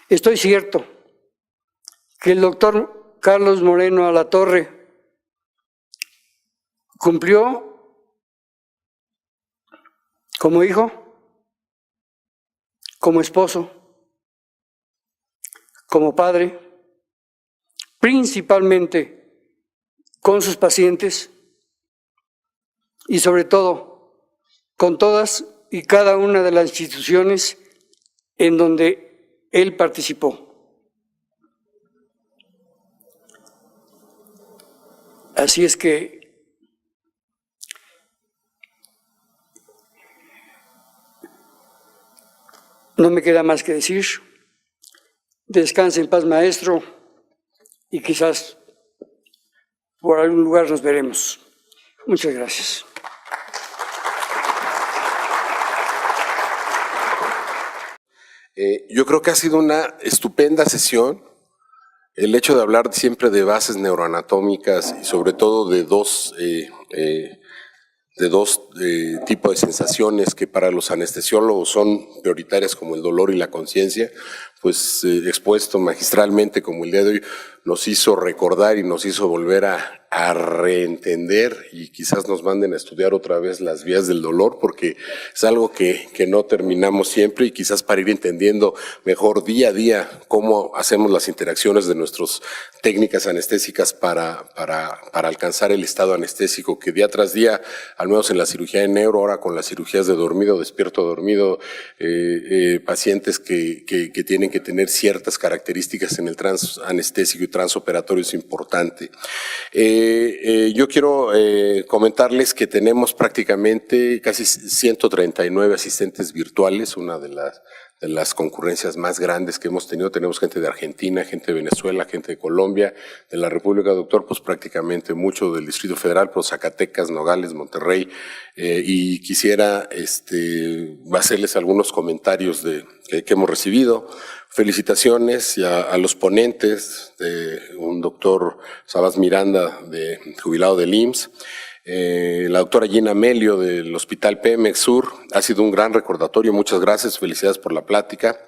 Estoy cierto que el doctor Carlos Moreno Alatorre cumplió como hijo, como esposo, como padre, principalmente con sus pacientes y sobre todo con todas y cada una de las instituciones en donde él participó. Así es que no me queda más que decir, descanse en paz, maestro, y quizás por algún lugar nos veremos. Muchas gracias. Yo creo que ha sido una estupenda sesión. El hecho de hablar siempre de bases neuroanatómicas y sobre todo de dos tipos de sensaciones que para los anestesiólogos son prioritarias, como el dolor y la conciencia, pues expuesto magistralmente como el día de hoy, nos hizo recordar y nos hizo volver a reentender, y quizás nos manden a estudiar otra vez las vías del dolor, porque es algo que no terminamos siempre, y quizás para ir entendiendo mejor día a día cómo hacemos las interacciones de nuestras técnicas anestésicas para alcanzar el estado anestésico que día tras día, al menos en la cirugía de neuro, ahora con las cirugías de dormido, despierto, dormido, pacientes que tienen que tener ciertas características en el transanestésico y transoperatorio es importante. Yo quiero comentarles que tenemos prácticamente casi 139 asistentes virtuales, una de las concurrencias más grandes que hemos tenido. Tenemos gente de Argentina, gente de Venezuela, gente de Colombia, de la República, doctor, pues prácticamente mucho del Distrito Federal, pues Zacatecas, Nogales, Monterrey, y quisiera hacerles algunos comentarios que hemos recibido. Felicitaciones a los ponentes, un doctor Sabas Miranda, jubilado del IMSS, la doctora Gina Melio del Hospital Pemex Sur. Ha sido un gran recordatorio, muchas gracias, felicidades por la plática.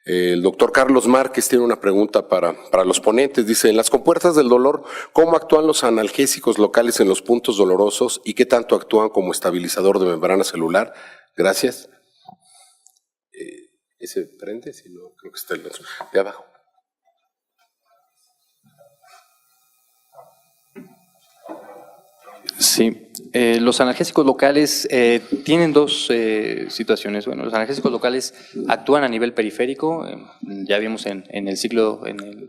El doctor Carlos Márquez tiene una pregunta para los ponentes. Dice, en las compuertas del dolor, ¿cómo actúan los analgésicos locales en los puntos dolorosos y qué tanto actúan como estabilizador de membrana celular? Gracias. ¿Ese prende? Si no, creo que está el de abajo. Sí, los analgésicos locales tienen dos situaciones. Bueno, los analgésicos locales actúan a nivel periférico, ya vimos en el ciclo,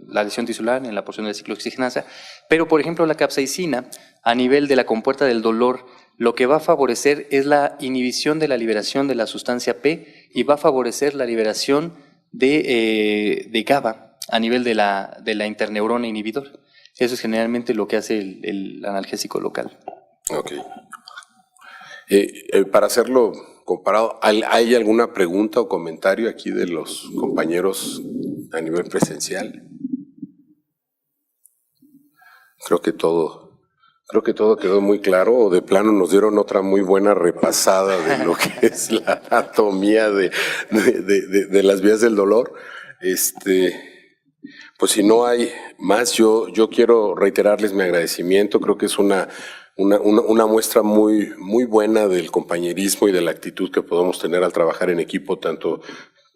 la lesión tisular, en la porción del ciclo de oxigenasa, pero por ejemplo la capsaicina, a nivel de la compuerta del dolor, lo que va a favorecer es la inhibición de la liberación de la sustancia P y va a favorecer la liberación de GABA a nivel de la interneurona inhibidor. Eso es generalmente lo que hace el analgésico local. Ok. Para hacerlo comparado, ¿hay alguna pregunta o comentario aquí de los compañeros a nivel presencial? Creo que todo quedó muy claro, o de plano nos dieron otra muy buena repasada de lo que es la anatomía de las vías del dolor. Pues si no hay más, yo quiero reiterarles mi agradecimiento. Creo que es una muestra muy, muy buena del compañerismo y de la actitud que podemos tener al trabajar en equipo, tanto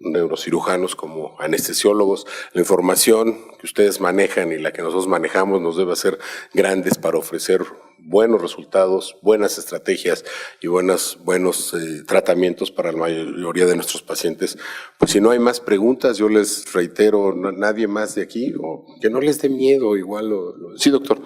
neurocirujanos como anestesiólogos. La información que ustedes manejan y la que nosotros manejamos nos debe hacer grandes para ofrecer buenos resultados, buenas estrategias y buenos tratamientos para la mayoría de nuestros pacientes. Pues si no hay más preguntas, yo les reitero, nadie más de aquí, o que no les dé miedo, igual. Sí, doctor.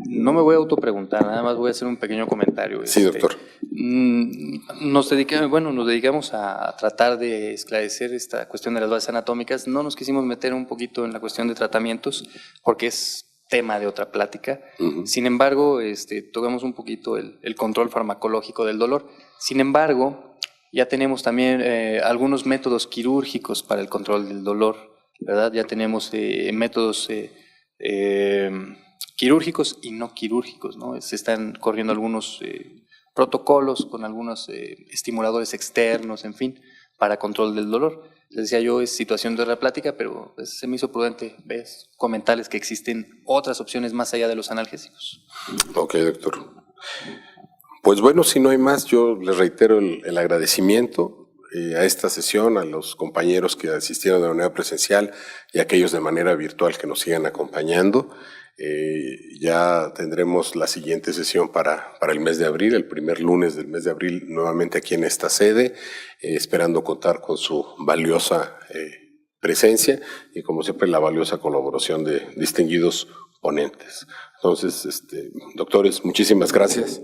No me voy a autopreguntar, nada más voy a hacer un pequeño comentario. Sí, doctor. Nos dedicamos a tratar de esclarecer esta cuestión de las bases anatómicas. No nos quisimos meter un poquito en la cuestión de tratamientos, porque es tema de otra plática. Sin embargo, tocamos un poquito el control farmacológico del dolor. Sin embargo, ya tenemos también algunos métodos quirúrgicos para el control del dolor, ¿verdad? Ya tenemos métodos quirúrgicos y no quirúrgicos, ¿no? Se están corriendo algunos protocolos con algunos estimuladores externos, en fin, para control del dolor. Les decía yo, es situación de otra plática, pero pues, se me hizo prudente comentarles que existen otras opciones más allá de los analgésicos. Ok, doctor. Pues bueno, si no hay más, yo les reitero el agradecimiento a esta sesión, a los compañeros que asistieron de manera presencial y a aquellos de manera virtual que nos sigan acompañando. Ya tendremos la siguiente sesión para el mes de abril, el primer lunes del mes de abril, nuevamente aquí en esta sede, esperando contar con su valiosa presencia y, como siempre, la valiosa colaboración de distinguidos ponentes. Entonces, doctores, muchísimas gracias.